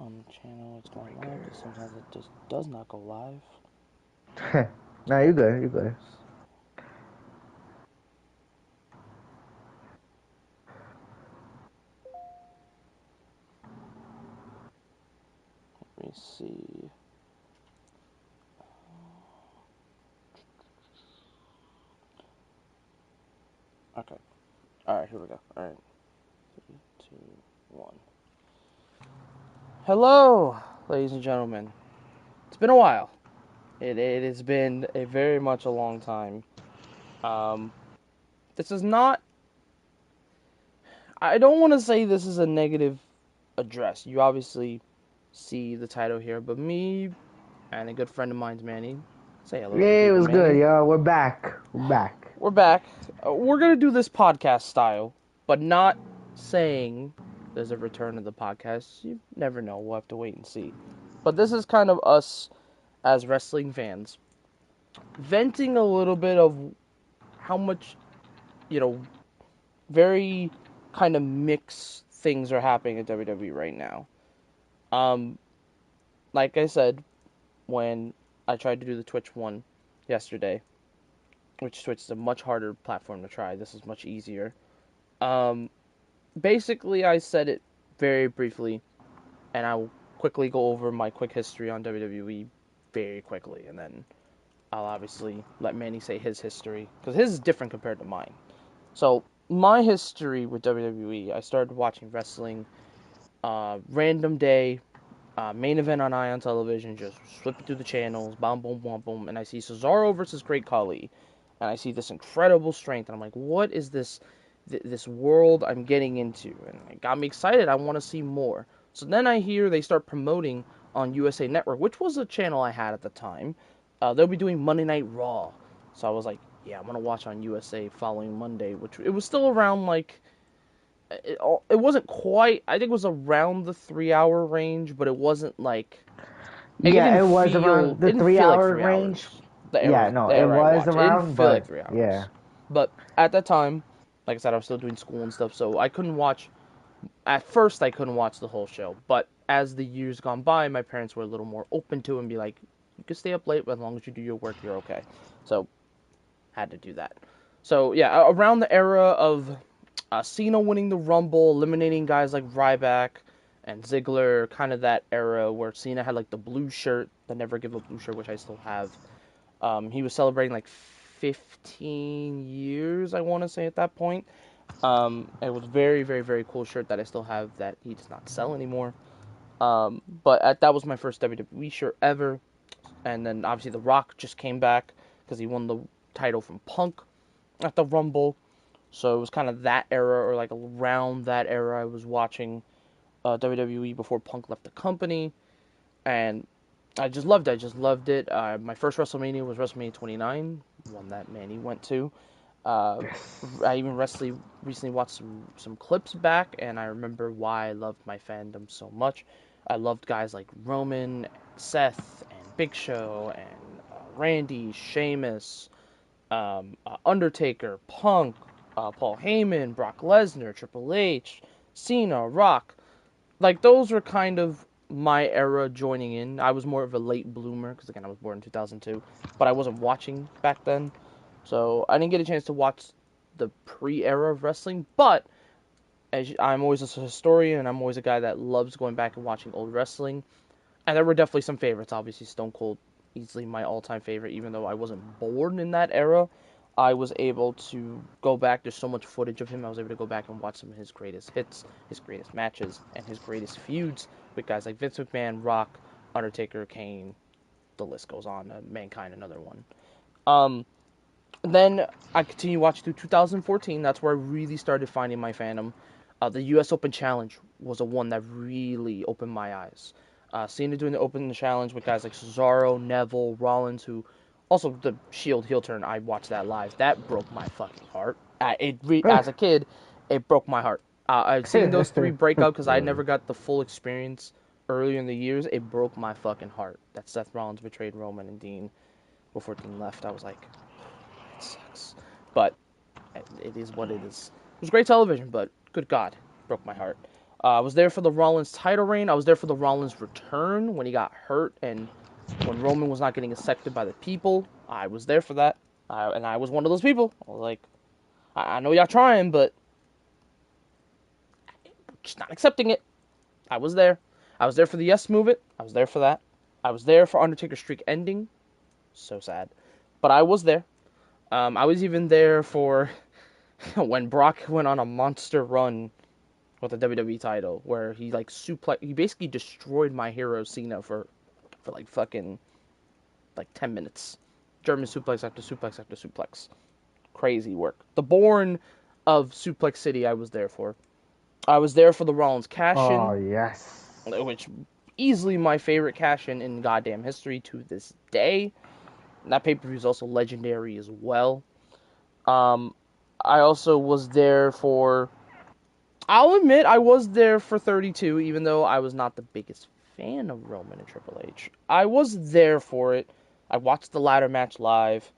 on the channel. It's going live, but sometimes it just does not go live. No, you're good. You're good. Let me see. Okay. Alright, here we go. Alright. 3, 2, 1. Hello, ladies and gentlemen. It's been a while. It has been a very much a long time. This is not... I don't want to say this is a negative address. You obviously see the title here, but me and a good friend of mine's Manny. Say hello to the Yeah, it people, was good, Manny. y'all. We're back. We're back. We're back. We're gonna do this podcast style, but not saying there's a return of the podcast. You never know. We'll have to wait and see. But this is kind of us as wrestling fans venting a little bit of how much, very kind of mixed things are happening at WWE right now. Um, like I said, when I tried to do the Twitch one yesterday, which Twitch is a much harder platform to try. This is much easier. Um, Basically, I said it very briefly, and I will quickly go over my quick history on WWE very quickly, and then I'll obviously let Manny say his history, because his is different compared to mine. So, my history with WWE, I started watching wrestling, random day, main event on Ion Television, just flipping through the channels, boom, boom, boom, boom, and I see Cesaro versus Great Khali, and I see this incredible strength, and I'm like, what is this world I'm getting into? And it got me excited. I want to see more. So then I hear they start promoting on USA Network, which was a channel I had at the time. They'll be doing Monday Night Raw, so I was like, yeah, I'm gonna watch on USA following Monday, which it was still around like it wasn't quite. I think it was around the 3 hour range, but it wasn't like it Yeah, didn't it was feel around the it didn't feel like three-hour 3 hours. range. The Yeah, era no, the it era I was watched, it didn't around, feel like but 3 hours. yeah. But at that time, like I said, I was still doing school and stuff, so I couldn't watch. At first, I couldn't watch the whole show, but as the years gone by, my parents were a little more open to it and be like, "You can stay up late, but as long as you do your work, you're okay." So had to do that. So yeah, around the era of Cena winning the Rumble, eliminating guys like Ryback and Ziggler, kind of that era where Cena had like the blue shirt, the Never Give Up blue shirt, which I still have. He was celebrating like 15 years, I want to say at that point. It was very, very, very cool shirt that I still have that he does not sell anymore. That was my first WWE shirt ever. And then obviously The Rock just came back because he won the title from Punk at the Rumble. So it was kind of that era, or like around that era, I was watching WWE before Punk left the company, and I just loved it. I just loved it. My first WrestleMania was WrestleMania 29, one that Manny went to. Uh, Yes. I even recently watched some clips back, and I remember why I loved my fandom so much. I loved guys like Roman, Seth, and Big Show, and Randy, Sheamus, Undertaker, Punk, Paul Heyman, Brock Lesnar, Triple H, Cena, Rock. Like, those were kind of my era joining in. I was more of a late bloomer because, again, I was born in 2002, but I wasn't watching back then. So I didn't get a chance to watch the pre-era of wrestling, but I'm always a historian and I'm always a guy that loves going back and watching old wrestling. And there were definitely some favorites. Obviously, Stone Cold, easily my all-time favorite. Even though I wasn't born in that era, I was able to go back. There's so much footage of him. I was able to go back and watch some of his greatest hits, his greatest matches, and his greatest feuds with guys like Vince McMahon, Rock, Undertaker, Kane. The list goes on. Mankind, another one. Um, then I continued watching through 2014. That's where I really started finding my fandom. The U.S. Open Challenge was a one that really opened my eyes. Cena doing the Open Challenge with guys like Cesaro, Neville, Rollins, who also the Shield heel turn. I watched that live. That broke my fucking heart. As a kid, it broke my heart. I've seen those three break out because I never got the full experience earlier in the years. It broke my fucking heart that Seth Rollins betrayed Roman and Dean before Dean left. I was like, it sucks. But it is what it is. It was great television, but good God, broke my heart. I was there for the Rollins title reign. I was there for the Rollins return when he got hurt and when Roman was not getting accepted by the people. I was there for that. And I was one of those people. I was like, I know y'all trying, but just not accepting it. I was there. I was there for the Yes Movement. I was there for that. I was there for Undertaker's streak ending. So sad. But I was there. I was even there for when Brock went on a monster run with the WWE title, where he like he basically destroyed my hero Cena for like fucking like 10 minutes. German suplex after suplex after suplex. Crazy work. The Born of Suplex City I was there for. I was there for the Rollins cash Oh, in, yes. which easily my favorite cash in goddamn history to this day. And that pay per view is also legendary as well. Um, I also was there for. I'll admit I was there for 32, even though I was not the biggest fan of Roman and Triple H. I was there for it. I watched the ladder match live.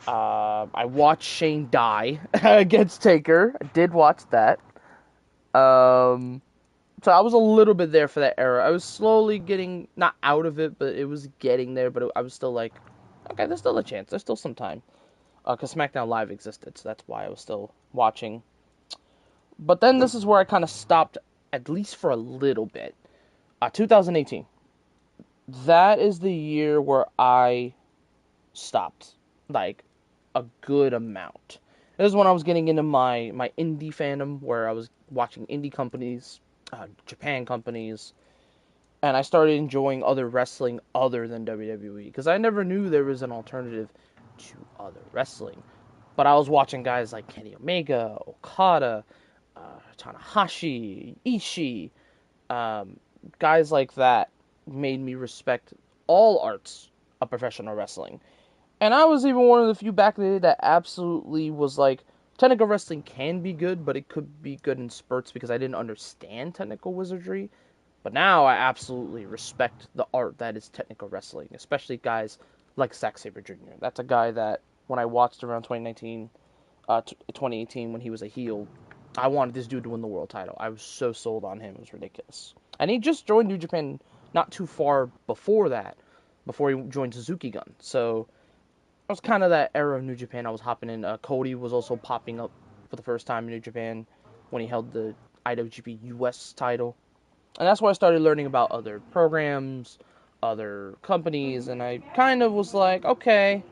I watched Shane die against Taker. I did watch that. Um, so I was a little bit there for that era. I was slowly getting not out of it, but it was getting there. But I was still like, okay, there's still a chance. There's still some time. Because SmackDown Live existed, so that's why I was still watching. But then this is where I kind of stopped, at least for a little bit. 2018. That is the year where I stopped, like, a good amount. This is when I was getting into my indie fandom, where I was watching indie companies, Japan companies, and I started enjoying other wrestling other than WWE, because I never knew there was an alternative to other wrestling. But I was watching guys like Kenny Omega, Okada, Tanahashi, Ishii, um, guys like that made me respect all arts of professional wrestling. And I was even one of the few back in the day that absolutely was like, technical wrestling can be good, but it could be good in spurts because I didn't understand technical wizardry. But now I absolutely respect the art that is technical wrestling, especially guys like Zack Sabre Jr. That's a guy that when I watched around 2019, 2018 when he was a heel, I wanted this dude to win the world title. I was so sold on him. It was ridiculous. And he just joined New Japan not too far before that, before he joined Suzuki Gun. So it was kind of that era of New Japan I was hopping in. Cody was also popping up for the first time in New Japan when he held the IWGP US title. And that's why I started learning about other programs, other companies, and I kind of was like, okay,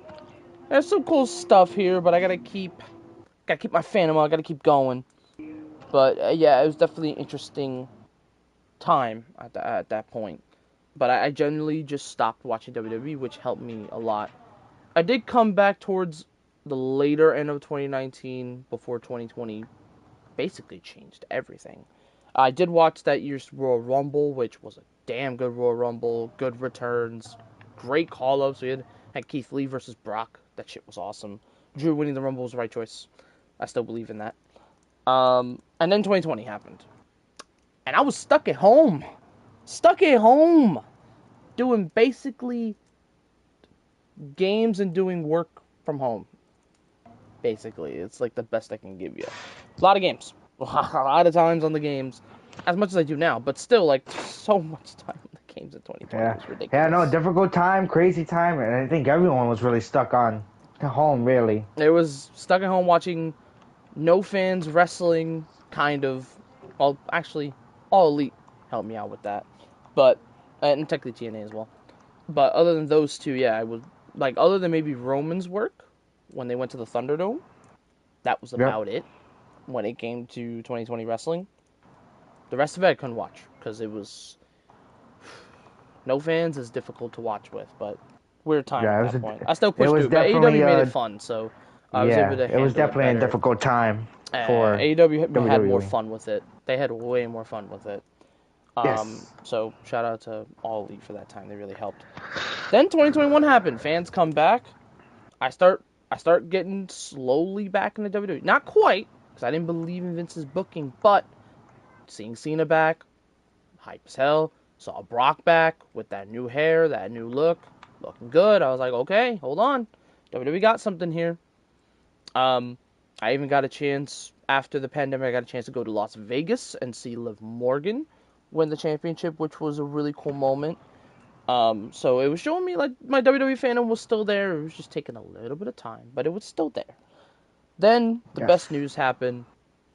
there's some cool stuff here, but I gotta keep my fandom up, I gotta keep going. But yeah, it was definitely an interesting time at that point. But I generally just stopped watching WWE, which helped me a lot. I did come back towards the later end of 2019 before 2020 basically changed everything. I did watch that year's Royal Rumble, which was a damn good Royal Rumble, good returns, great call-ups. We had Keith Lee versus Brock. That shit was awesome. Drew winning the Rumble was the right choice. I still believe in that. And then 2020 happened. And I was stuck at home. Stuck at home. Doing basically games and doing work from home. Basically. It's like the best I can give you. A lot of games. A lot of times on the games. As much as I do now. But still, like, so much time on the games in 2020. It Yeah. was Yeah, no, ridiculous. difficult time, crazy time, and I think everyone was really stuck on home, really. It was stuck at home watching no fans wrestling, kind of. Well, actually, All Elite helped me out with that. But, and technically TNA as well. But other than those two, yeah, I would, like, other than maybe Roman's work when they went to the Thunderdome, that was Yep. about it when it came to 2020 wrestling. The rest of it I couldn't watch because it was no fans is difficult to watch with, but weird time at Yeah, that point. I still it pushed was through it, but definitely AEW made it fun, so I was able yeah, to it was handle it definitely a better. difficult time for AEW had more WWE. fun with it. They had way more fun with it. Yes. So shout out to All Elite for that time. They really helped. Then 2021 happened. Fans come back. I start getting slowly back into WWE. Not quite, because I didn't believe in Vince's booking, but seeing Cena back, hype as hell. Saw Brock back with that new hair, that new look, looking good. I was like, okay, hold on. WWE got something here. I even got a chance after the pandemic, I got a chance to go to Las Vegas and see Liv Morgan win the championship, which was a really cool moment. So it was showing me like my WWE fandom was still there. It was just taking a little bit of time, but it was still there. Then the best Yes. news happened,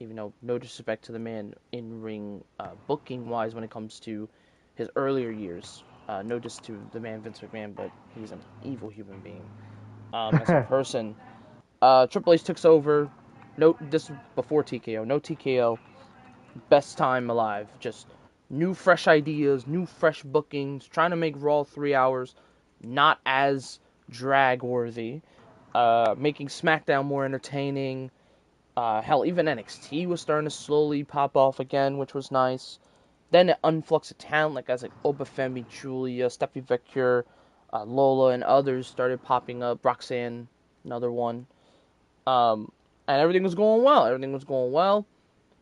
even though no disrespect to the man in ring booking wise when it comes to his earlier years. No dis to the man Vince McMahon, but he's an evil human being. As a person, Triple H took over. No, this was before TKO. No TKO. Best time alive. Just new, fresh ideas, new, fresh bookings. Trying to make Raw 3 hours not as drag worthy. Making SmackDown more entertaining. Hell, even NXT was starting to slowly pop off again, which was nice. Then an influx of talent, like guys like Obafemi, Julia, Steffi Vecchio, Lola, and others started popping up. Roxanne, another one. And everything was going well. Everything was going well.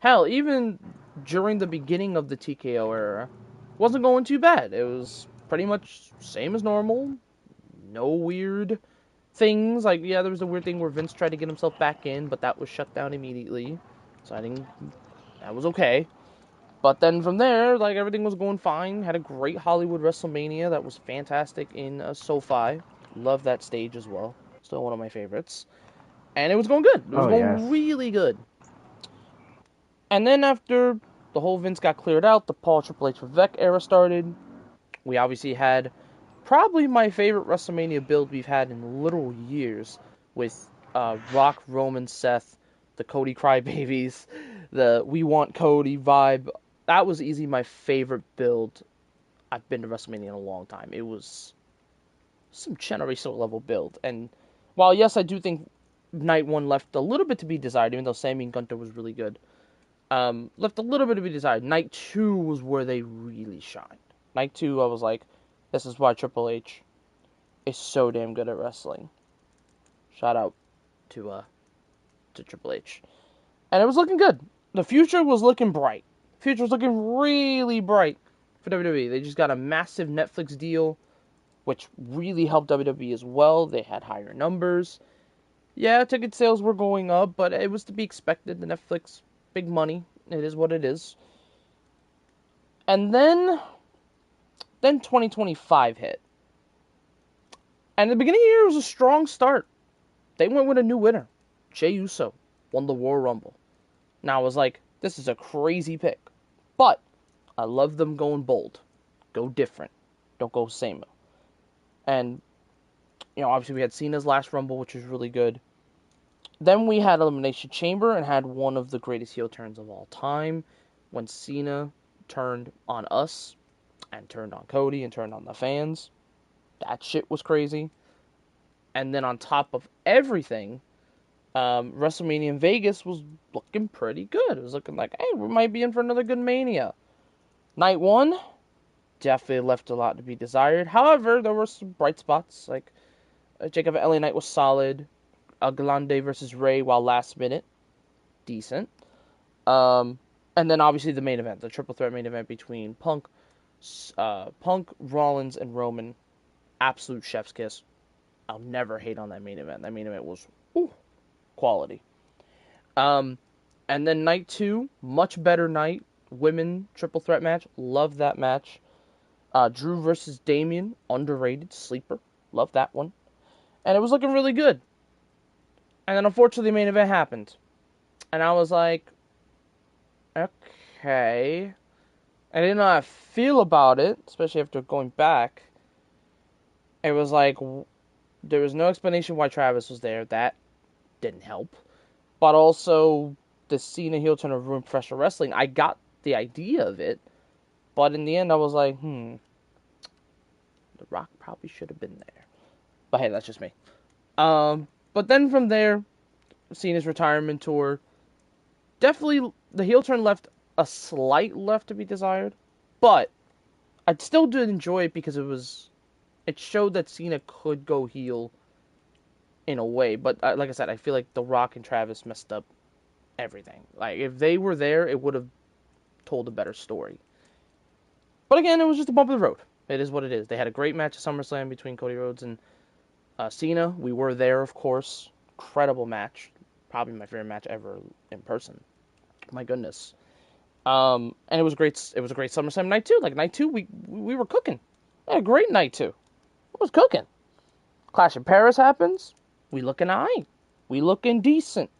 Hell, even during the beginning of the TKO era, wasn't going too bad. It was pretty much same as normal. No weird things. Like, yeah, there was a weird thing where Vince tried to get himself back in, but that was shut down immediately. So I think that was okay. But then from there, like, everything was going fine. Had a great Hollywood WrestleMania that was fantastic in SoFi. Love that stage as well. Still one of my favorites. And it was going good. It was Oh going yes. really good. And then after the whole Vince got cleared out, the Paul Triple H Vivek era started. We obviously had probably my favorite WrestleMania build we've had in literal years with Rock, Roman, Seth, the Cody Crybabies, the We Want Cody vibe. That was easily my favorite build I've been to WrestleMania in a long time. It was some generational level build. And while, yes, I do think Night 1 left a little bit to be desired, even though Sammy and Gunther was really good, left a little bit to be desired. Night 2 was where they really shined. Night 2, I was like, this is why Triple H is so damn good at wrestling. Shout out to Triple H. And it was looking good. The future was looking bright. The future was looking really bright for WWE. They just got a massive Netflix deal, which really helped WWE as well. They had higher numbers. Yeah, ticket sales were going up, but it was to be expected. The Netflix, big money. It is what it is. And then 2025 hit. And the beginning of the year was a strong start. They went with a new winner. Jey Uso won the Royal Rumble. Now I was like, this is a crazy pick. But I love them going bold. Go different. Don't go same. And, obviously we had Cena's last Rumble, which was really good. Then we had Elimination Chamber and had one of the greatest heel turns of all time when Cena turned on us and turned on Cody and turned on the fans. That shit was crazy. And then on top of everything, WrestleMania in Vegas was looking pretty good. It was looking like, hey, we might be in for another good Mania. Night 1 definitely left a lot to be desired. However, there were some bright spots. Like, Jacob and LA Knight was solid. Galande versus Ray, while last minute, decent. And then obviously the main event, the triple threat main event between Punk, Rollins, and Roman. Absolute chef's kiss. I'll never hate on that main event. That main event was quality. Um, and then night 2, much better night. Women triple threat match. Love that match. Drew versus Damien, underrated sleeper. Love that one. And it was looking really good. And then unfortunately the main event happened. And I was like, okay. I didn't know how I feel about it, especially after going back. It was like, there was no explanation why Travis was there. That didn't help. But also, the Cena heel turn of ruined professional wrestling. I got the idea of it. But in the end, I was like, The Rock probably should have been there. But hey, that's just me. But then from there, Cena's retirement tour. Definitely, the heel turn left a slight left to be desired. But I still did enjoy it because it showed that Cena could go heel in a way. But like I said, I feel like The Rock and Travis messed up everything. Like, if they were there, it would have told a better story. But again, it was just a bump of the road. It is what it is. They had a great match at SummerSlam between Cody Rhodes and Cena. We were there, of course. Incredible match. probably my favorite match ever in person. My goodness. And it was great. It was a great SummerSlam night too. Like night two, we were cooking. We had a great night too. It was cooking. Clash in Paris happens. We looking alright. We looking decent.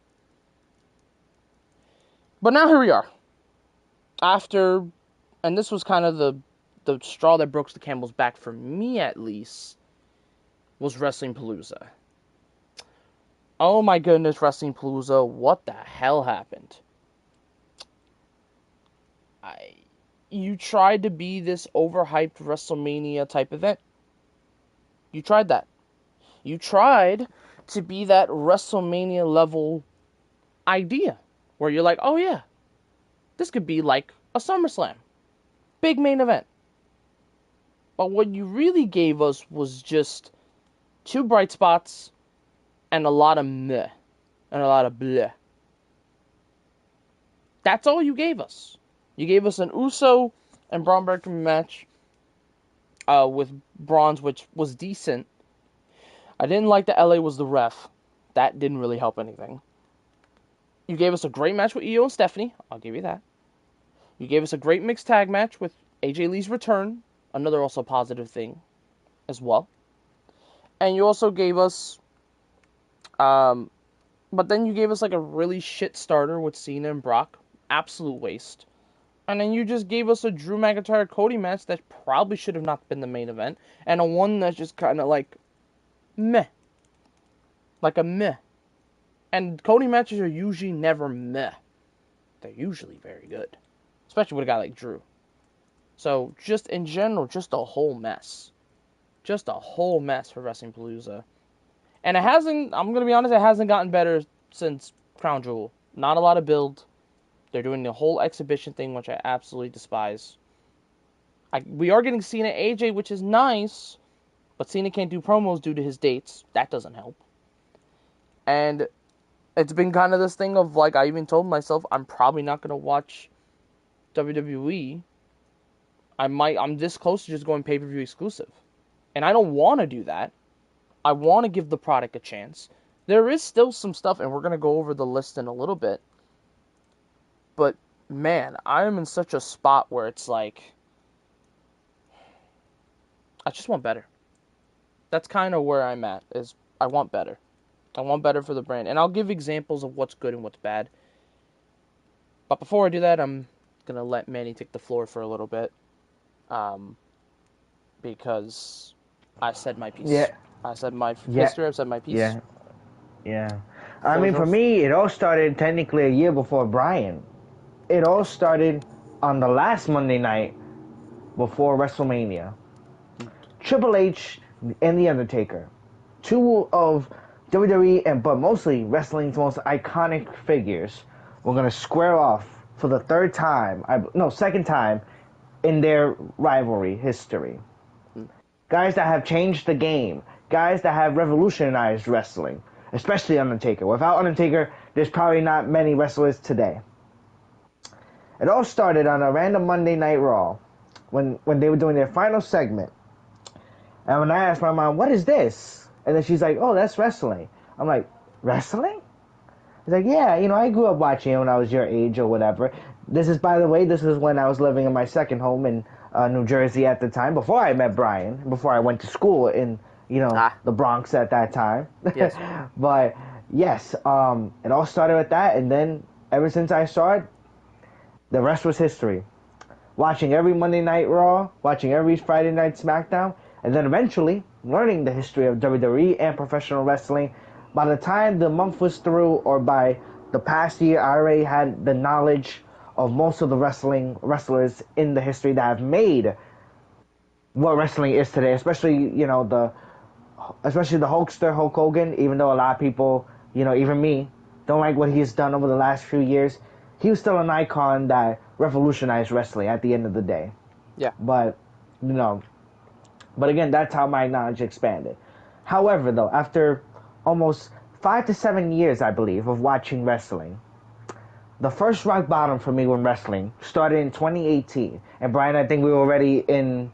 But now here we are. After, and this was kind of the straw that broke the camel's back for me at least, was Wrestling Palooza. Oh my goodness, Wrestling Palooza, what the hell happened? You tried to be this overhyped WrestleMania type event. You tried that. You tried to be that WrestleMania level idea where you're like, oh yeah, this could be like a SummerSlam. Big main event. But what you really gave us was just two bright spots and a lot of meh and a lot of bleh. That's all you gave us. You gave us an Uso and Braun Breaker match with Braun's, which was decent. I didn't like that LA was the ref. That didn't really help anything. You gave us a great match with Io and Stephanie. I'll give you that. You gave us a great mixed tag match with AJ Lee's return. Another also positive thing as well. And you also gave us... but then you gave us like a really shit starter with Cena and Brock. Absolute waste. And then you just gave us a Drew McIntyre-Cody match that probably should have not been the main event. And a one that's just kind of like... meh. Like a meh. And Cody matches are usually never meh. They're usually very good. Especially with a guy like Drew. So, just in general, just a whole mess. Just a whole mess for Wrestling Palooza. And it hasn't, I'm going to be honest, it hasn't gotten better since Crown Jewel. Not a lot of build. They're doing the whole exhibition thing, which I absolutely despise. We are getting Cena AJ, which is nice. But Cena can't do promos due to his dates. That doesn't help. And it's been kind of this thing of, like, I even told myself, I'm probably not going to watch WWE. I'm this close to just going pay-per-view exclusive. And I don't want to do that. I want to give the product a chance. There is still some stuff, and we're going to go over the list in a little bit. But, man, I am in such a spot where it's like, I just want better. That's kind of where I'm at, is I want better. I want better for the brand. And I'll give examples of what's good and what's bad. But before I do that, I'm going to let Manny take the floor for a little bit. Because I said my piece. Yeah. I said my history, I've said my piece. Yeah. Yeah. I mean, for me, it all started technically a year before Brian. It all started on the last Monday night before WrestleMania. Triple H and The Undertaker. Two of WWE, but mostly wrestling's most iconic figures, were going to square off for the second time in their rivalry history. Guys that have changed the game. Guys that have revolutionized wrestling. Especially Undertaker. Without Undertaker, there's probably not many wrestlers today. It all started on a random Monday Night Raw when they were doing their final segment. And when I asked my mom, what is this? And then she's like, oh, that's wrestling. I'm like, wrestling? He's like, yeah, I grew up watching it when I was your age or whatever. By the way, this is when I was living in my second home in New Jersey at the time, before I met Brian, before I went to school in, the Bronx at that time. Yes. But, yes, it all started with that, and then ever since I saw it, the rest was history. Watching every Monday Night Raw, watching every Friday Night SmackDown, and then eventually learning the history of WWE and professional wrestling. By the time the month was through, or by the past year, I already had the knowledge of most of the wrestlers in the history that have made what wrestling is today, especially the Hulkster, Hulk Hogan. Even though a lot of people, even me, don't like what he's done over the last few years, he was still an icon that revolutionized wrestling at the end of the day. Yeah. But again, that's how my knowledge expanded. However, though, after almost 5 to 7 years, I believe, of watching wrestling, the first rock bottom for me when wrestling started in 2018. And Brian, I think we were already in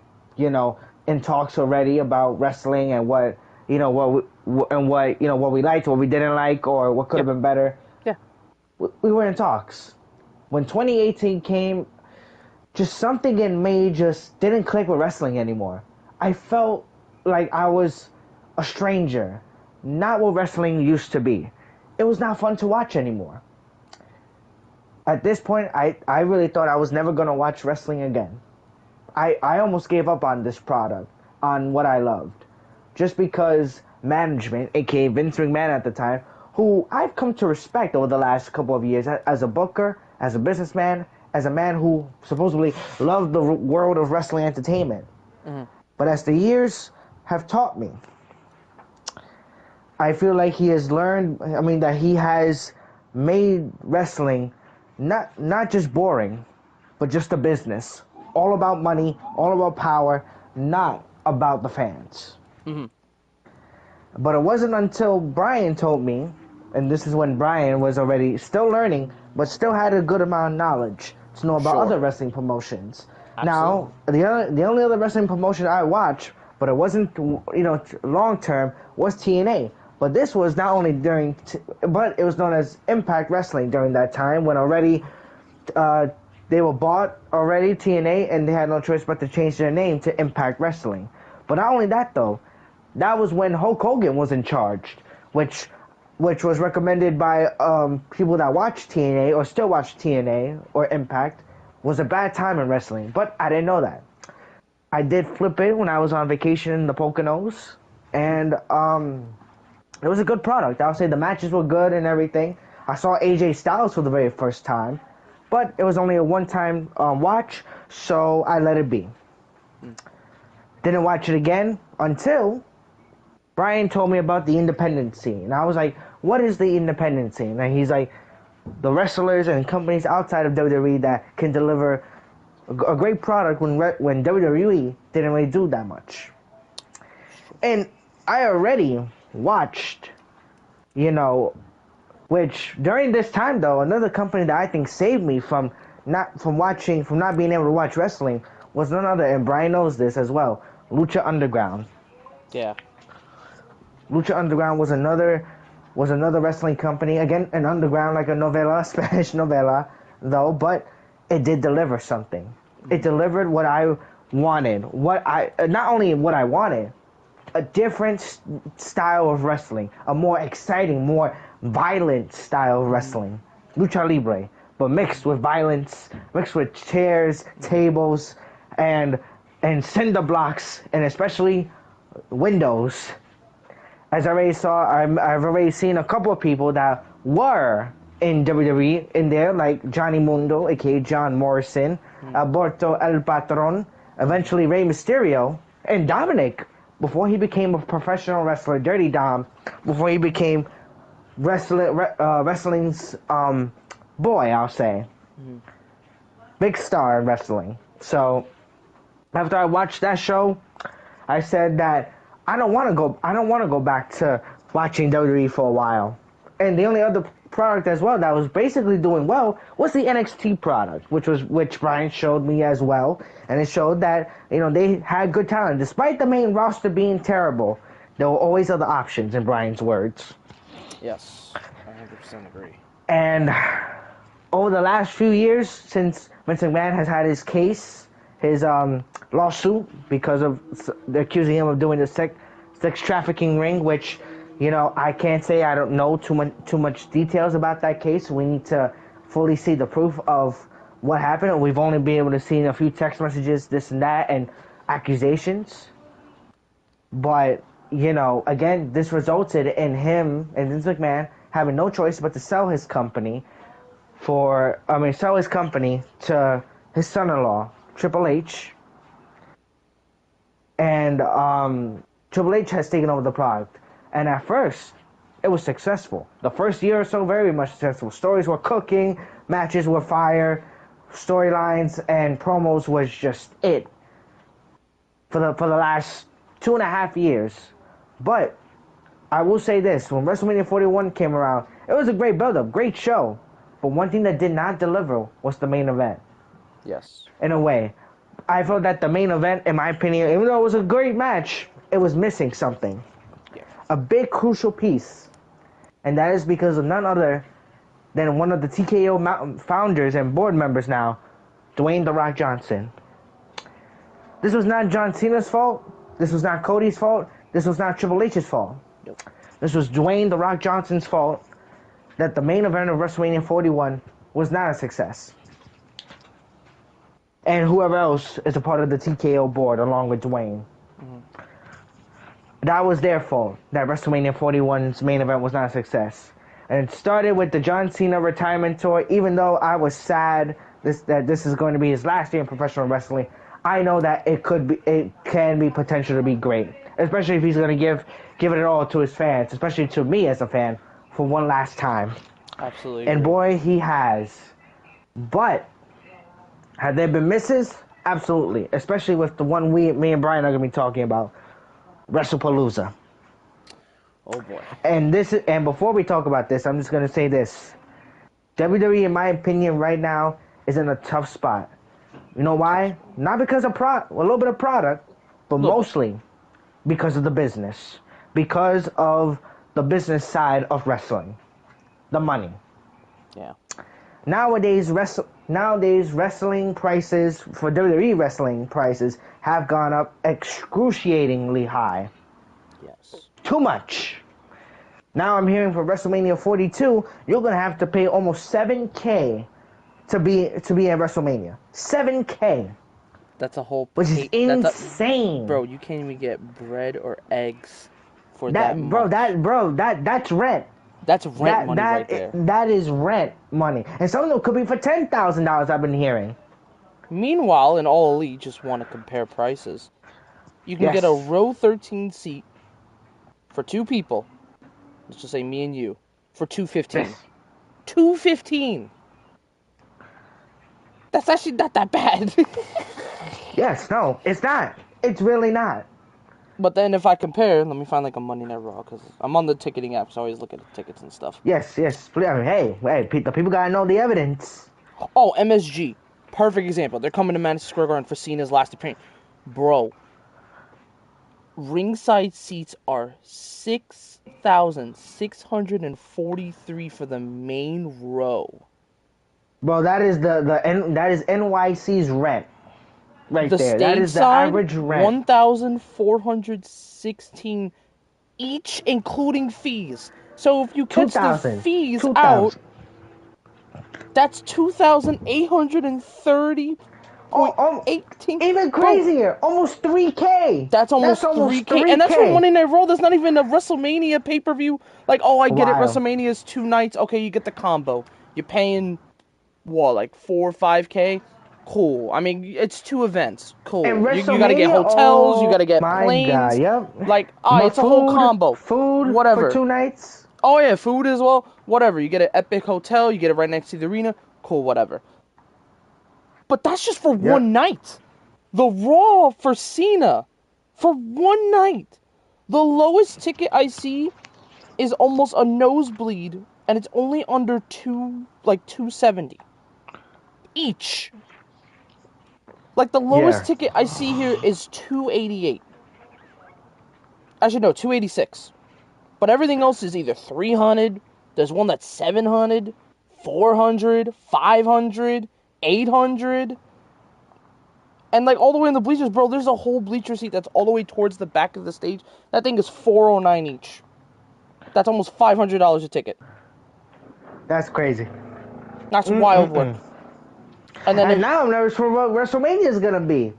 talks already about wrestling and what we liked, what we didn't like, or what could have been better. we were in talks. When 2018 came, just something in me just didn't click with wrestling anymore. I felt like I was a stranger, not what wrestling used to be. It was not fun to watch anymore. At this point, I really thought I was never going to watch wrestling again. I almost gave up on this product, on what I loved, just because management, aka Vince McMahon at the time, who I've come to respect over the last couple of years as a booker, as a businessman, as a man who supposedly loved the world of wrestling entertainment. Mm-hmm. But as the years have taught me, I feel like he has learned, that he has made wrestling not just boring, but just a business. All about money, all about power, not about the fans. Mm-hmm. But it wasn't until Brian told me, and this is when Brian was already still learning, but still had a good amount of knowledge to know about other wrestling promotions. Absolutely. Now, the only other wrestling promotion I watched, but it wasn't, long term, was TNA. But this was not only but it was known as Impact Wrestling during that time when already they were bought already, TNA, and they had no choice but to change their name to Impact Wrestling. But not only that, though, that was when Hulk Hogan was in charge, which was recommended by people that watch TNA or still watch TNA or Impact, was a bad time in wrestling. But I didn't know that. I did flip it when I was on vacation in the Poconos, and it was a good product. I would say the matches were good and everything. I saw AJ Styles for the very first time, but it was only a one-time watch, so I let it be. Didn't watch it again until Brian told me about the independent scene. And I was like, what is the independent scene? And he's like, the wrestlers and companies outside of WWE that can deliver a great product when WWE didn't really do that much. And I already watched, which during this time though, another company that I think saved me from not being able to watch wrestling was none other, and Brian knows this as well, Lucha Underground. Yeah. Lucha Underground was another wrestling company, again an underground, like a novela, Spanish novela though, but it did deliver something. It delivered what I wanted, not only what I wanted, a different style of wrestling, a more exciting, more violent style of wrestling, lucha libre, but mixed with violence, mixed with chairs, tables, and cinder blocks, and especially windows. As I already saw, I've already seen a couple of people that were in WWE in there, like Johnny Mundo, aka John Morrison, Alberto El Patron, eventually Rey Mysterio, and Dominic, before he became a professional wrestler, Dirty Dom, before he became wrestling's boy, I'll say. Big star in wrestling. So after I watched that show, I said that I don't want to go back to watching WWE for a while. And the only other product as well that was basically doing well was the NXT product, which Brian showed me as well, and it showed that they had good talent despite the main roster being terrible. There were always other options, in Brian's words. Yes, I 100% agree. And over the last few years, since Vince McMahon has had his case, his lawsuit because of accusing him of doing the sex trafficking ring, which I can't say, I don't know too much details about that case. We need to fully see the proof of what happened. We've only been able to see a few text messages, this and that, and accusations. But again, this resulted in him and Vince McMahon having no choice but to sell his company to his son-in-law, Triple H. And Triple H has taken over the product. And at first, it was successful. The first year or so, very much successful. Stories were cooking, matches were fire, storylines and promos was just it for the last 2.5 years. But I will say this, when WrestleMania 41 came around, it was a great build-up, great show. But one thing that did not deliver was the main event. Yes. In a way. I felt that the main event, in my opinion, even though it was a great match, it was missing something. Yeah. A big crucial piece. And that is because of none other than one of the TKO founders and board members now, Dwayne "The Rock" Johnson. This was not John Cena's fault. This was not Cody's fault. This was not Triple H's fault. Nope. This was Dwayne "The Rock" Johnson's fault that the main event of WrestleMania 41 was not a success. And whoever else is a part of the TKO board along with Dwayne. Mm-hmm. That was their fault, that WrestleMania 41's main event was not a success. And it started with the John Cena retirement tour. Even though I was sad that this is going to be his last year in professional wrestling, I know that it can be potential to be great. Especially if he's going to give it all to his fans, especially to me as a fan, for one last time. Absolutely. And boy, he has. But have there been misses? Absolutely. Especially with the one me and Brian are going to be talking about, WrestlePalooza. Oh boy. And before we talk about this, I'm just going to say this. WWE, in my opinion, right now is in a tough spot. You know why? Not because of a little bit of product, but mostly because of the business. Because of the business side of wrestling. The money. Yeah. Nowadays, wrestling prices, for WWE wrestling prices, have gone up excruciatingly high. Yes. Too much. Now I'm hearing for WrestleMania 42, you're going to have to pay almost $7,000 to be at WrestleMania. $7,000. That's a whole... Which is insane. Bro, you can't even get bread or eggs for that much. That's rent. That's rent money right there. That is rent money. And some of them could be for $10,000, I've been hearing. Meanwhile, in All Elite, just want to compare prices. You can get a row 13 seat for two people. Let's just say me and you. For $215. Yes. $215. That's actually not that bad. Yes, no, it's not. It's really not. But then if I compare, let me find like a Monday Night Raw, because I'm on the ticketing app, so I always look at the tickets and stuff. Yes. I mean, hey, the people gotta know the evidence. Oh, MSG. Perfect example. They're coming to Madison Square Garden for Cena's last appearance. Bro, ringside seats are 6,643 for the main row. Bro, that is that is NYC's rent. Right the there. That is the average rent. 1,416 each, including fees. So if you catch the fees 2,000. Out, that's 2,830.18. Even crazier, almost $3,000. That's almost $3,000, and that's for Monday Night Raw. That's not even a WrestleMania pay-per-view. Like, oh, I get it. WrestleMania is 2 nights. Okay, you get the combo. You're paying what, like $4 or $5,000? Cool. I mean, it's 2 events. Cool. You gotta get hotels. You gotta get planes. God, yep. Like, it's a whole combo. Food, whatever. For 2 nights. Oh yeah, food as well. Whatever. You get an epic hotel. You get it right next to the arena. Cool. Whatever. But that's just for one night. The Raw for Cena, for 1 night, the lowest ticket I see is almost a nosebleed, and it's only under $270 each. Like, the lowest ticket I see here is $288. Actually, no, $286. But everything else is either $300, there's one that's $700, $400, $500, $800. And, like, all the way in the bleachers, bro, there's a whole bleacher seat that's all the way towards the back of the stage. That thing is $409 each. That's almost $500 a ticket. That's crazy. That's wild work. And now I'm nervous for what WrestleMania is going to be.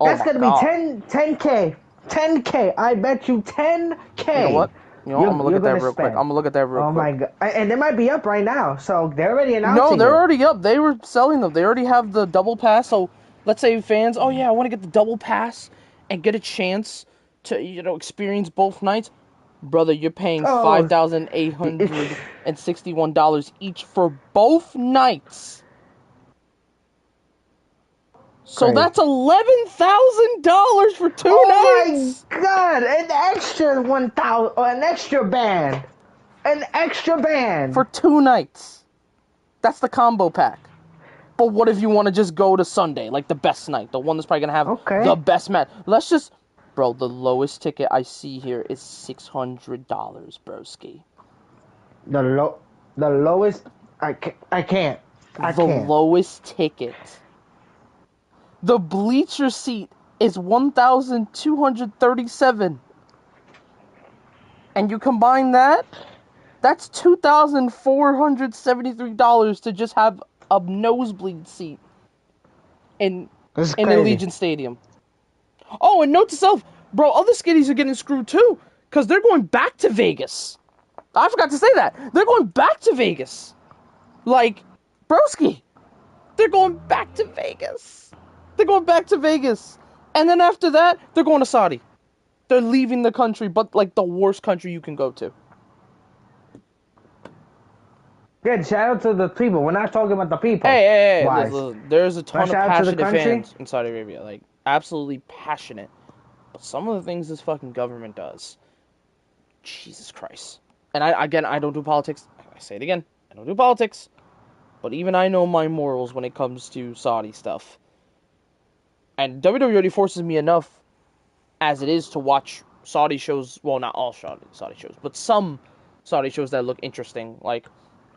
That's going to be $10,000. $10,000. I bet you $10,000. You know what? I'm going to look at that real quick. Oh, my God. And they might be up right now. So they're already announcing. No, they're already up. They were selling them. They already have the double pass. So let's say fans, I want to get the double pass and get a chance to, experience both nights. Brother, you're paying $5,861 each for both nights. So that's $11,000 for 2 nights. Oh my God! An extra 1,000, or an extra band for 2 nights. That's the combo pack. But what if you want to just go to Sunday, like the best night, the one that's probably gonna have the best match? Bro, the lowest ticket I see here is $600, broski. The lowest I can't. I The can't. lowest ticket. The bleacher seat is 1,237. And you combine that, that's $2,473 to just have a nosebleed seat in This is in crazy. Allegiant Stadium. Oh, and note to self, bro, other skitties are getting screwed too, because they're going back to Vegas. I forgot to say that. They're going back to Vegas. Like, broski, they're going back to Vegas. They're going back to Vegas. And then after that, they're going to Saudi. They're leaving the country, but like the worst country you can go to. Good. Shout out to the people. We're not talking about the people. Hey, Wise. listen, there's a Now ton of shout out to the passionate country. fans in Saudi Arabia. Like, absolutely passionate. But some of the things this fucking government does, Jesus Christ. And I don't do politics. I say it again. I don't do politics. But even I know my morals when it comes to Saudi stuff. And WWE already forces me enough as it is to watch Saudi shows. Well, not all Saudi shows, but some Saudi shows that look interesting. Like,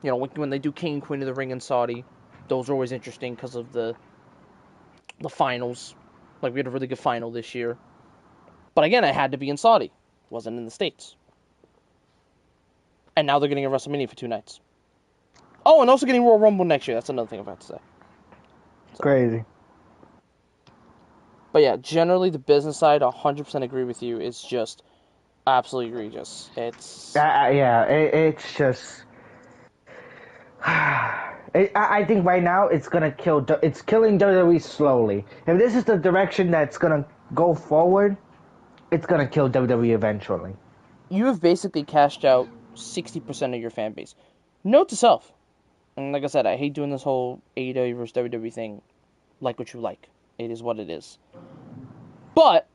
you know, when they do King and Queen of the Ring in Saudi, those are always interesting because of the finals. Like, we had a really good final this year. But again, I had to be in Saudi. Wasn't in the States. And now they're getting a WrestleMania for 2 nights. Oh, and also getting Royal Rumble next year. That's another thing I have to say. So. Crazy. But yeah, generally the business side, 100% agree with you. It's just absolutely egregious. It's Yeah, it's just. I think right now it's gonna kill. It's killing WWE slowly. If this is the direction that's gonna go forward, it's gonna kill WWE eventually. you have basically cashed out 60% of your fan base. Note to self, and like I said, I hate doing this whole AEW versus WWE thing. Like what you like. It is what it is. But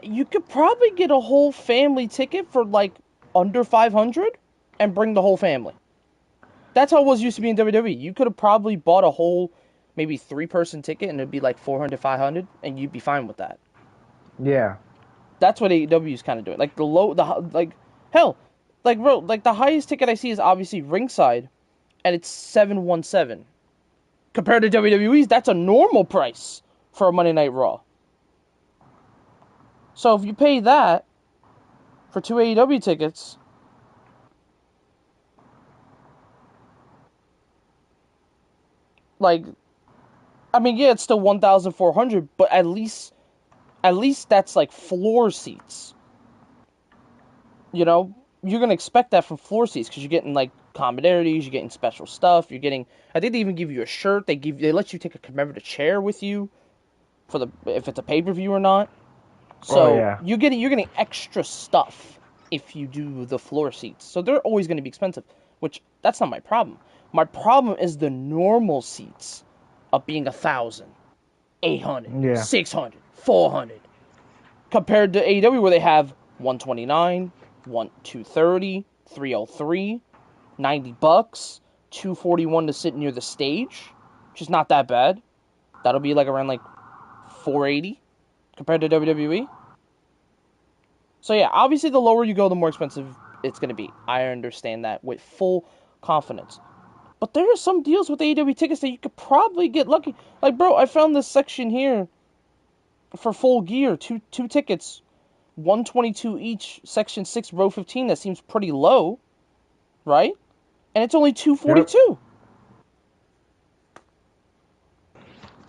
you could probably get a whole family ticket for like under 500 and bring the whole family. That's how it was used to be in WWE. You could have probably bought a whole maybe 3-person ticket and it'd be like 400, 500, and you'd be fine with that. Yeah. That's what AEW is kind of doing. Like hell, like bro, like the highest ticket I see is obviously ringside, and it's 717. Compared to WWE's, that's a normal price for a Monday Night Raw. So if you pay that for 2 AEW tickets, like, I mean, yeah, it's still 1,400, but at least that's like floor seats. You know, you're gonna expect that from floor seats because you're getting like commodarities, you're getting special stuff, you're getting. I think they even give you a shirt. They let you take a commemorative chair with you for the if it's a pay per view or not. Oh So yeah. you're getting extra stuff if you do the floor seats. So they're always going to be expensive, which that's not my problem. My problem is the normal seats of being 1,000, 800, Yeah. 600, 400, compared to AEW where they have 129, 230, 303, $90, 241 to sit near the stage, which is not that bad. That'll be like around like 480 compared to WWE. So yeah, obviously the lower you go, the more expensive it's going to be. I understand that with full confidence. But there are some deals with AEW tickets that you could probably get lucky. Like, bro, I found this section here for Full Gear, two tickets, 122 each, section 6, row 15. That seems pretty low, right? And it's only Yep. 242.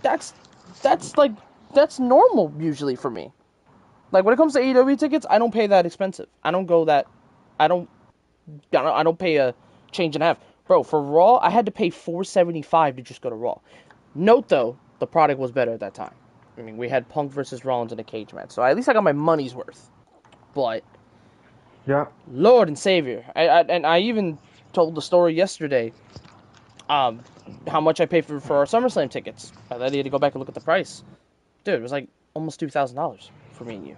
That's like that's normal usually for me. Like when it comes to AEW tickets, I don't pay that expensive. I don't go that. I don't. I don't pay a change and a half, bro. For Raw, I had to pay $475 to just go to Raw. Note though, the product was better at that time. I mean, we had Punk versus Rollins in a cage match, so at least I got my money's worth. But Yep. Lord and Savior, I even told the story yesterday. How much I paid for our SummerSlam tickets. I had to go back and look at the price. Dude, it was like almost $2,000 for me and you.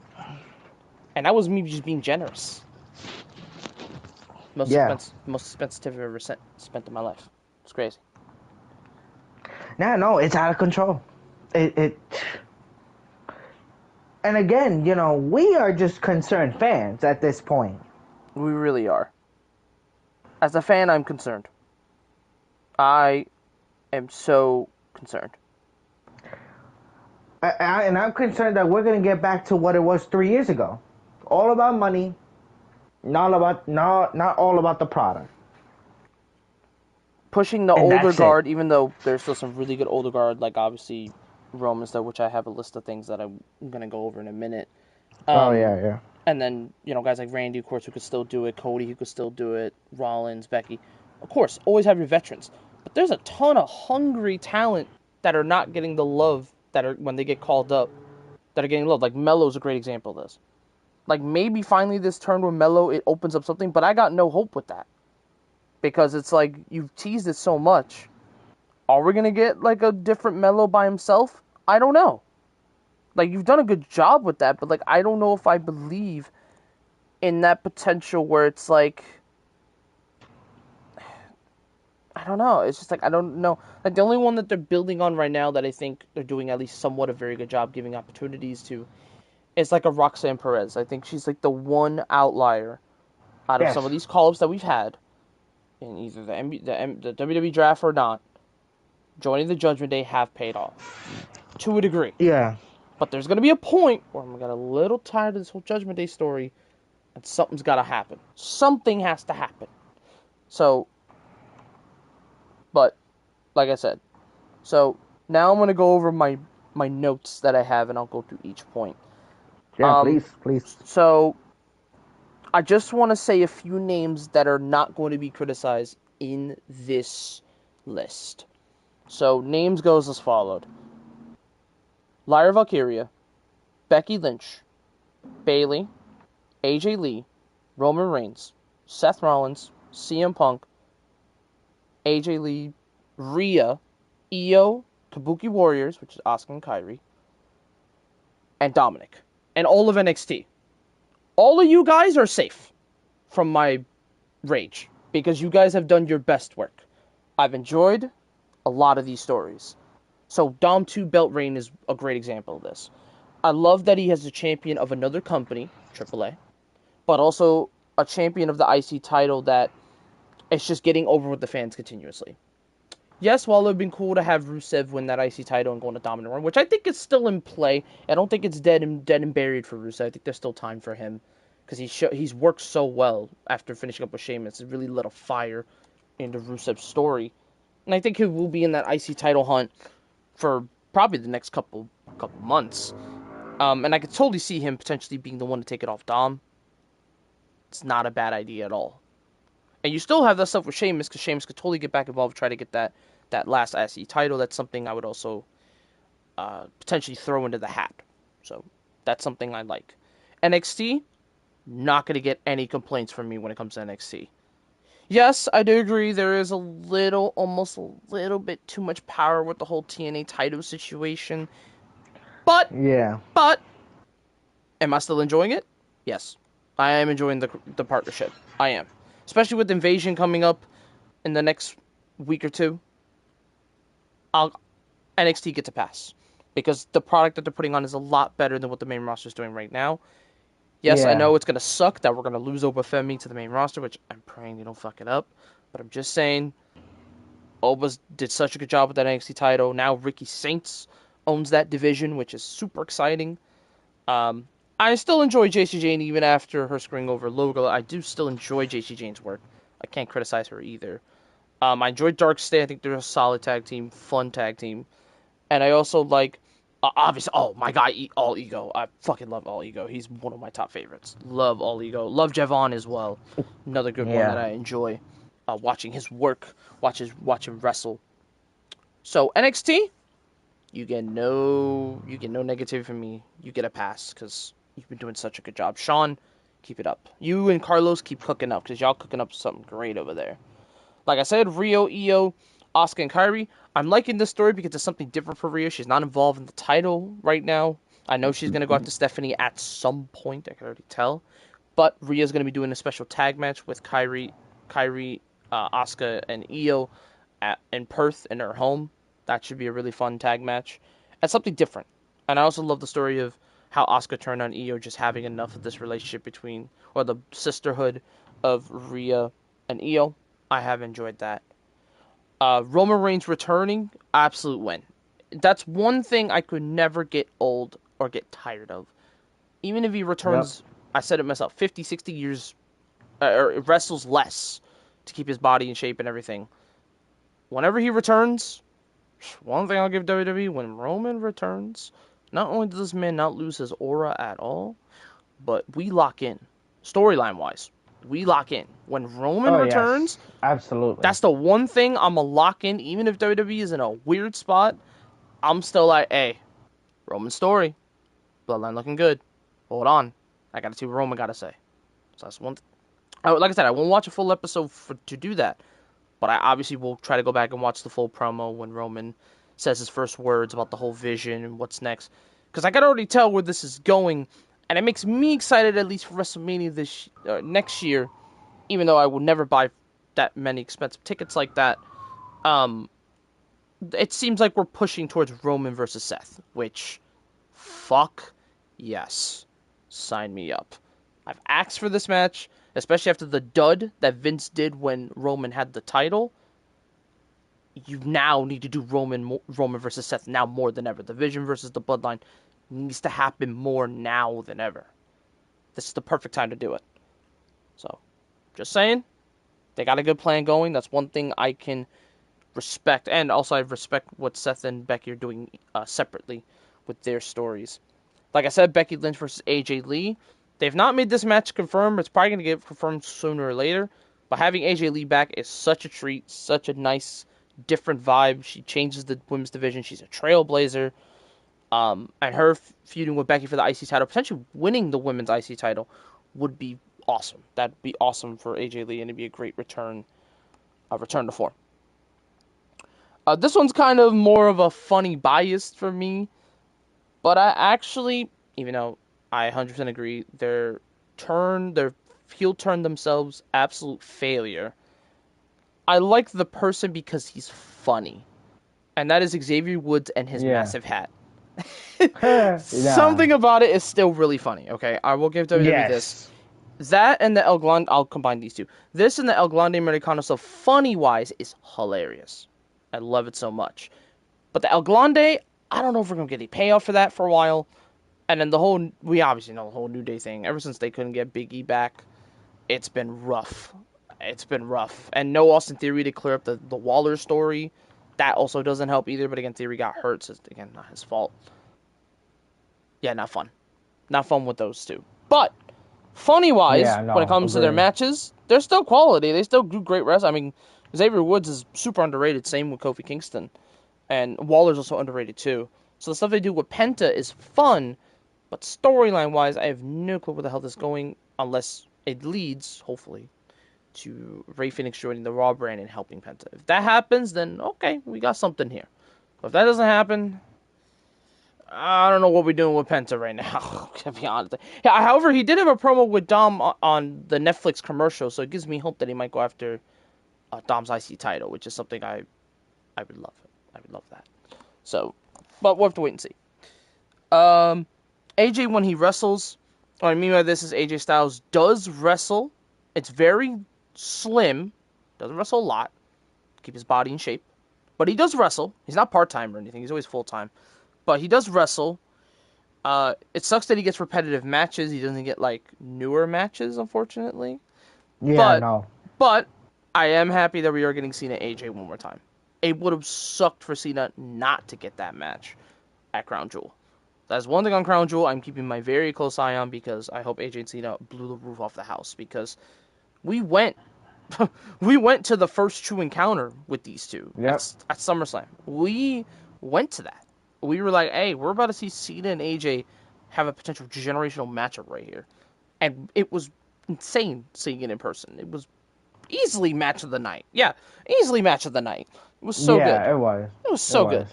And that was me just being generous. Yeah. Most expensive tip I've ever spent in my life. It's crazy. No, it's out of control. It. And again, we are just concerned fans at this point. We really are. As a fan, I'm concerned. I am so concerned. And I'm concerned that we're gonna get back to what it was 3 years ago, all about money, not all about the product. Pushing the And older that's it. guard, even though there's still some really good older guard, like obviously Roman stuff, which I have a list of things that I'm gonna go over in a minute. Oh Um, yeah, yeah. and then guys like Randy, of course, who could still do it. Cody, who could still do it. Rollins, Becky, of course, always have your veterans. But there's a ton of hungry talent that are not getting the love that are when they get called up, that are getting love. Like Melo's a great example of this. Like maybe finally this turn with Melo, it opens up something, but I got no hope with that because it's like you've teased it so much. Are we gonna get like a different Melo by himself? I don't know. Like you've done a good job with that, but like I don't know if I believe in that potential where it's like I don't know. It's just like I don't know. Like the only one that they're building on right now that I think they're doing at least somewhat a very good job giving opportunities to is like a Roxanne Perez. I think she's like the one outlier out of some Yes. of these call-ups that we've had in either the WWE draft or not. Joining the Judgment Day have paid off to a degree. Yeah. But there's gonna be a point where I'm gonna get a little tired of this whole Judgment Day story, and something's gotta happen. Something has to happen. So, but like I said, so now I'm gonna go over my notes that I have, and I'll go through each point. Yeah. Um, Please, please. so I just want to say a few names that are not going to be criticized in this list. So names goes as followed: Lyra Valkyria, Becky Lynch, Bayley, AJ Lee, Roman Reigns, Seth Rollins, CM Punk, AJ Lee, Rhea, Io, Kabuki Warriors, which is Asuka and Kairi, and Dominic, and all of NXT. All of you guys are safe from my rage because you guys have done your best work. I've enjoyed a lot of these stories. So Dom 2 belt reign is a great example of this. I love that he has a champion of another company, AAA, but also a champion of the IC title that it's just getting over with the fans continuously. Yes, while it would have been cool to have Rusev win that IC title and go on a dominant run, which I think is still in play. I don't think it's dead and buried for Rusev. I think there's still time for him because he's worked so well after finishing up with Sheamus. It really lit a fire into Rusev's story, and I think he will be in that IC title hunt for probably the next couple months. And I could totally see him potentially being the one to take it off Dom. It's not a bad idea at all. And you still have that stuff with Sheamus, because Sheamus could totally get back involved, try to get that last IC title. That's something I would also potentially throw into the hat. So that's something I like. NXT, not going to get any complaints from me when it comes to NXT. Yes, I do agree there is almost a little bit too much power with the whole TNA title situation. But, Yeah. but, am I still enjoying it? Yes. I am enjoying the partnership. I am. Especially with Invasion coming up in the next week or two. NXT gets a pass. Because the product that they're putting on is a lot better than what the main roster is doing right now. Yes, I Yeah. know it's going to suck that we're going to lose Oba Femi to the main roster, which I'm praying they don't fuck it up. But I'm just saying, Oba's did such a good job with that NXT title. Now Ricky Saints owns that division, which is super exciting. I still enjoy JC Jane even after her screwing over Logo. I do still enjoy JC Jane's work. I can't criticize her either. I enjoy Dark Stay. I think they're a solid tag team, fun tag team. And I also like, obviously, oh my god, All Ego. I fucking love All Ego. He's one of my top favorites. Love All Ego. Love Javon as well. Another good one that Yeah. I enjoy watching his work, watch him wrestle. So NXT, you get no negativity from me. You get a pass because you've been doing such a good job. Sean, keep it up. You and Carlos keep cooking up because y'all cooking up something great over there. Like I said, Rio, Io, Asuka, and Kairi. I'm liking this story because it's something different for Rio. She's not involved in the title right now. I know she's gonna go after Stephanie at some point. I can already tell. But Rio's gonna be doing a special tag match with Kairi, Asuka, and Io in Perth in her home. That should be a really fun tag match. And something different. And I also love the story of how Asuka turned on Io, just having enough of this relationship between, or the sisterhood of Rhea and Io. I have enjoyed that. Roman Reigns returning, absolute win. That's one thing I could never get old or get tired of. Even if he Yep. returns, I said it myself, 50, 60 years, or wrestles less to keep his body in shape and everything. Whenever he returns, one thing I'll give WWE, when Roman returns, not only does this man not lose his aura at all, but we lock in. Storyline wise, we lock in. When Roman Oh returns, yes, absolutely. that's the one thing I'm going to lock in, even if WWE is in a weird spot. I'm still like, hey, Roman story. Bloodline looking good. Hold on. I got to see what Roman got to say. So that's one. Like I said, I won't watch a full episode to do that. But I obviously will try to go back and watch the full promo when Roman says his first words about the whole vision and what's next. Because I can already tell where this is going. And it makes me excited, at least for WrestleMania next year. Even though I will never buy that many expensive tickets like that. Um, it seems like we're pushing towards Roman versus Seth, which, fuck yes, sign me up. I've asked for this match, especially after the dud that Vince did when Roman had the title. You now need to do Roman versus Seth now more than ever. The Vision versus the Bloodline needs to happen more now than ever. This is the perfect time to do it. So, just saying, they got a good plan going. That's one thing I can respect, and also I respect what Seth and Becky are doing separately with their stories. Like I said, Becky Lynch versus AJ Lee. They've not made this match confirmed. It's probably going to get confirmed sooner or later. But having AJ Lee back is such a treat, such a nice, different vibe. She changes the women's division. She's a trailblazer. And her feuding with Becky for the IC title, potentially winning the women's IC title, would be awesome. That'd be awesome for AJ Lee, and it'd be a great return to form. This one's kind of more of a funny bias for me, but I actually, even though I 100% agree, their heel turn themselves, absolute failure. I like the person because he's funny, and that is Xavier Woods and his Yeah. massive hat. Yeah. Something about it is still really funny. Okay, I will give WWE this. Yes. That and the El Grande, I'll combine these two. This and the El Grande Americano stuff, funny wise, is hilarious. I love it so much. But the El Grande, I don't know if we're gonna get any payoff for that for a while. And then we obviously know the whole New Day thing. Ever since they couldn't get Big E back, it's been rough. It's been rough. And no Austin Theory to clear up the Waller story. That also doesn't help either. But again, Theory got hurt, so again, not his fault. Yeah, not fun. Not fun with those two. But funny wise, Yeah, when it no, comes to their agree. matches, they're still quality. They still do great wrestling. I mean, Xavier Woods is super underrated. Same with Kofi Kingston. And Waller's also underrated too. So the stuff they do with Penta is fun, but storyline wise, I have no clue where the hell this is going unless it leads, hopefully, to Rey Fenix joining the Raw brand and helping Penta. If that happens, then okay, we got something here. But if that doesn't happen, I don't know what we're doing with Penta right now, to be honest. Yeah, however, he did have a promo with Dom on the Netflix commercial, so it gives me hope that he might go after Dom's IC title, which is something I would love. I would love that. So, but we'll have to wait and see. AJ, when he wrestles, what I mean by this is AJ Styles does wrestle. It's very slim. Doesn't wrestle a lot. Keep his body in shape. But he does wrestle. He's not part-time or anything. He's always full-time. But he does wrestle. It sucks that he gets repetitive matches. He doesn't get, like, newer matches, unfortunately. Yeah, But, no. but, I am happy that we are getting Cena AJ one more time. It would have sucked for Cena not to get that match at Crown Jewel. That's one thing on Crown Jewel I'm keeping my very close eye on because I hope AJ and Cena blew the roof off the house because we went to the first true encounter with these two at SummerSlam. We went to that. We were like, hey, we're about to see Cena and AJ have a potential generational matchup right here. And it was insane seeing it in person. It was easily match of the night. Yeah, easily match of the night. It was so good. Yeah, it was. It was so good.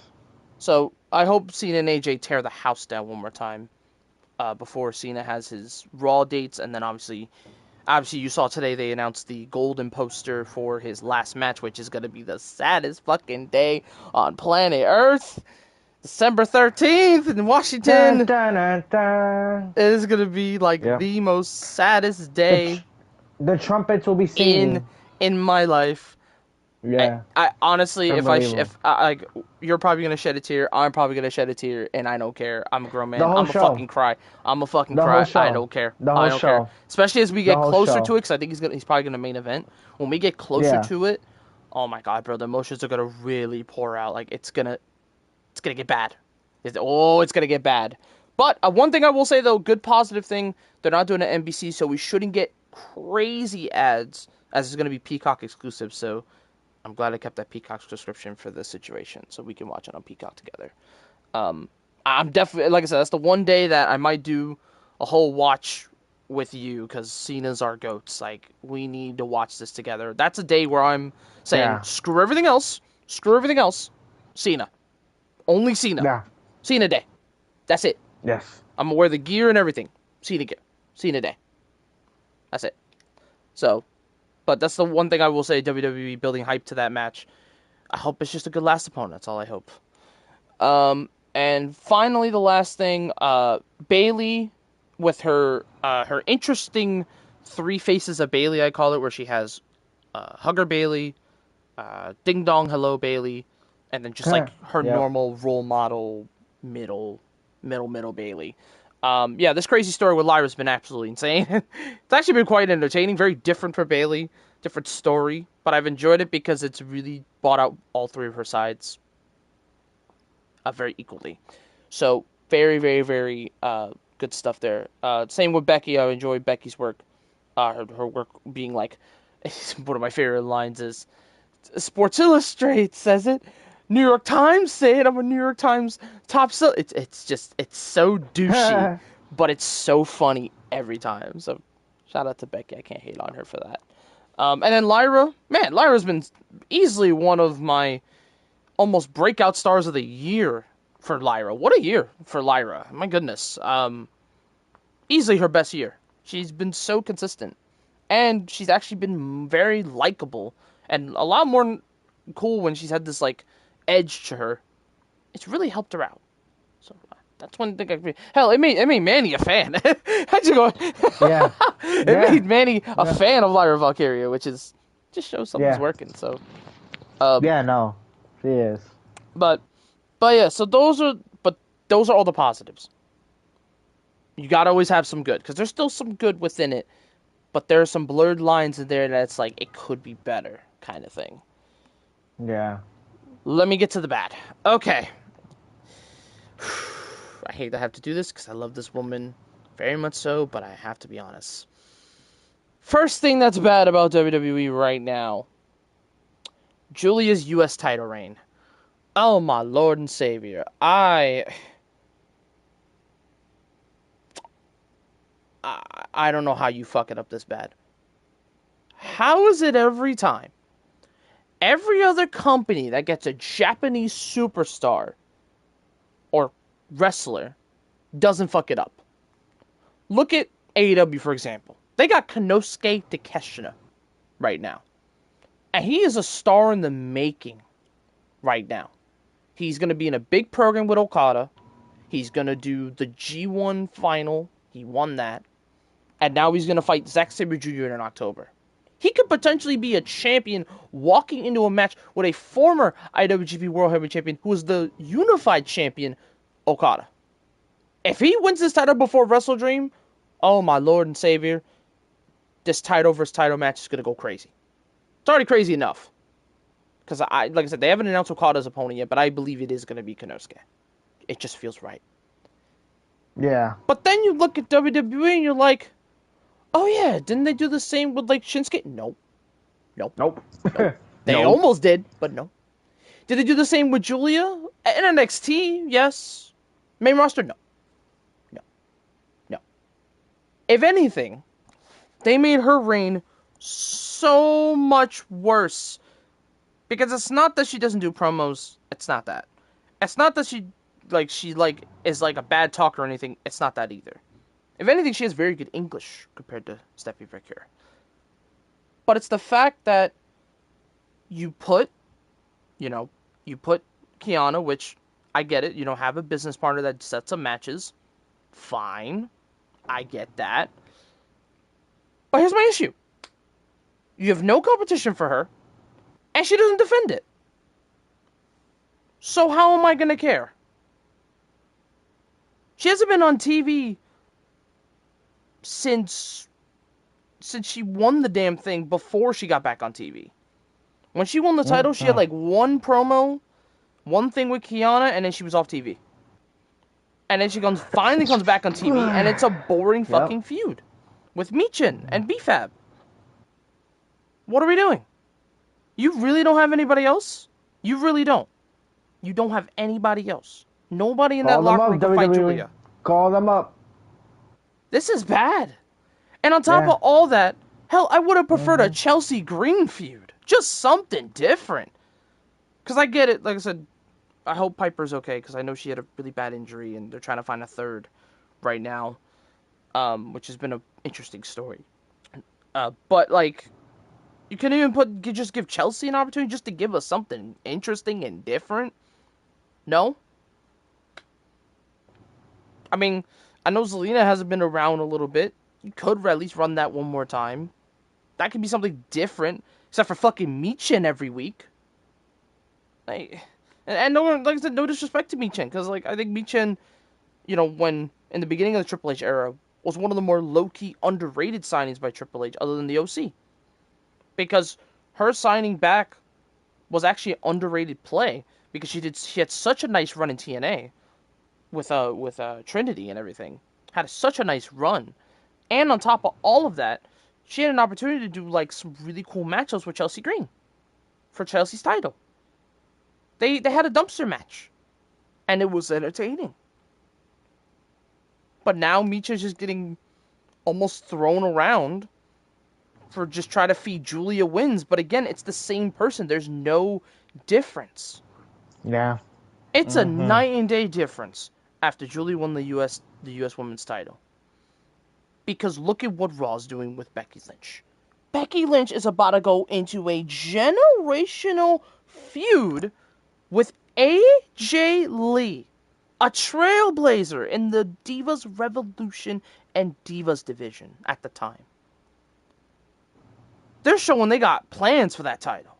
So I hope Cena and AJ tear the house down one more time before Cena has his Raw dates. And then obviously you saw today they announced the golden poster for his last match, which is going to be the saddest fucking day on planet Earth. December 13th in Washington. Dun, dun, dun. It is going to be like the most saddest day the trumpets will be singing in my life. Yeah, I honestly, unbelievable. if like, you're probably gonna shed a tear, I'm probably gonna shed a tear, and I don't care. I'm a grown The man. whole I'm a show, fucking cry. I'm a fucking the whole cry. I show, don't care. the I whole don't care. show, Especially as we the get whole closer to show. it, because I think he's probably gonna main event. When we get closer Yeah, to it, oh my god, bro, the emotions are gonna really pour out. Like it's gonna get bad. It's gonna get bad. But one thing I will say though, good positive thing, they're not doing an NBC, so we shouldn't get crazy ads, as it's gonna be Peacock exclusive. So I'm glad I kept that Peacock subscription for this situation, so we can watch it on Peacock together. Um, I'm definitely, like I said, that's the one day that I might do a whole watch with you, because Cena's our goats. Like, we need to watch this together. That's a day where I'm saying yeah, screw everything else, Cena, only Cena, yeah. Cena day. That's it. Yes. I'm gonna wear the gear and everything. Cena gear, Cena day. That's it. So, but that's the one thing I will say. WWE building hype to that match. I hope it's just a good last opponent. That's all I hope. And finally, the last thing, Bailey, with her interesting three faces of Bailey, I call it, where she has Hugger Bailey, Ding Dong Hello Bailey, and then just like her Yep. normal role model middle Bailey. Yeah, this crazy story with Lyra's been absolutely insane. It's actually been quite entertaining, very different for Bailey, different story, but I've enjoyed it because it's really brought out all three of her sides very equally. So very, very, very good stuff there. Same with Becky. I enjoyed Becky's work. Her work being like, one of my favorite lines is, Sports Illustrated says it. New York Times say it. I'm a New York Times top sell. It's so douchey, but it's so funny every time. So shout out to Becky. I can't hate on her for that. And then Lyra, man, Lyra's been easily one of my almost breakout stars of the year for Lyra. What a year for Lyra. My goodness. Easily her best year. She's been so consistent. And she's actually been very likable and a lot more cool when she's had this like edge to her. It's really helped her out. So that's one thing hell, it made Manny a fan. How'd you go? Yeah. It Yeah. made Manny a Yeah. fan of Lyra Valkyria, which is just shows something's Yeah. working. So um Yeah. No, she is. but yeah, so those are all the positives. You gotta always have some good, because there's still some good within it, but there are some blurred lines in there that's like it could be better kind of thing. Yeah. Let me get to the bad. Okay. I hate to have to do this because I love this woman very much so, but I have to be honest. First thing that's bad about WWE right now, Julia's US title reign. Oh my Lord and Savior. I don't know how you fuck it up this bad. How is it every time? Every other company that gets a Japanese superstar or wrestler doesn't fuck it up. Look at AEW, for example. They got Konosuke Takeshita right now. And he is a star in the making right now. He's going to be in a big program with Okada. He's going to do the G1 final. He won that. And now he's going to fight Zack Sabre Jr. in October. He could potentially be a champion walking into a match with a former IWGP World Heavyweight Champion who is the unified champion, Okada. If he wins this title before Wrestle Dream, oh my Lord and Savior, this title versus title match is going to go crazy. It's already crazy enough. Because, like I said, they haven't announced Okada's opponent yet, but I believe it is going to be Konosuke. It just feels right. Yeah. But then you look at WWE and you're like, oh yeah, didn't they do the same with like Shinsuke? Nope. Nope. Nope. Nope. They Nope. almost did, but no. Did they do the same with Julia? In NXT, yes. Main roster, no. No. No. If anything, they made her reign so much worse. Because it's not that she doesn't do promos. It's not that. It's not that she is like a bad talker or anything. It's not that either. If anything, she has very good English compared to Steffi Vercure. But it's the fact that you put, you put Kiana, which I get it. You don't have a business partner that sets up matches. Fine. I get that. But here's my issue. You have no competition for her, and she doesn't defend it. So how am I gonna care? She hasn't been on TV since she won the damn thing before she got back on TV. When she won the title, she had like one promo, one thing with Kiana, and then she was off TV. And then she finally comes back on TV, and it's a boring Yep. fucking feud with Michin and BFAB. What are we doing? You really don't have anybody else? You really don't. You don't have anybody else. Nobody in that Call them locker up, room can fight WWE. Julia. Call them up. This is bad. And on top Yeah. of all that, hell, I would have preferred a Chelsea Green feud. Just something different. Because I get it. Like I said, I hope Piper's okay, because I know she had a really bad injury, and they're trying to find a third right now, which has been an interesting story. But, like, you couldn't even just give Chelsea an opportunity just to give us something interesting and different? No? I mean, I know Zelina hasn't been around a little bit. You could at least run that one more time. That could be something different, except for fucking Michin every week. Like, and no, like I said, no disrespect to Michin, because like I think Michin, when in the beginning of the Triple H era, was one of the more low-key underrated signings by Triple H, other than the OC, because her signing back was actually an underrated play because she had such a nice run in TNA with Trinity and everything, had such a nice run, and on top of all of that, she had an opportunity to do like some really cool matchups with Chelsea Green for Chelsea's title. They had a dumpster match, and it was entertaining. But now Micha's just getting almost thrown around for just trying to feed Julia wins. But again, it's the same person. There's no difference. Yeah. It's a night and day difference after Julia won the US Women's title. Because look at what Raw's doing with Becky Lynch. Becky Lynch is about to go into a generational feud with AJ Lee, a trailblazer in the Divas Revolution and Divas division at the time. They're showing they got plans for that title.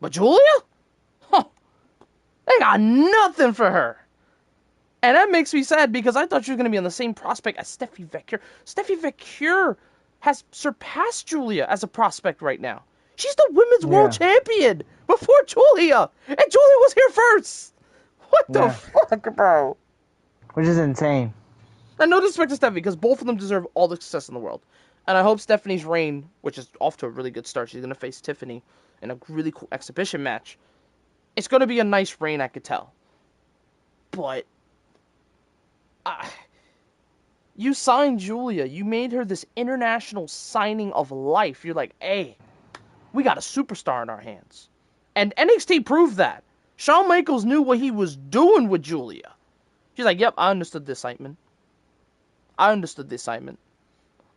But Julia? Huh, they got nothing for her. And that makes me sad because I thought she was going to be on the same prospect as Steffi Vecchio. Steffi Vecchio has surpassed Julia as a prospect right now. She's the women's world champion before Julia. And Julia was here first. What the fuck, bro? Which is insane. And no disrespect to Stephanie, because both of them deserve all the success in the world. And I hope Stephanie's reign, which is off to a really good start, she's going to face Tiffany in a really cool exhibition match. It's going to be a nice reign, I could tell. But you signed Julia. You made her this international signing of life. You're like, hey, we got a superstar in our hands. And NXT proved that. Shawn Michaels knew what he was doing with Julia. She's like, yep, I understood the assignment. I'm going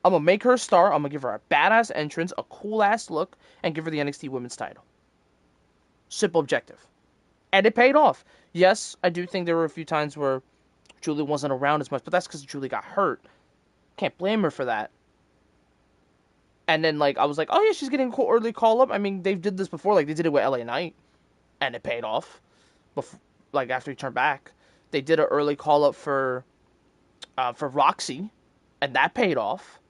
to make her a star. I'm going to give her a badass entrance, a cool-ass look, and give her the NXT Women's title. Simple objective. And it paid off. Yes, I do think there were a few times where Julia wasn't around as much, but that's because Julia got hurt. Can't blame her for that. And then, I was like, oh, yeah, she's getting a cool early call-up. I mean, they did this before. They did it with LA Knight, and it paid off. Before, after he turned back. They did an early call-up for Roxy, and that paid off.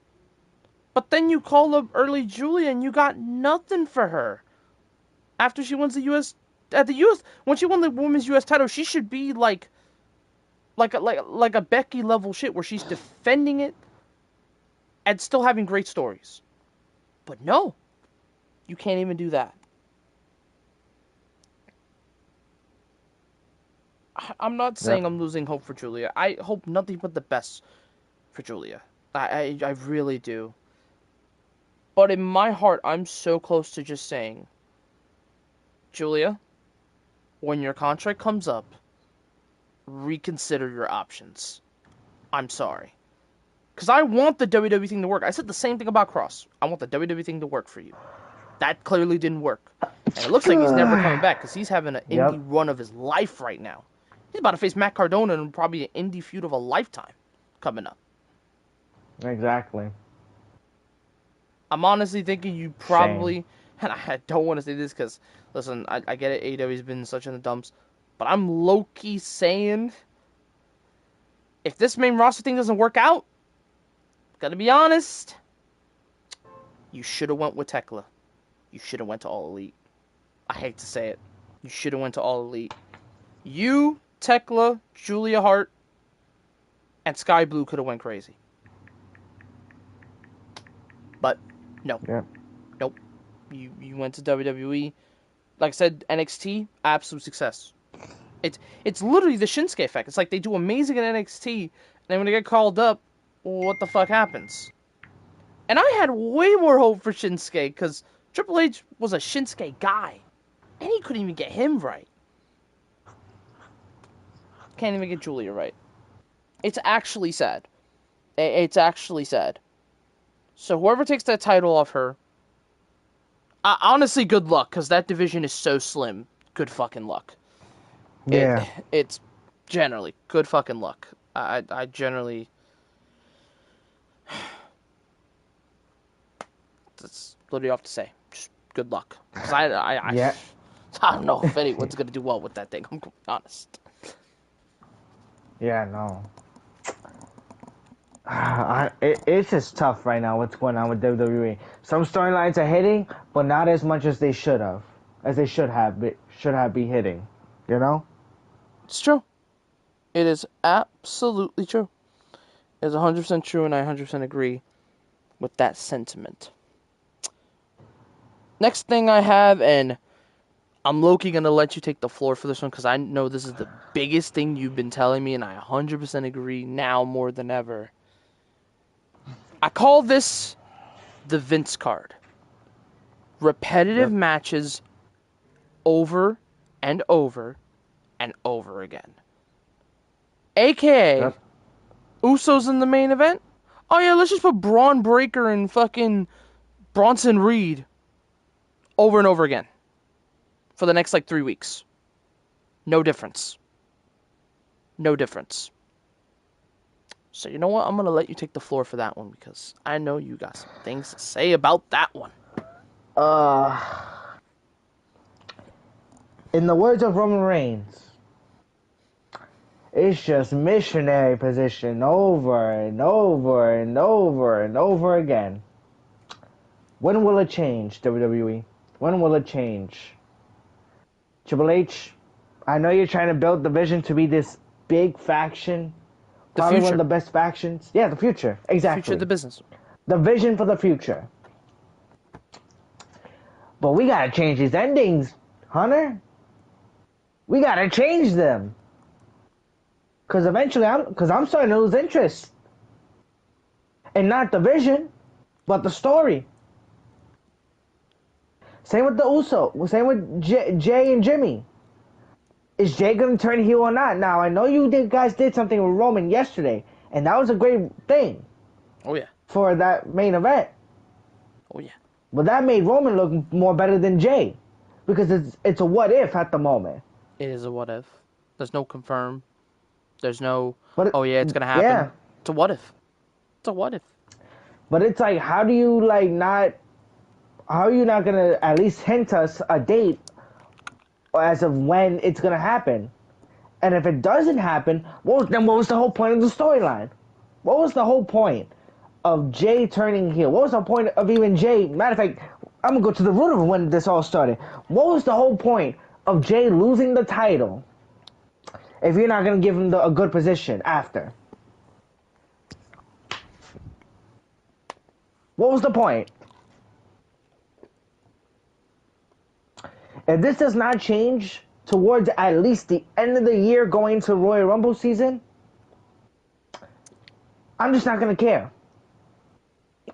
But then you call up early Julia, and you got nothing for her. After she wins the U.S. When she won the Women's U.S. title, she should be like a Becky level shit, where she's defending it and still having great stories. But no, you can't even do that. I'm not saying I'm losing hope for Julia. I hope nothing but the best for Julia. I really do. But in my heart, I'm so close to just saying, Julia, when your contract comes up, reconsider your options. I'm sorry. Because I want the WWE thing to work. I said the same thing about Cross. I want the WWE thing to work for you. That clearly didn't work. And it looks like he's never coming back because he's having an indie run of his life right now. He's about to face Matt Cardona in probably an indie feud of a lifetime coming up. Exactly. I'm honestly thinking you Shame. probably, and I don't want to say this because, listen, I get it, AEW's been such in the dumps, but I'm low-key saying, if this main roster thing doesn't work out, gotta be honest, you should have went with Tekla. You should have went to All Elite. I hate to say it. You should have went to All Elite. You, Tekla, Julia Hart, and Sky Blue could have went crazy. But, no. Yeah. Nope. You went to WWE. Like I said, NXT, absolute success. It's literally the Shinsuke effect. It's like they do amazing at NXT, and then when they get called up, what the fuck happens? And I had way more hope for Shinsuke, because Triple H was a Shinsuke guy. And he couldn't even get him right. Can't even get Julia right. It's actually sad. It's actually sad. So whoever takes that title off her, honestly, good luck, because that division is so slim. Good fucking luck. Yeah. It's generally good fucking luck. I generally... That's literally off to say. Just good luck. Because Yeah. I don't know if anyone's going to do well with that thing. I'm honest. Yeah, no. It's just tough right now what's going on with WWE. Some storylines are hitting, but not as much as they should have. As they should have be hitting. You know? It's true. It is absolutely true. It's 100% true, and I 100% agree with that sentiment. Next thing I have, and I'm low-key going to let you take the floor for this one, because I know this is the biggest thing you've been telling me, and I 100% agree now more than ever. I call this the Vince card. Repetitive matches over and over and over again. AKA, Usos in the main event? Oh yeah, let's just put Braun Breaker and fucking Bronson Reed over and over again. For the next, 3 weeks. No difference. No difference. So you know what? I'm going to let you take the floor for that one, because I know you got some things to say about that one. In the words of Roman Reigns, it's just missionary position over and over and over and over again. When will it change, WWE? When will it change? Triple H, I know you're trying to build the vision to be this big faction. Probably one of the best factions. Yeah, the future. Exactly. The future of the business. The vision for the future. But we gotta change these endings, Hunter. We gotta change them. Cause eventually I'm starting to lose interest. And not the vision, but the story. Same with the Uso. Same with Jay and Jimmy. Is Jay gonna turn heel or not? Now I know you guys did something with Roman yesterday, and that was a great thing. Oh yeah. For that main event. Oh yeah. But that made Roman look more better than Jay, because it's a what if at the moment. It is a what if. There's no confirm. There's no. But Oh yeah, it's gonna happen. Yeah. It's a what if. It's a what if. But it's like, how do you not? How are you not gonna at least hint us a date as of when it's gonna happen? And if it doesn't happen, what was the whole point of the storyline? What was the whole point of Jay turning heel? What was the point of even Jay? Matter of fact, I'm gonna go to the root of when this all started. What was the whole point of Jay losing the title if you're not gonna give him a good position after? What was the point? If this does not change towards at least the end of the year going to Royal Rumble season, I'm just not going to care.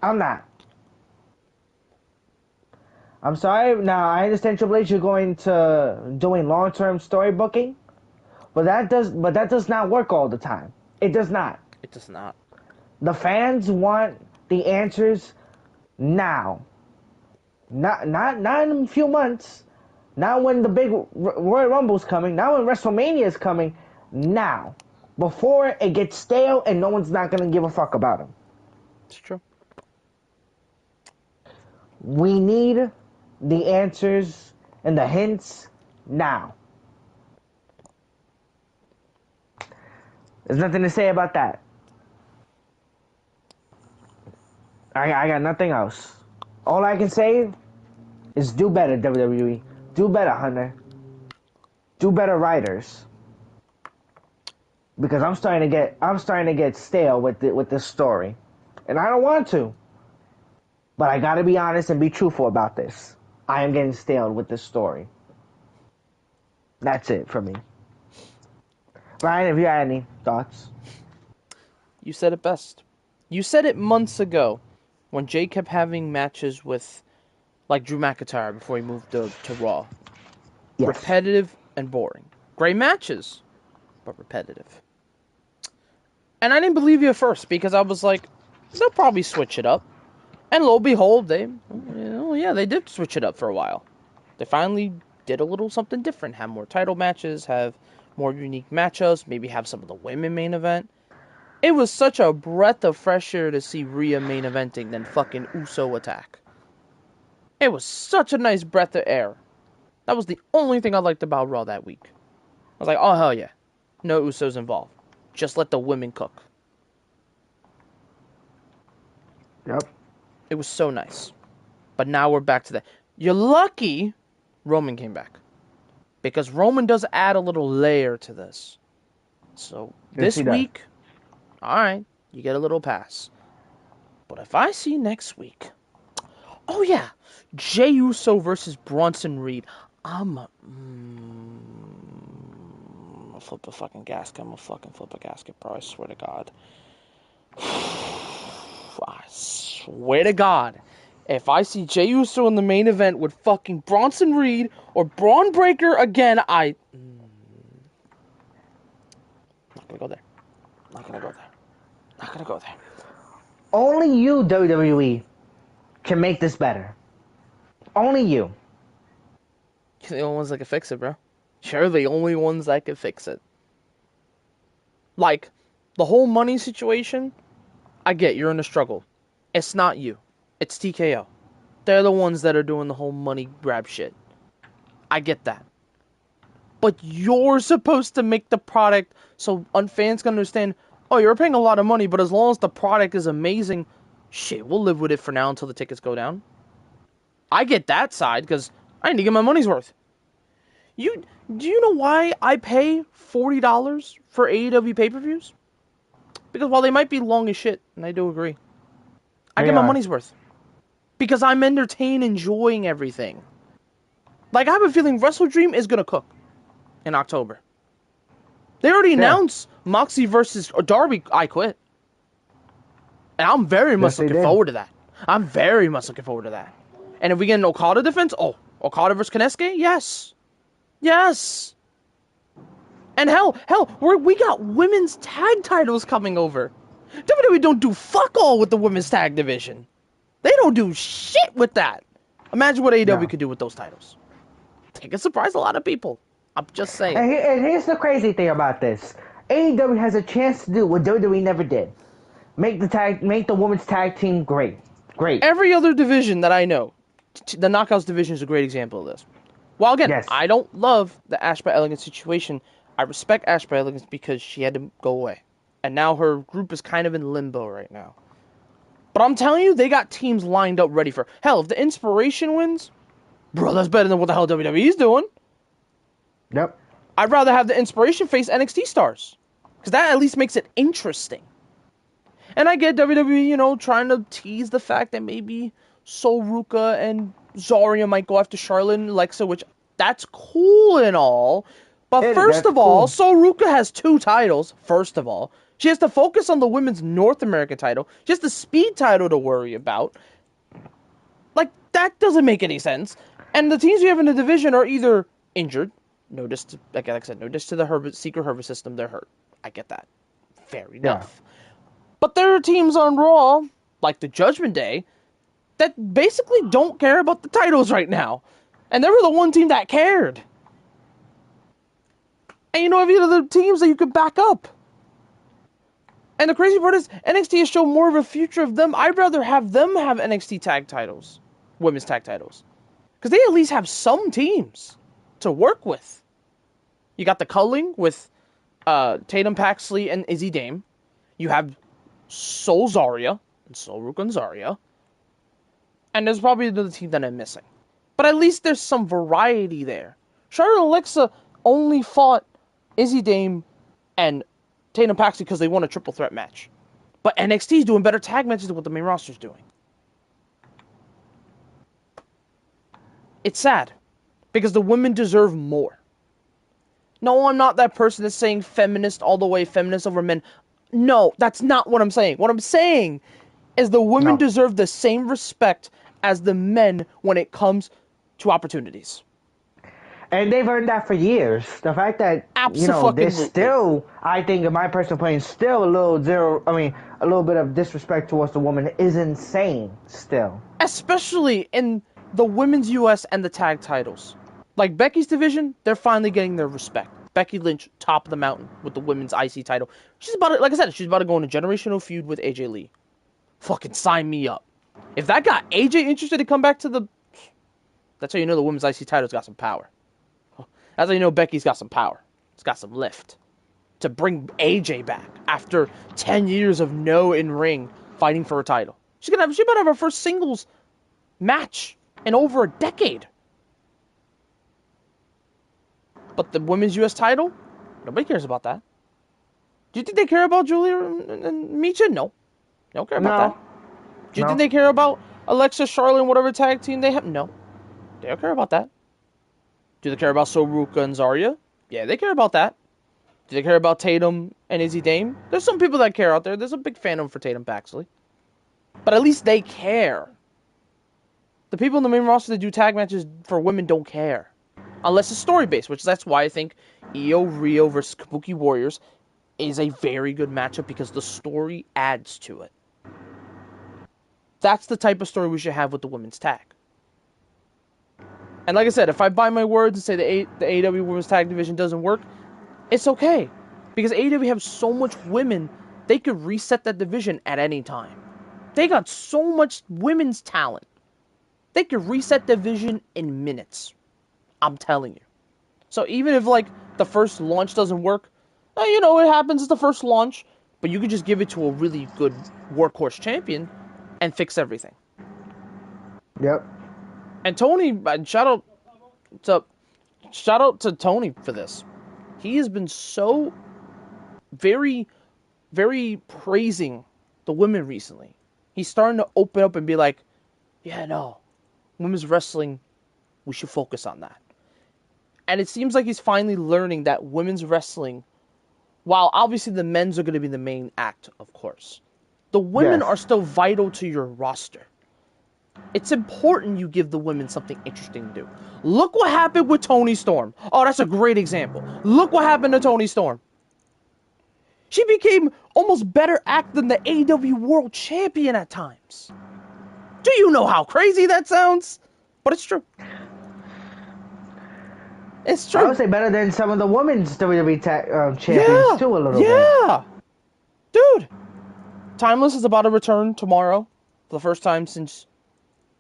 I'm not. I'm sorry. Now, I understand Triple H, you're going to doing long-term story booking, but that does not work all the time. It does not. It does not. The fans want the answers now. Not in a few months. Not when the big Royal Rumble's coming. Not when WrestleMania is coming. Now. Before it gets stale and no one's not going to give a fuck about him. It's true. We need the answers and the hints now. There's nothing to say about that. I got nothing else. All I can say is do better, WWE. Do better, Hunter. Do better, writers. Because I'm starting to get stale with this story, and I don't want to. But I gotta be honest and be truthful about this. I am getting stale with this story. That's it for me. Ryan, have you had any thoughts? You said it best. You said it months ago when Jay kept having matches with, like, Drew McIntyre before he moved to Raw. Yes. Repetitive and boring. Great matches, but repetitive. And I didn't believe you at first because I was like, they'll probably switch it up. And lo and behold, they did switch it up for a while. They finally did a little something different. Have more title matches, have more unique matchups, maybe have some of the women main event. It was such a breath of fresh air to see Rhea main eventing than fucking Uso attack. It was such a nice breath of air. That was the only thing I liked about Raw that week. I was like, oh hell yeah. No Usos involved. Just let the women cook. Yep. It was so nice. But now we're back to that. You're lucky Roman came back. Because Roman does add a little layer to this. So this week, alright, you get a little pass. But if I see next week, oh yeah, Jey Uso versus Bronson Reed. I'm gonna flip a fucking gasket. I'm gonna fucking flip a gasket, bro. I swear to God. I swear to God. If I see Jey Uso in the main event with fucking Bronson Reed or Braun Breaker again, not gonna go there. Not gonna go there. Not gonna go there. Only you, WWE, can make this better. Only you. You're the only ones that can fix it, bro. You're the only ones that can fix it. Like, the whole money situation, I get you're in a struggle. It's not you. It's TKO. They're the ones that are doing the whole money grab shit. I get that. But you're supposed to make the product so fans can understand, oh, you're paying a lot of money, but as long as the product is amazing, shit, we'll live with it for now until the tickets go down. I get that side, because I need to get my money's worth. Do you know why I pay $40 for AEW pay-per-views? Because while they might be long as shit, and I do agree, I get my money's worth. Because I'm entertained, enjoying everything. Like, I have a feeling WrestleDream is going to cook in October. They already announced Moxley versus Darby, I Quit. And I'm very much looking forward to that. I'm very much looking forward to that. And if we get an Okada defense, Okada versus Konosuke? Yes. Yes. And hell, we got women's tag titles coming over. WWE don't do fuck all with the women's tag division. They don't do shit with that. Imagine what AEW could do with those titles. They could surprise a lot of people. I'm just saying. And here's the crazy thing about this. AEW has a chance to do what WWE never did. Make the women's tag team great. Great. Every other division that I know, the Knockouts division is a great example of this. While again, I don't love the Ash by Elegance situation. I respect Ash by Elegance because she had to go away. And now her group is kind of in limbo right now. But I'm telling you, they got teams lined up ready for... Hell, if the Inspiration wins, bro, that's better than what the hell WWE's doing. Yep. I'd rather have the Inspiration face NXT stars. Because that at least makes it interesting. And I get WWE, trying to tease the fact that maybe Sol Ruka and Zarya might go after Charlotte and Alexa, which that's cool and all. But first of all, Sol Ruka has 2 titles, first of all. She has to focus on the women's North American title. She has the Speed title to worry about. Like, that doesn't make any sense. And the teams we have in the division are either injured. Like I said, no diss to the Secret Herbert system. They're hurt. I get that. Fair enough. But there are teams on Raw, like the Judgment Day, that basically don't care about the titles right now. And they were the one team that cared. And you have other teams that you could back up. And the crazy part is, NXT has shown more of a future of them. I'd rather have them have NXT tag titles. women's tag titles. Because they at least have some teams to work with. You got the culling with Tatum Paxley and Izzy Dame. You have Sol Zarya and Sol Ruka Zarya. And there's probably another team that I'm missing. But at least there's some variety there. Charlotte and Alexa only fought Izzy Dame and Tatum Paxley because they won a triple threat match. But NXT's doing better tag matches than what the main roster's doing. It's sad. Because the women deserve more. No, I'm not that person that's saying feminist all the way, feminist over men. No, that's not what I'm saying. What I'm saying is the women deserve the same respect as the men when it comes to opportunities. And they've earned that for years. The fact that, there's still, I think, in my personal opinion, still a little bit of disrespect towards the woman is insane still. Especially in the women's US and the tag titles. Like Becky's division, they're finally getting their respect. Becky Lynch, top of the mountain with the women's IC title. She's about to, like I said, she's about to go in a generational feud with AJ Lee. Fucking sign me up. If that got AJ interested to come back to the... That's how you know the women's IC title's got some power. That's how you know Becky's got some power. It's got some lift. To bring AJ back after 10 years of no in-ring fighting for a title. She about to have her first singles match in over a decade. But the women's US title? Nobody cares about that. Do you think they care about Julia and Misha? No. They don't care about that. Do you think they care about Alexa, Charlotte, and whatever tag team they have? No. They don't care about that. Do they care about Sol Ruka and Zarya? Yeah, they care about that. Do they care about Tatum and Izzy Dame? There's some people that care out there. There's a big fandom for Tatum Paxley. But at least they care. The people in the main roster that do tag matches for women don't care. Unless it's story-based, which that's why I think Io Rio versus Kabuki Warriors is a very good matchup because the story adds to it. That's the type of story we should have with the women's tag. And like I said, if I buy my words and say the AEW women's tag division doesn't work, it's okay. Because AEW have so much women, they could reset that division at any time. They got so much women's talent. They could reset the division in minutes. I'm telling you. So even if, the first launch doesn't work, it happens at the first launch, but you could just give it to a really good workhorse champion and fix everything. Yep. And Tony, shout out to Tony for this. He has been so very, very praising the women recently. He's starting to open up and be like, yeah, no, women's wrestling, we should focus on that. And it seems like he's finally learning that women's wrestling, while obviously the men's are going to be the main act, of course, the women are still vital to your roster. It's important you give the women something interesting to do. Look what happened with Toni Storm. Oh, that's a great example. Look what happened to Toni Storm. She became almost better act than the AEW World Champion at times. Do you know how crazy that sounds? But it's true. It's true. I would say better than some of the women's WWE champions too, a little bit. Yeah, dude. Timeless is about to return tomorrow for the first time since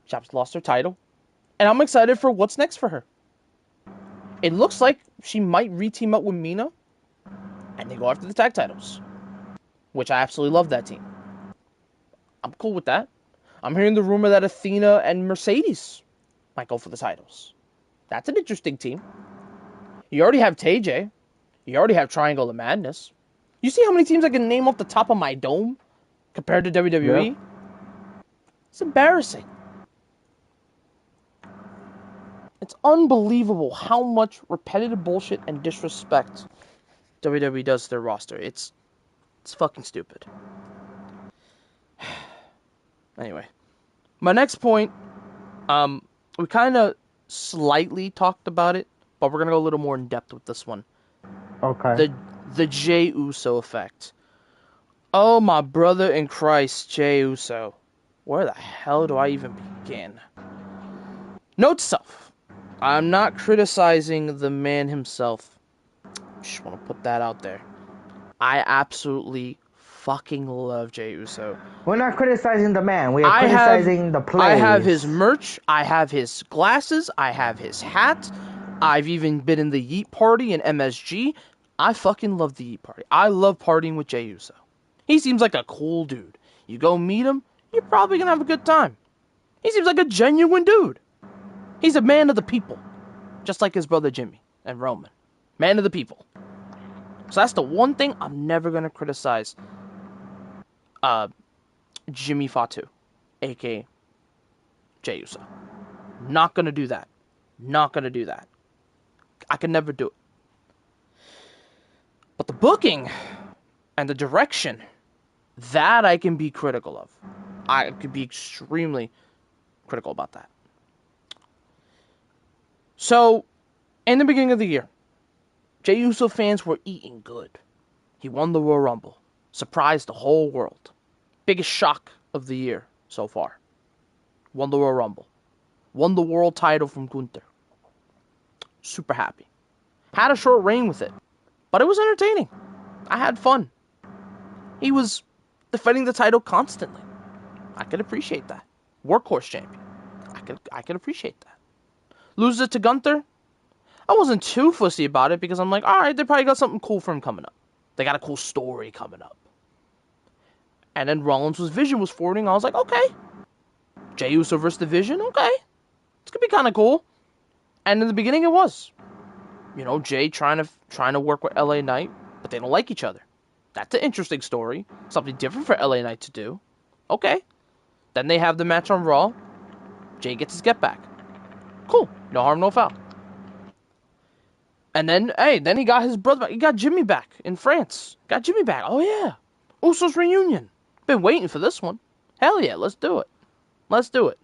Shop's lost her title, and I'm excited for what's next for her. It looks like she might re-team up with Mina, and they go after the tag titles, which I absolutely love that team. I'm cool with that. I'm hearing the rumor that Athena and Mercedes might go for the titles. That's an interesting team. You already have TJ. You already have Triangle of Madness. You see how many teams I can name off the top of my dome compared to WWE? Yep. It's embarrassing. It's unbelievable how much repetitive bullshit and disrespect WWE does to their roster. It's fucking stupid. Anyway, my next point, we kind of slightly talked about it, but we're gonna go a little more in depth with this one. Okay. The Jey Uso effect. Oh, my brother in Christ, Jey Uso. Where the hell do I even begin? Note to self. I'm not criticizing the man himself. Just want to put that out there. I absolutely fucking love Jey Uso. We're not criticizing the man. We are I have criticizing the I have his plays. merch, I have his glasses, I have his hat. I've even been in the Yeet Party in MSG. I fucking love the Yeet Party. I love partying with Jey Uso. He seems like a cool dude. You go meet him, you're probably gonna have a good time. He seems like a genuine dude. He's a man of the people, just like his brother Jimmy and Roman. Man of the people. So that's the one thing I'm never gonna criticize Jimmy Fatu, aka Jey Uso. Not gonna do that. Not gonna do that. I can never do it. But the booking and the direction, that I can be critical of. I could be extremely critical about that. So, in the beginning of the year, Jey Uso fans were eating good. He won the Royal Rumble. Surprised the whole world. Biggest shock of the year so far. Won the Royal Rumble. Won the world title from Gunther. Super happy. Had a short reign with it. But it was entertaining. I had fun. He was defending the title constantly. I could appreciate that. Workhorse champion. I could appreciate that. Lose it to Gunther? I wasn't too fussy about it because I'm like, alright, they probably got something cool for him coming up. They got a cool story coming up. And then Rollins' vision was forwarding. I was like, okay. Jey Uso versus the Vision? Okay. It's gonna be kind of cool. And in the beginning it was. You know, Jay trying to work with LA Knight, but they don't like each other. That's an interesting story. Something different for LA Knight to do. Okay. Then they have the match on Raw. Jay gets his get back. Cool. No harm, no foul. And then, then he got his brother back. He got Jimmy back in France. Got Jimmy back. Oh, yeah. Usos reunion. Been waiting for this one. Hell yeah, let's do it. Let's do it.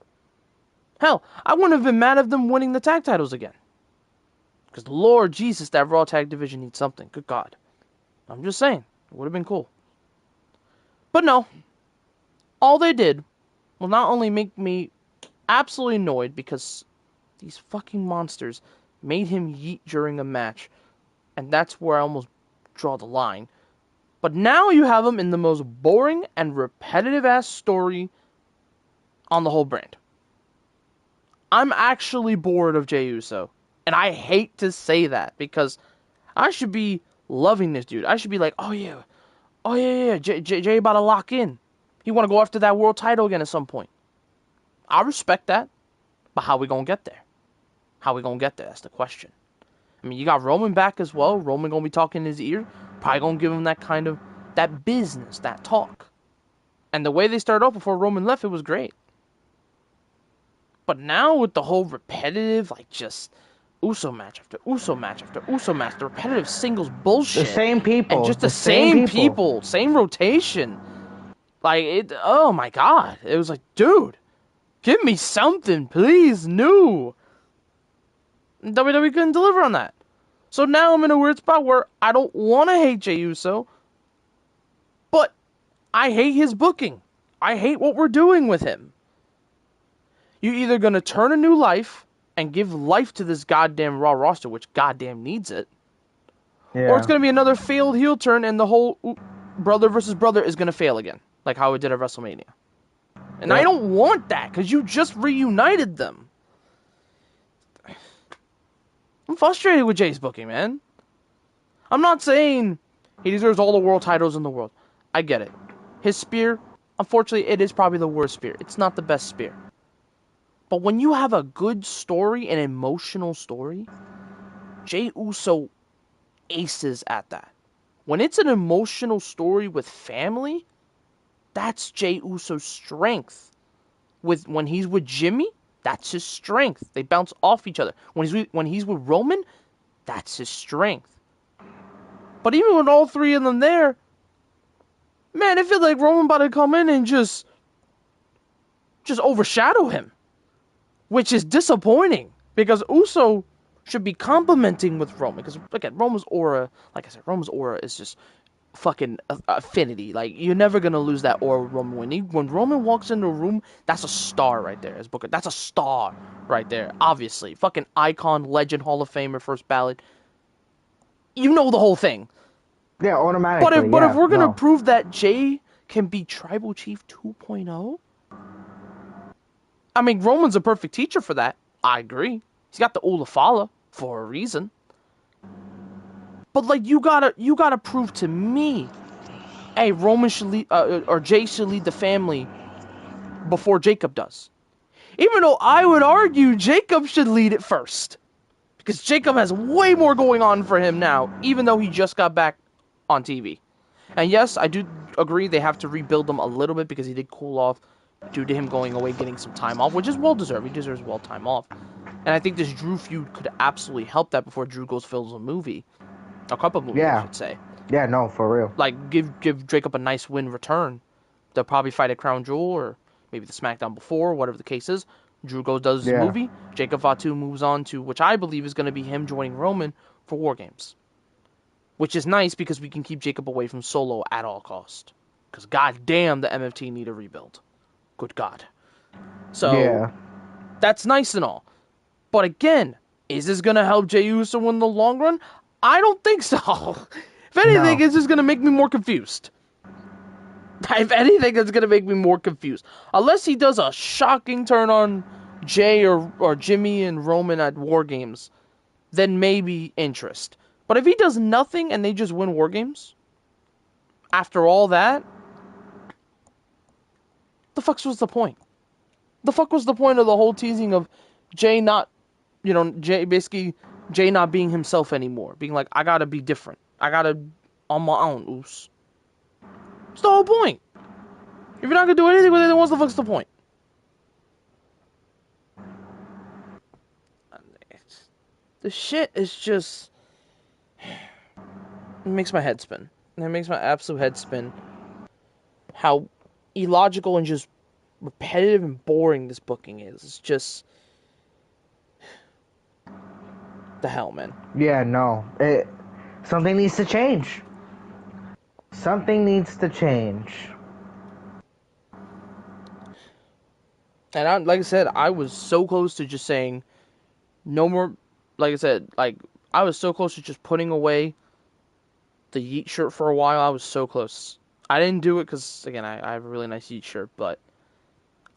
Hell, I wouldn't have been mad at them winning the tag titles again. Because Lord Jesus, that Raw tag division needs something. Good God. I'm just saying. It would have been cool. But no. All they did will not only make me absolutely annoyed because these fucking monsters made him yeet during a match, and that's where I almost draw the line. But now you have him in the most boring and repetitive ass story on the whole brand. I'm actually bored of Jey Uso, and I hate to say that because I should be loving this dude. I should be like, oh yeah, Jay about to lock in. He want to go after that world title again at some point. I respect that, but how we gonna get there? How we gonna get there? That's the question. I mean, you got Roman back as well. Roman gonna be talking in his ear. Probably gonna give him that kind of, that business, that talk. And the way they started off before Roman left, it was great. But now with the whole repetitive, like just Uso match after Uso match after Uso match, the repetitive singles bullshit. The same people. And just the same people. Same rotation. Like, oh my God. It was like, dude, give me something, please, new. WWE couldn't deliver on that. So now I'm in a weird spot where I don't want to hate Jey Uso, but I hate his booking. I hate what we're doing with him. You're either going to turn a new life and give life to this goddamn Raw roster, which goddamn needs it, or it's going to be another failed heel turn and the whole brother versus brother is going to fail again, like how it did at WrestleMania. And I don't want that, because you just reunited them. I'm frustrated with Jay's booking, man. I'm not saying he deserves all the world titles in the world. I get it. His spear, unfortunately, it is probably the worst spear. It's not the best spear. But when you have a good story, an emotional story, Jey Uso aces at that. When it's an emotional story with family, that's Jey Uso's strength. When he's with Jimmy, that's his strength. They bounce off each other. When he's with Roman, that's his strength. But even with all three of them there, man, I feel like Roman about to come in and just overshadow him. Which is disappointing. Because Uso should be complimenting with Roman. Because, look at Roman's aura. Like I said, Roman's aura is just fucking affinity. Like, you're never going to lose that aura with Roman. When Roman walks into a room, that's a star right there. As Booker, that's a star right there. Obviously. Fucking icon, legend, Hall of Famer, first ballot. You know the whole thing. Yeah, But automatically. if Yeah, we're gonna no. prove that Jay can be Tribal Chief 2.0, I mean Roman's a perfect teacher for that. I agree. He's got the Olafala for a reason. But like you gotta prove to me, hey, Roman should lead or Jay should lead the family before Jacob does. Even though I would argue Jacob should lead it first. Because Jacob has way more going on for him now, even though he just got back on TV. And yes, I do agree they have to rebuild him a little bit because he did cool off due to him going away, getting some time off, which is well deserved. He deserves well time off. And I think this Drew feud could absolutely help that before Drew goes films a movie. A couple movies, I Yeah. should say. Yeah, no, for real. Like, give Jacob a nice win return. They'll probably fight at Crown Jewel or maybe the SmackDown before, whatever the case is. Drew goes, does his Yeah. movie. Jacob Fatu moves on to, which I believe is going to be him joining Roman for War Games. Which is nice because we can keep Jacob away from Solo at all cost. Because goddamn, the MFT need a rebuild. Good God. So, Yeah. that's nice and all. But again, is this going to help Jey Uso in the long run? I don't think so. If anything, No. it's just going to make me more confused. If anything, it's going to make me more confused. Unless he does a shocking turn on Jay or Jimmy and Roman at War Games, then maybe interest. But if he does nothing and they just win War Games, after all that, the fuck was the point? The fuck was the point of the whole teasing of Jay not, Jay not being himself anymore? Being like, I gotta be different. I gotta, on my own, oos. It's the whole point. If you're not gonna do anything with it, then what's the fuck's the point? The shit is just... It makes my head spin. It makes my absolute head spin. How illogical and just repetitive and boring this booking is. It's just... The hell, man. Yeah, no. Something needs to change. Something needs to change. And like I said, I was so close to just saying no more. Like I said, I was so close to just putting away the Yeet shirt for a while. I was so close. I didn't do it because again, I have a really nice Yeet shirt, but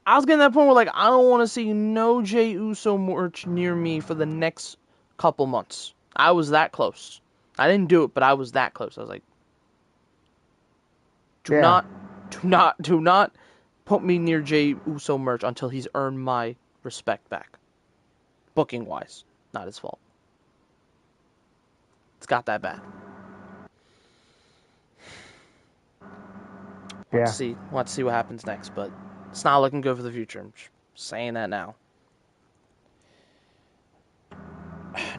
I was getting to that point where I don't want to see no Jey Uso merch near me for the next couple months. I was that close. I didn't do it, but I was that close. I was like, do not put me near Jey Uso merch until he's earned my respect back. Booking wise, not his fault. It's got that bad. Yeah. We'll have to see what happens next, but it's not looking good for the future. I'm just saying that now.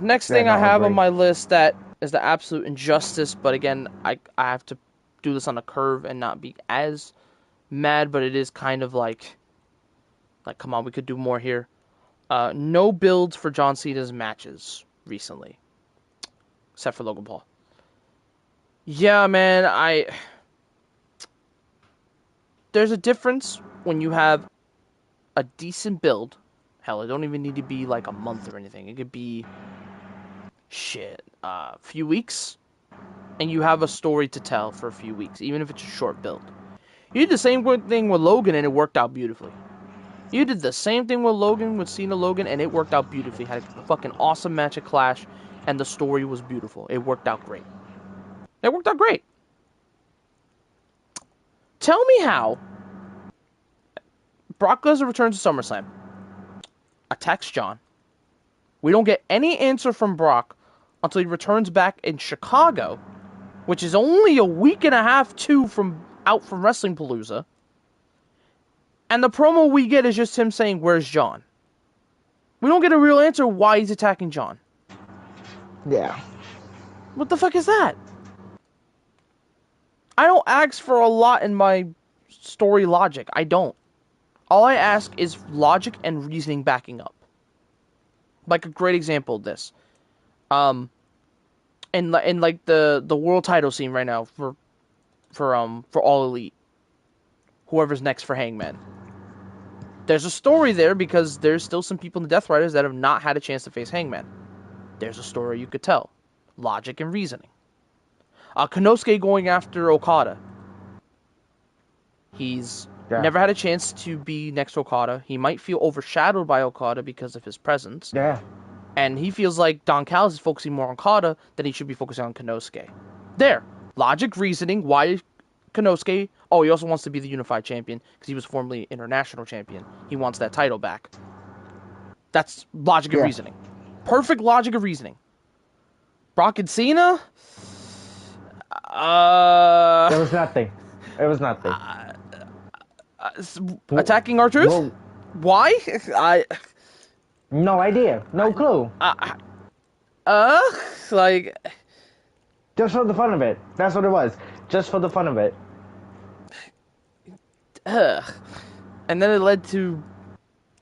Next thing I have on my list that is the absolute injustice, but again, I have to do this on a curve and not be as mad, but it is kind of like come on, we could do more here. No builds for John Cena's matches recently, except for Logan Paul. Yeah, man, there's a difference when you have a decent build. Hell, it don't even need to be like a month or anything. It could be a few weeks, and you have a story to tell for a few weeks, even if it's a short build. You did the same thing with Logan, and it worked out beautifully. You did the same thing with Logan, with Cena Logan, and it worked out beautifully. Had a fucking awesome match at Clash, and the story was beautiful. It worked out great. It worked out great. Tell me how Brock Lesnar returns to SummerSlam, attacks John. We don't get any answer from Brock until he returns back in Chicago, which is only a week and a half from Wrestling Palooza. And the promo we get is just him saying, "Where's John?" We don't get a real answer why he's attacking John. Yeah. What the fuck is that? I don't ask for a lot in my story logic. I don't. All I ask is logic and reasoning backing up. Like a great example of this. In like the world title scene right now for All Elite. Whoever's next for Hangman. There's a story there because there's still some people in the Death Riders that have not had a chance to face Hangman. There's a story you could tell. Logic and reasoning. Konosuke going after Okada. He's Yeah. never had a chance to be next to Okada. He might feel overshadowed by Okada because of his presence. Yeah. And he feels like Don Callis is focusing more on Okada than he should be focusing on Konosuke. There. Logic reasoning. Why Konosuke? Oh, he also wants to be the unified champion because he was formerly international champion. He wants that title back. That's logic of reasoning. Perfect logic of reasoning. Brock and Cena? It was nothing. It was nothing. Attacking R-Truth? Well, Why? no idea. No clue. Like... Just for the fun of it. That's what it was. Just for the fun of it. And then it led to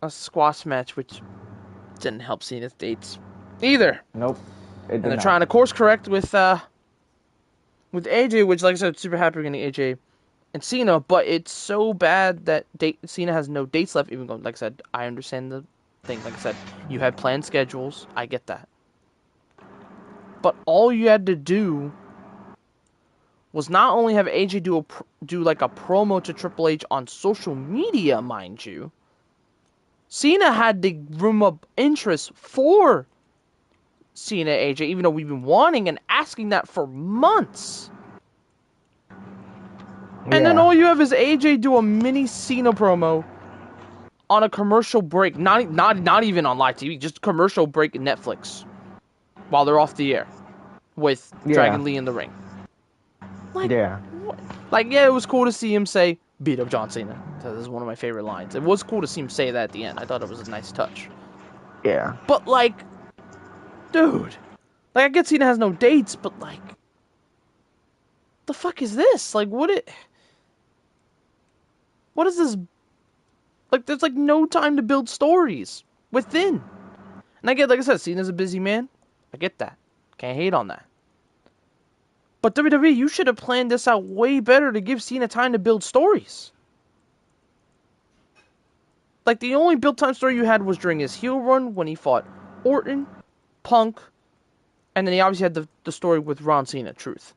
a squash match, which didn't help Cena's dates either. Nope. And they're trying to course correct with AJ, which, like I said, super happy we're getting AJ and Cena, but it's so bad that Cena has no dates left. Even though, like I said, I understand the thing. Like I said, you had planned schedules. I get that. But all you had to do was not only have AJ do like a promo to Triple H on social media, mind you. Cena had to room up interest for Cena AJ, even though we've been wanting and asking that for months. Yeah. And then all you have is AJ do a mini Cena promo on a commercial break, not even on live TV, just commercial break in Netflix while they're off the air with Dragon Lee in the ring. Like, yeah, it was cool to see him say, beat up John Cena. This is one of my favorite lines. It was cool to see him say that at the end. I thought it was a nice touch. Yeah. But, like, dude. Like, I get Cena has no dates, but, like, the fuck is this? Like, what is this? Like, there's, like, no time to build stories within. And I get, like I said, Cena's a busy man. I get that. Can't hate on that. But WWE, you should have planned this out way better to give Cena time to build stories. Like, the only build time story you had was during his heel run when he fought Orton, Punk, and then he obviously had the story with Ron Cena, Truth.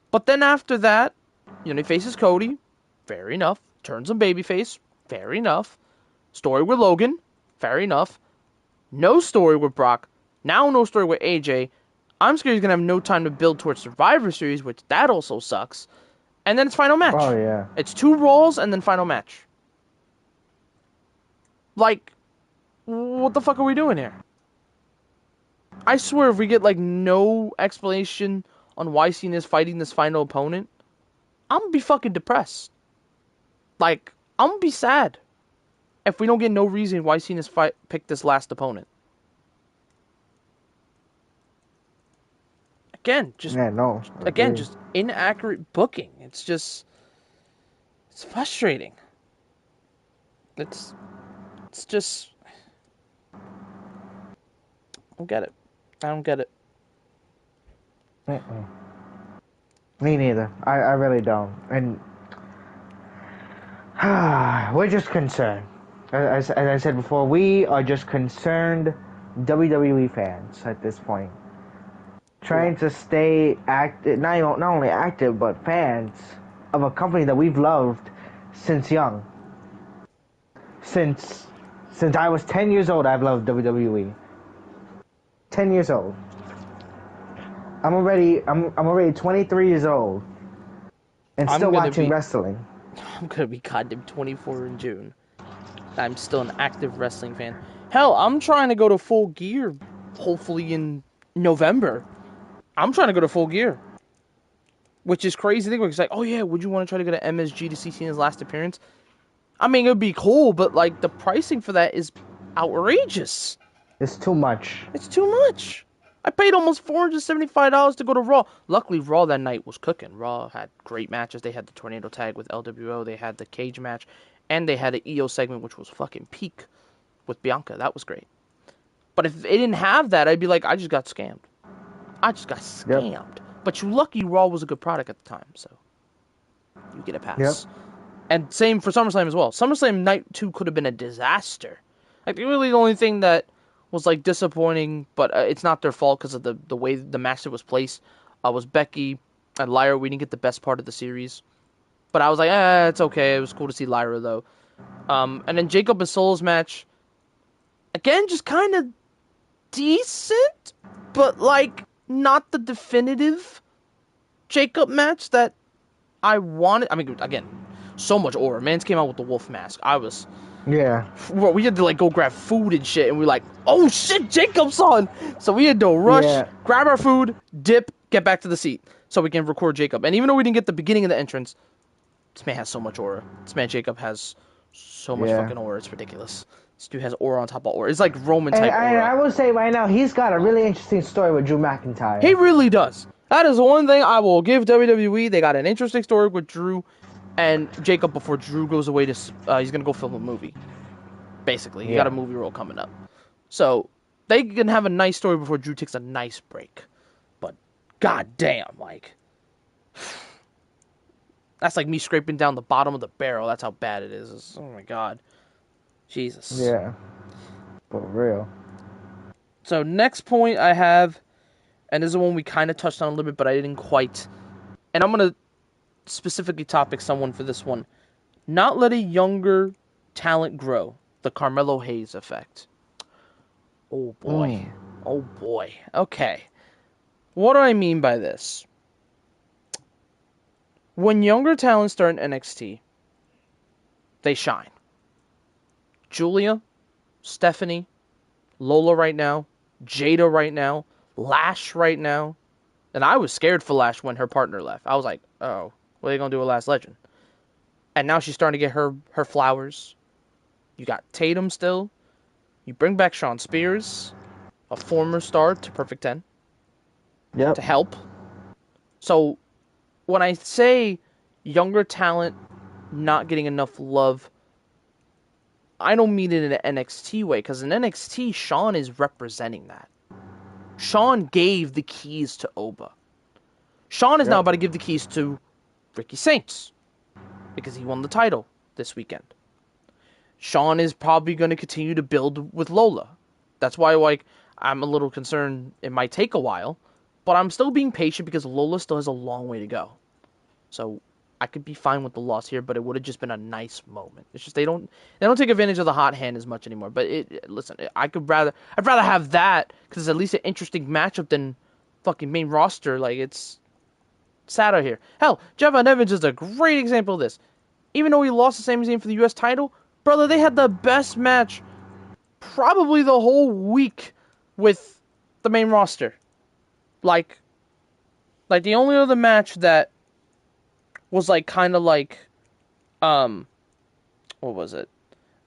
But then after that, he faces Cody, fair enough. Turns him babyface, fair enough. Story with Logan, fair enough. No story with Brock, now no story with AJ. I'm scared he's going to have no time to build towards Survivor Series, which that also sucks. And then it's final match. Oh, yeah. It's 2 Raws and then final match. Like, what the fuck are we doing here? I swear if we get, like, no explanation on why Cena is fighting this final opponent, I'm going to be fucking depressed. Like, I'm going to be sad if we don't get no reason why Cena's picked this last opponent. Again, just just inaccurate booking. It's frustrating. It's just I don't get it. I don't get it. Me neither. I really don't. And we're just concerned. As I said before, we are just concerned WWE fans at this point. Trying to stay active, not only active, but fans of a company that we've loved since young. Since I was 10 years old, I've loved WWE. 10 years old. I'm already 23 years old and still watching wrestling. I'm gonna be goddamn 24 in June. I'm still an active wrestling fan. Hell, I'm trying to go to Full Gear, hopefully in November. I'm trying to go to Full Gear. Which is crazy to think. It's like, oh yeah, would you want to try to go to MSG to see Cena's last appearance? I mean, it would be cool, but like the pricing for that is outrageous. It's too much. It's too much. I paid almost $475 to go to Raw. Luckily, Raw that night was cooking. Raw had great matches. They had the tornado tag with LWO. They had the cage match. And they had an EO segment, which was fucking peak with Bianca. That was great. But if they didn't have that, I'd be like, I just got scammed. Yep. But you lucky Raw was a good product at the time, so you get a pass. Yep. And same for SummerSlam as well. SummerSlam Night 2 could have been a disaster. Like, really the only thing that was, like, disappointing, but it's not their fault because of the way the match was placed. was Becky and Lyra. We didn't get the best part of the series, but I was like, it's okay. It was cool to see Lyra though. And then Jacob and Solo's match, again, just kind of decent, but like not the definitive Jacob match that I wanted. I mean, again, so much aura. Mans came out with the wolf mask. Yeah. Well, we had to like go grab food and shit, and we are like, oh shit, Jacob's on. So we had to rush, Yeah. grab our food, dip, get back to the seat so we can record Jacob. And even though we didn't get the beginning of the entrance, this man has so much aura. This man Jacob has so much fucking aura. It's ridiculous. This dude has aura on top of aura. It's like Roman type aura. I will say right now, he's got a really interesting story with Drew McIntyre. He really does. That is the one thing I will give WWE. They got an interesting story with Drew and Jacob before Drew goes away to. He's gonna go film a movie. Basically, he got a movie role coming up, so they can have a nice story before Drew takes a nice break. But goddamn, like that's like me scraping down the bottom of the barrel. That's how bad it is. Oh my god, Jesus. Yeah, for real. So next point I have, and this is the one we kind of touched on a little bit, but I didn't quite. And I'm gonna specifically topic someone for this one. Not let a younger talent grow. The Carmelo Hayes effect. Oh boy. Oh boy. Okay. What do I mean by this? When younger talents start in NXT, they shine. Julia, Stephanie, Lola right now, Jada right now, Lash right now. And I was scared for Lash when her partner left. I was like, oh, what are they going to do with Last Legend? And now she's starting to get her flowers. You got Tatum still. You bring back Shawn Spears, a former star, to Perfect 10. Yep. To help. So, when I say younger talent not getting enough love, I don't mean it in an NXT way, because in NXT, Shawn is representing that. Shawn gave the keys to Oba. Shawn is now about to give the keys to Ricky Saints, because he won the title this weekend. Shawn is probably going to continue to build with Lola. That's why, like, I'm a little concerned it might take a while, but I'm still being patient because Lola still has a long way to go. So I could be fine with the loss here, but it would have just been a nice moment. It's just they don't take advantage of the hot hand as much anymore. But listen, I'd rather have that because it's at least an interesting matchup than fucking main roster. Like, it's sad out here. Hell, Javon Evans is a great example of this. Even though he lost the same game for the U.S. title, brother, they had the best match probably the whole week with the main roster. Like the only other match that was like kind of like what was it?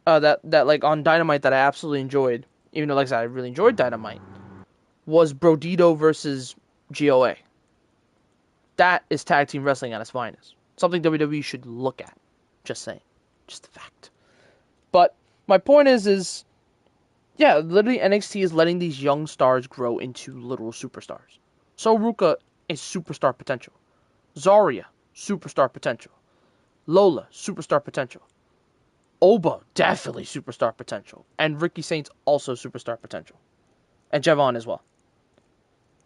That like on Dynamite that I absolutely enjoyed, even though like I said I really enjoyed Dynamite, was Brodito versus GOA. That is tag team wrestling at its finest. Something WWE should look at. Just saying. Just a fact. But my point is yeah, literally NXT is letting these young stars grow into literal superstars. So Ruka is superstar potential. Zarya, superstar potential. Lola, superstar potential. Oba, definitely superstar potential. And Ricky Saints, also superstar potential. And Javon as well.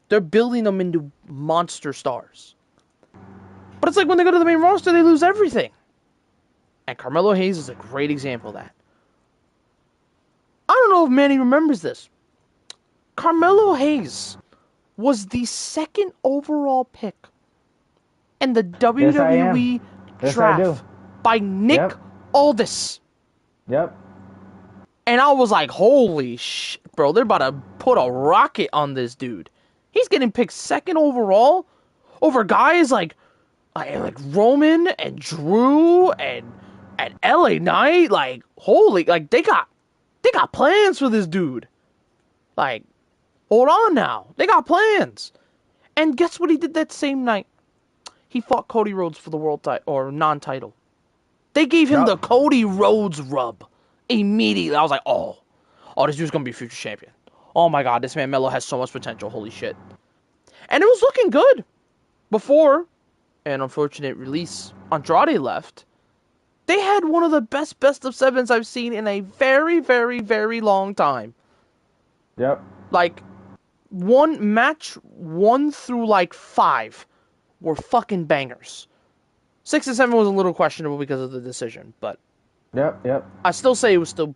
They're building them into monster stars. But it's like when they go to the main roster, they lose everything. And Carmelo Hayes is a great example of that. I don't know if Manny remembers this. Carmelo Hayes was the second overall pick in the WWE draft by Nick Aldis. Yep. And I was like, holy shit, bro. They're about to put a rocket on this dude. He's getting picked second overall over guys like Roman and Drew and LA Knight. Like, holy, like they got plans for this dude. Like, hold on now. They got plans. And guess what he did that same night? He fought Cody Rhodes for the world title or non-title. They gave him the Cody Rhodes rub immediately. I was like, oh, this dude's gonna be a future champion. Oh my god, this man Melo has so much potential. Holy shit. And it was looking good before an unfortunate release. Andrade left. They had one of the best of sevens I've seen in a very, very, very long time. Yep. Like, Match 1 through like 5 were fucking bangers. 6 and 7 was a little questionable because of the decision, but Yep. I still say it was still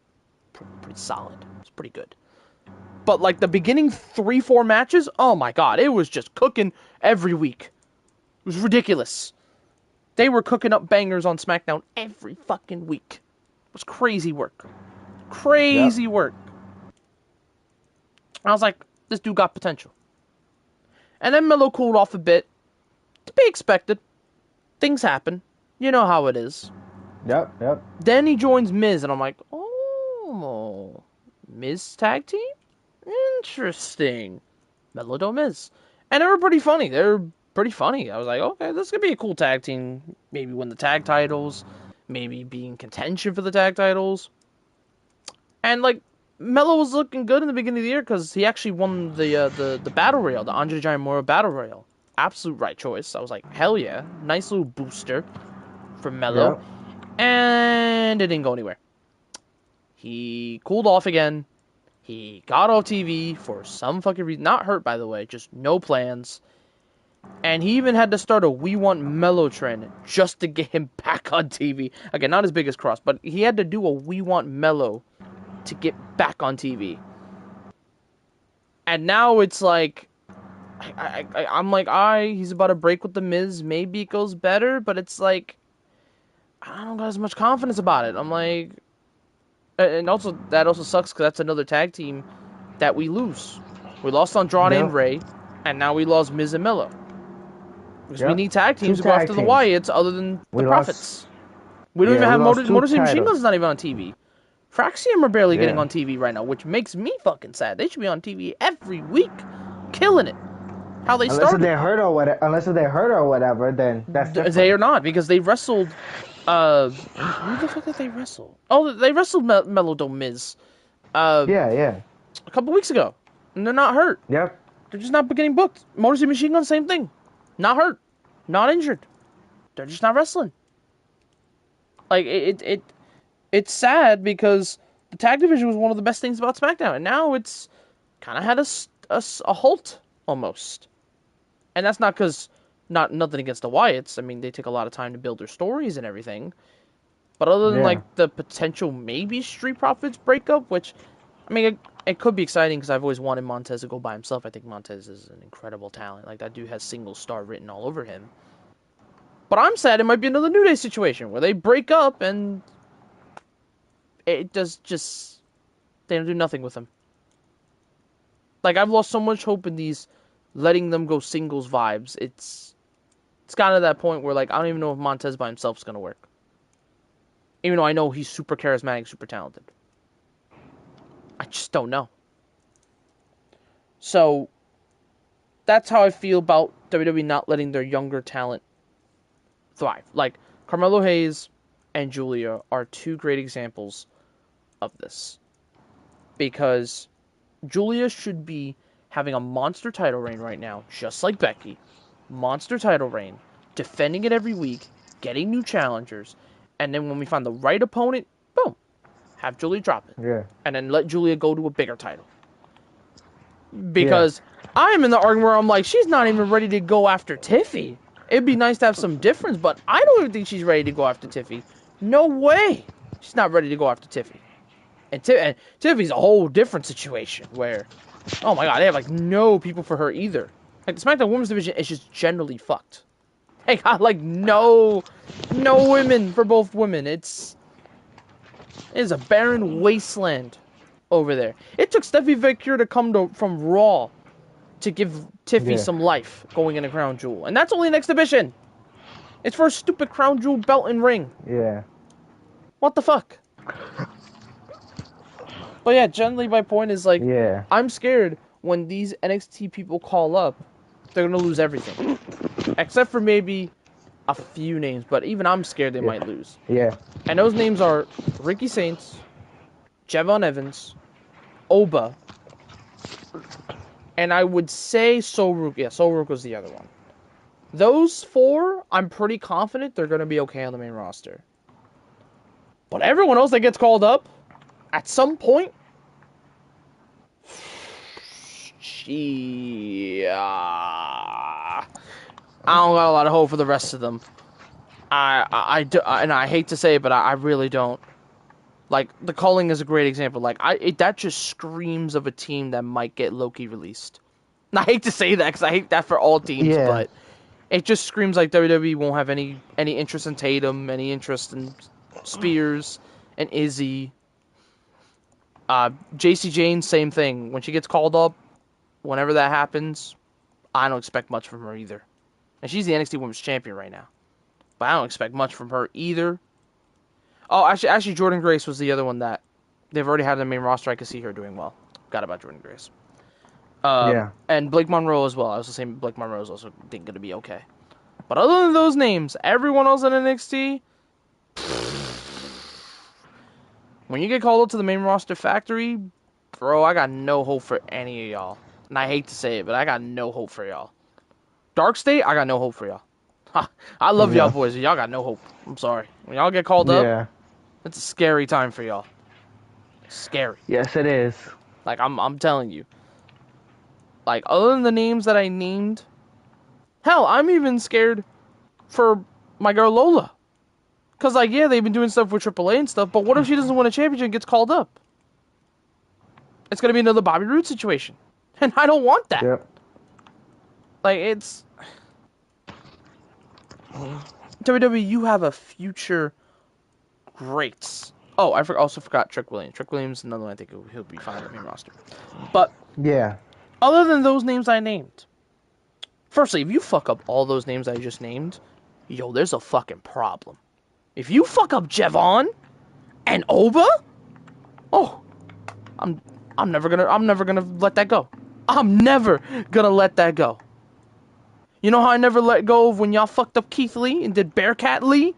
pretty solid. It's pretty good. But like the beginning 3-4 matches, oh my god, it was just cooking every week. It was ridiculous. They were cooking up bangers on SmackDown every fucking week. It was crazy work. Crazy work. I was like, this dude got potential. And then Melo cooled off a bit. To be expected. Things happen. You know how it is. Yep. Then he joins Miz, and I'm like, oh, Miz tag team? Interesting. Melo to Miz. And they were pretty funny. I was like, okay, this could be a cool tag team. Maybe win the tag titles. Maybe be in contention for the tag titles. And, like, Melo was looking good in the beginning of the year because he actually won the Battle Royale, the Andre the Giant Memorial Battle Royale. Absolute right choice. I was like, hell yeah. Nice little booster for Melo. Yep. And it didn't go anywhere. He cooled off again. He got off TV for some fucking reason. Not hurt, by the way. Just no plans. And he even had to start a We Want Melo trend just to get him back on TV. Again, not his biggest cross, but he had to do a We Want Melo to get back on TV. And now it's like, I'm like, he's about to break with The Miz. Maybe it goes better, but it's like, I don't got as much confidence about it. I'm like, and also, that also sucks because that's another tag team that we lose. We lost Andrade and Ray, and now we lost Miz and Melo. Because we need tag teams to go after the Wyatts other than the Profits. We don't even have Motor City Machine Guns not even on TV. Fraxium are barely getting on TV right now, which makes me fucking sad. They should be on TV every week, killing it. How they started. Unless they're hurt or whatever, then that's different. They are not, because they wrestled. Who the fuck did they wrestle? Oh, they wrestled Melo to Miz. Yeah. A couple weeks ago, and they're not hurt. Yep. They're just not getting booked. Motor City Machine Gun, same thing. Not hurt, not injured. They're just not wrestling. Like it's sad because the tag division was one of the best things about SmackDown, and now it's kind of had a halt almost. And that's not because nothing against the Wyatts. I mean, they take a lot of time to build their stories and everything. But other than like the potential maybe Street Profits breakup, which I mean it could be exciting because I've always wanted Montez to go by himself. I think Montez is an incredible talent. Like that dude has single star written all over him. But I'm sad it might be another New Day situation where they break up and it does just they don't do nothing with him. Like I've lost so much hope in these letting them go singles vibes. It's gotten to that point where like I don't even know if Montez by himself is gonna work. Even though I know he's super charismatic, super talented. I just don't know. So that's how I feel about WWE not letting their younger talent thrive. Like Carmelo Hayes and Julia are two great examples of this. Because Julia should be having a monster title reign right now, just like Becky. Monster title reign, defending it every week, getting new challengers, and then when we find the right opponent, boom, have Julia drop it. Yeah. And then let Julia go to a bigger title. Because I'm in the argument where I'm like, she's not even ready to go after Tiffy. It'd be nice to have some difference, but I don't even think she's ready to go after Tiffy. No way. She's not ready to go after Tiffy. And Tiffy's a whole different situation where, oh my god, they have like no people for her either. Like the SmackDown Women's Division is just generally fucked. They got like no women for both women. It is a barren wasteland over there. It took Steffi Victor to come from Raw to give Tiffy some life going in a Crown Jewel. And that's only an exhibition. It's for a stupid Crown Jewel belt and ring. Yeah. What the fuck? But yeah, generally my point is like, I'm scared when these NXT people call up, they're going to lose everything. Except for maybe a few names, but even I'm scared they might lose. Yeah. And those names are Ricky Saints, Javon Evans, Oba, and I would say Solrook. Yeah, Solrook was the other one. Those four, I'm pretty confident they're going to be okay on the main roster. But everyone else that gets called up, at some point, I don't got a lot of hope for the rest of them. I do, and I hate to say it, but I really don't. Like, the Calling is a great example. Like, that just screams of a team that might get Loki released. And I hate to say that because I hate that for all teams, Yeah. but it just screams like WWE won't have any interest in Tatum, any interest in Spears and Izzy. JC Jane, same thing. When she gets called up, whenever that happens, I don't expect much from her either. And she's the NXT Women's Champion right now, but I don't expect much from her either. Oh, actually, Jordan Grace was the other one that they've already had in the main roster. I could see her doing well. Forgot about Jordan Grace. Yeah. And Blake Monroe as well. I was the same. Blake Monroe is also going to be okay. But other than those names, everyone else in NXT, when you get called up to the main roster factory, bro, I got no hope for any of y'all. And I hate to say it, but I got no hope for y'all. Dark State, I got no hope for y'all. I love y'all Yeah. boys, but y'all got no hope. I'm sorry. When y'all get called up, Yeah. it's a scary time for y'all. Scary. Yes, it is. Like, I'm telling you. Like, other than the names that I named, hell, I'm even scared for my girl Lola. Because, like, yeah, they've been doing stuff with AAA and stuff, but what if she doesn't win a championship and gets called up? It's going to be another Bobby Roode situation. And I don't want that. Yep. Like, it's... WWE, you have a future greats. Oh, I also forgot Trick Williams. Trick Williams is another one I think he'll be fine on the main roster. But, Yeah. other than those names I named, firstly, if you fuck up all those names I just named, yo, there's a fucking problem. If you fuck up Jevon and Oba, oh, I'm never gonna let that go. I'm never gonna let that go. You know how I never let go of when y'all fucked up Keith Lee and did Bearcat Lee?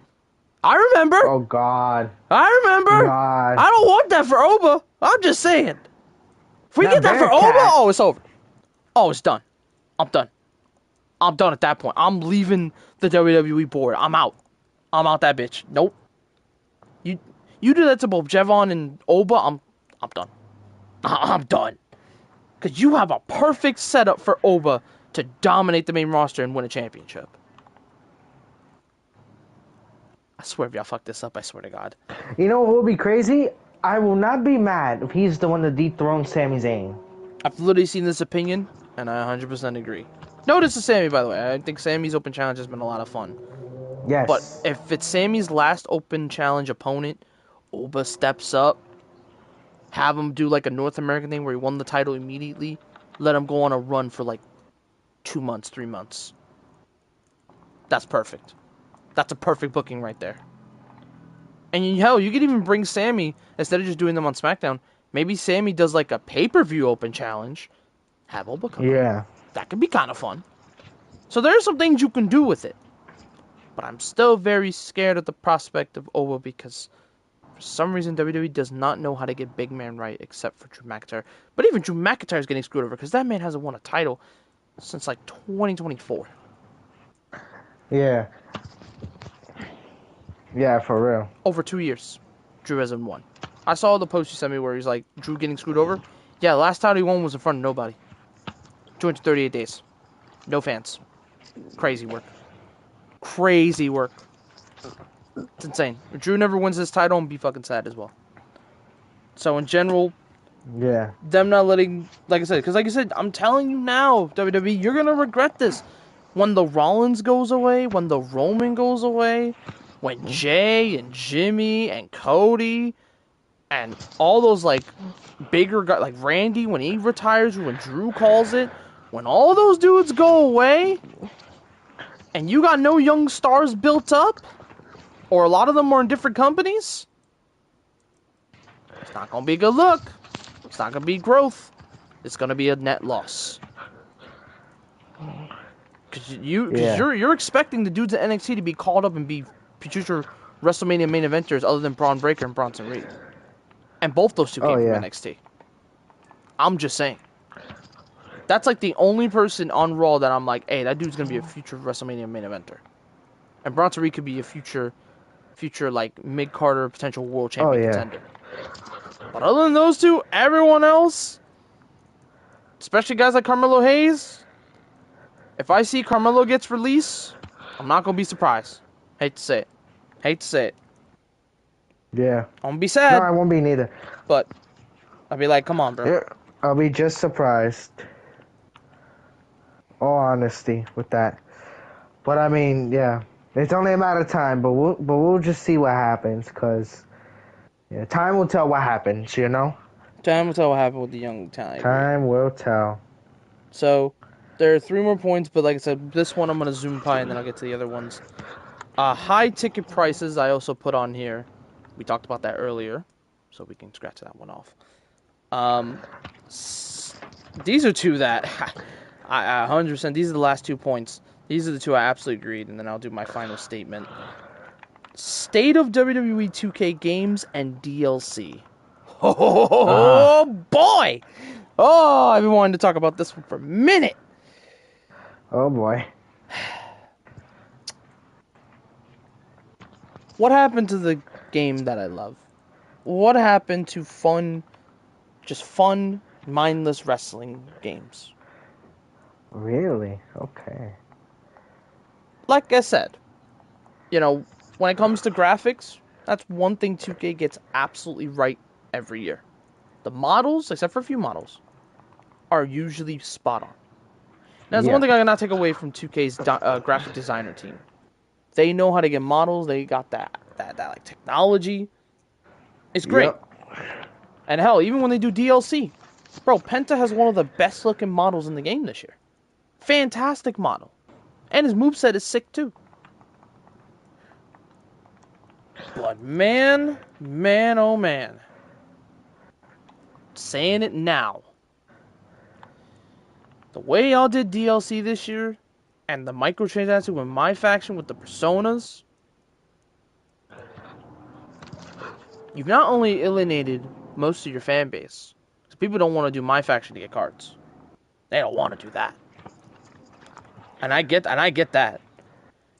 I remember. Oh God. I remember. God. I don't want that for Oba. I'm just saying. If we Not get that for Bearcat. Oba, oh, it's over. Oh, it's done. I'm done. I'm done at that point. I'm leaving the WWE board. I'm out. I'm out that bitch. Nope. You do that to both Jevon and Oba, I'm done. I'm done. Because you have a perfect setup for Oba to dominate the main roster and win a championship. I swear if y'all fuck this up, I swear to God. You know what would be crazy? I will not be mad if he's the one to dethrone Sami Zayn. I've literally seen this opinion, and I 100% agree. No, this is Sammy, by the way. I think Sammy's open challenge has been a lot of fun. Yes. But if it's Sammy's last open challenge opponent, Oba steps up, have him do like a North American thing where he won the title immediately, let him go on a run for like 2 months, 3 months. That's perfect. That's a perfect booking right there. And hell, you could even bring Sammy, instead of just doing them on SmackDown, maybe Sammy does like a pay-per-view open challenge, have Oba come out. That could be kind of fun. So there are some things you can do with it. But I'm still very scared of the prospect of Oba because for some reason WWE does not know how to get big man right except for Drew McIntyre. But even Drew McIntyre is getting screwed over because that man hasn't won a title since like 2024. Yeah. Yeah, for real. Over 2 years, Drew hasn't won. I saw the post you sent me where he's like, Drew getting screwed over. Yeah, the last title he won was in front of nobody. 238 days. No fans. Crazy work. Crazy work. It's insane. If Drew never wins this title, I'm be fucking sad as well. So in general, yeah, them not letting, like I said, because like I said, I'm telling you now, WWE, you're gonna regret this. When the Rollins goes away, when the Roman goes away, when Jay and Jimmy and Cody and all those like bigger guys, like Randy when he retires, when Drew calls it, when all those dudes go away, and you got no young stars built up, or a lot of them are in different companies, it's not gonna be a good look. It's not gonna be growth. It's gonna be a net loss. Because you're expecting the dudes at NXT to be called up and be future WrestleMania main eventers other than Braun Breaker and Bronson Reed. And both those two came from NXT. I'm just saying. That's like the only person on Raw that I'm like, hey, that dude's gonna be a future WrestleMania main eventer. And Bronson Reed could be a future like mid-Carter potential world champion contender. But other than those two, everyone else, especially guys like Carmelo Hayes. If I see Carmelo gets released, I'm not gonna be surprised. Hate to say it. Hate to say it. Yeah. I'm gonna be No, sad, I won't be neither. but I'll be like, come on, bro. Yeah, I'll be just surprised. All honesty with that. But I mean, yeah, it's only a matter of time. But we'll just see what happens, cause yeah, time will tell what happens. You know, Time will tell what happened with the young talent. I agree. time will tell. So there are 3 more points, but like I said, this one I'm gonna zoom by, and then I'll get to the other ones. High ticket prices I also put on here. We talked about that earlier, so we can scratch that one off. These are 2 that I 100%. These are the last 2 points. These are the 2 I absolutely agreed, and then I'll do my final statement. State of WWE 2K games and DLC. Oh boy! Oh, I've been wanting to talk about this one for a minute. Oh boy. What happened to the game that I love? What happened to just fun, mindless wrestling games? Really? Okay. Like I said, when it comes to graphics, that's one thing 2K gets absolutely right every year. The models, except for a few models, are usually spot on. Now, that's one thing I cannot take away from 2K's graphic designer team. They know how to get models. They got that like technology. It's great. Yep. And hell, even when they do DLC, bro, Penta has one of the best looking models in the game this year. Fantastic model. And his moveset is sick too. But man, oh man. Saying it now. The way y'all did DLC this year, and the microtransactions with my faction with the personas, you've not only alienated most of your fan base, because people don't want to do my faction to get cards. They don't want to do that. And I get that.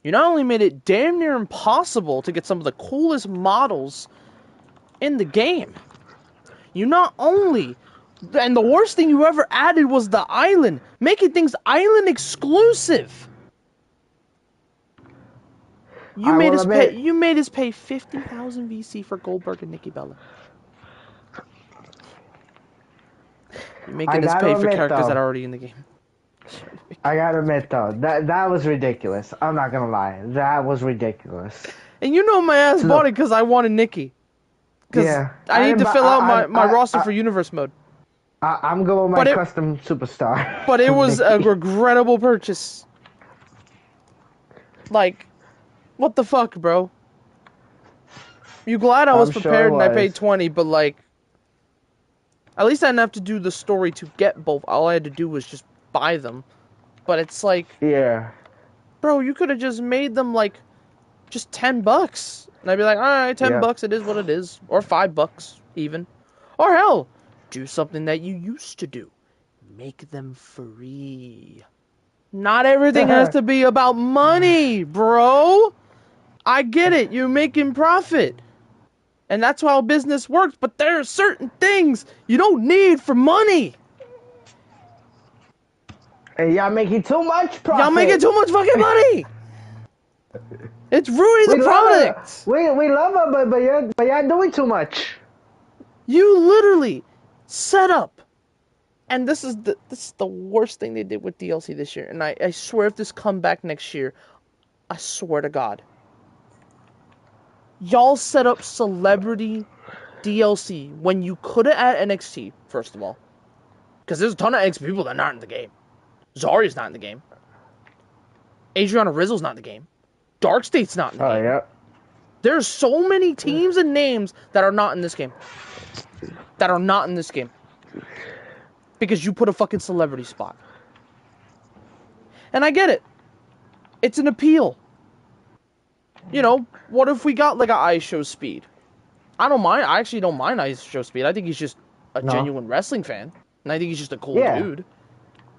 You not only made it damn near impossible to get some of the coolest models in the game. You not only... And the worst thing you ever added was the island. Making things island exclusive. You made us pay 50,000 VC for Goldberg and Nikki Bella. You're making us pay for characters that are already in the game. I gotta admit though, that was ridiculous. I'm not gonna lie, that was ridiculous. And you know my ass bought it because I wanted Nikki. Because I need to fill out my roster for Universe mode. I'm going with my custom superstar. But it was a regrettable purchase. Like, what the fuck, bro? You glad I was prepared and I paid 20, but like, at least I didn't have to do the story to get both. All I had to do was just buy them. But it's like, yeah, bro, you could have just made them like just $10, and I'd be like, all right, $10, it is what it is, or $5 even, or hell, do something that you used to do, make them free. Not everything has to be about money, bro. I get it, you're making profit, and that's how business works. But there are certain things you don't need for money. Hey, y'all making too much profit. Y'all making too much fucking money. It's ruining the product. We love her, but y'all doing too much. You literally set up, and this is the worst thing they did with DLC this year. And I swear, if this come back next year, I swear to God, y'all set up celebrity DLC when you could have at NXT. First of all, because there's a ton of NXT people that are not in the game. Zarya's not in the game. Adriana Rizzo's not in the game. Dark State's not in the game. Yeah. There's so many teams and names that are not in this game. That are not in this game. Because you put a fucking celebrity spot. And I get it. It's an appeal. You know, what if we got like an Ice Show Speed? I don't mind. I actually don't mind Ice Show Speed. I think he's just a genuine wrestling fan. And I think he's just a cool dude.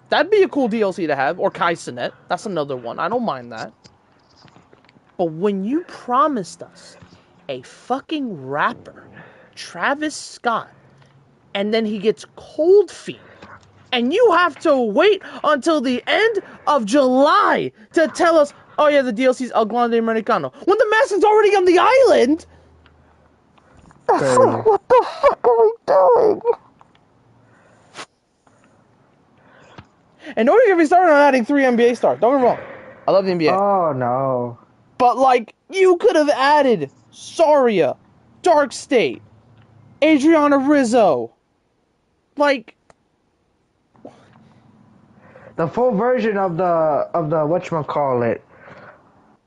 That'd be a cool DLC to have. Or Kai Cenat. That's another one. I don't mind that. But when you promised us a fucking rapper, Travis Scott, and then he gets cold feet And you have to wait until the end of July to tell us, oh yeah, the DLC's El Grande Americano. When the mask is already on the island! Crazy. What the fuck are we doing? And don't even get me started on adding 3 NBA stars. Don't get me wrong. I love the NBA. Oh, no. But, like, you could have added Saria, Dark State, Adriana Rizzo. Like... The full version of the whatchamacallit,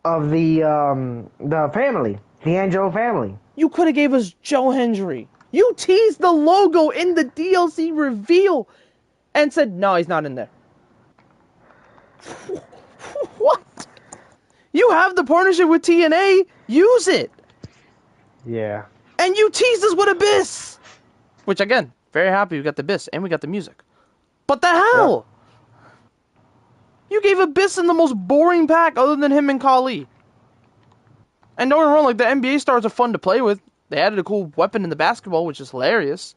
of the family. The Angelo family. You could have gave us Joe Hendry. You teased the logo in the DLC reveal and said, no, he's not in there. What? You have the partnership with TNA. Use it. Yeah. And you teased us with Abyss. Which, again, very happy we got the Abyss and we got the music. But the hell? Yep. You gave Abyss in the most boring pack other than him and Khali. And don't get me wrong, like, the NBA stars are fun to play with. They added a cool weapon in the basketball, which is hilarious.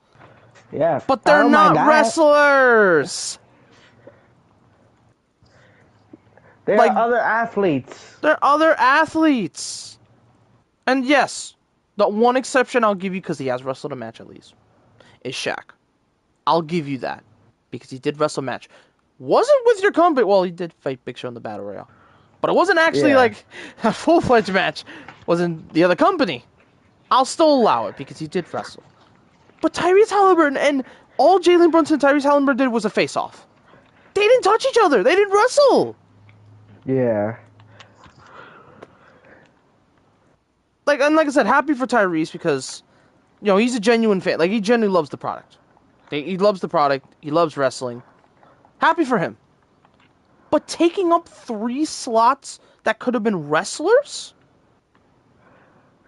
Yeah. But they're not wrestlers. They're like, other athletes. They're other athletes. And yes, the one exception I'll give you, because he has wrestled a match at least, is Shaq. I'll give you that. Because he did wrestle a match. Wasn't with your company. Well, he did fight Big Show in the Battle Royale. But it wasn't actually like a full-fledged match. Wasn't the other company. I'll still allow it because he did wrestle. But Tyrese Halliburton and all Jalen Brunson and Tyrese Halliburton did was a face-off. They didn't touch each other. They didn't wrestle. Yeah. Like I said, happy for Tyrese because, you know, he's a genuine fan. Like, he genuinely loves the product. He loves the product. He loves wrestling. Happy for him. But taking up 3 slots that could have been wrestlers?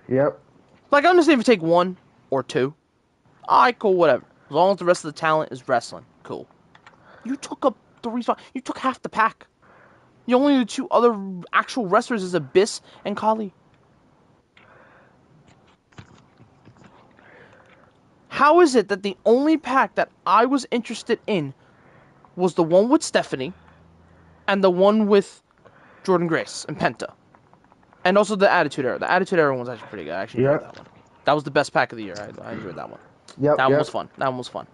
Yep. Like, I understand if you take 1 or 2. Alright, cool, whatever. As long as the rest of the talent is wrestling. Cool. You took up 3 slots. You took half the pack. The only 2 other actual wrestlers is Abyss and Khali. How is it that the only pack that I was interested in was the one with Stephanie and the one with Jordan Grace and Penta? And also the Attitude Era. The Attitude Era one was actually pretty good. I actually enjoyed that one. That was the best pack of the year. I enjoyed that one. That one was fun. That one was fun.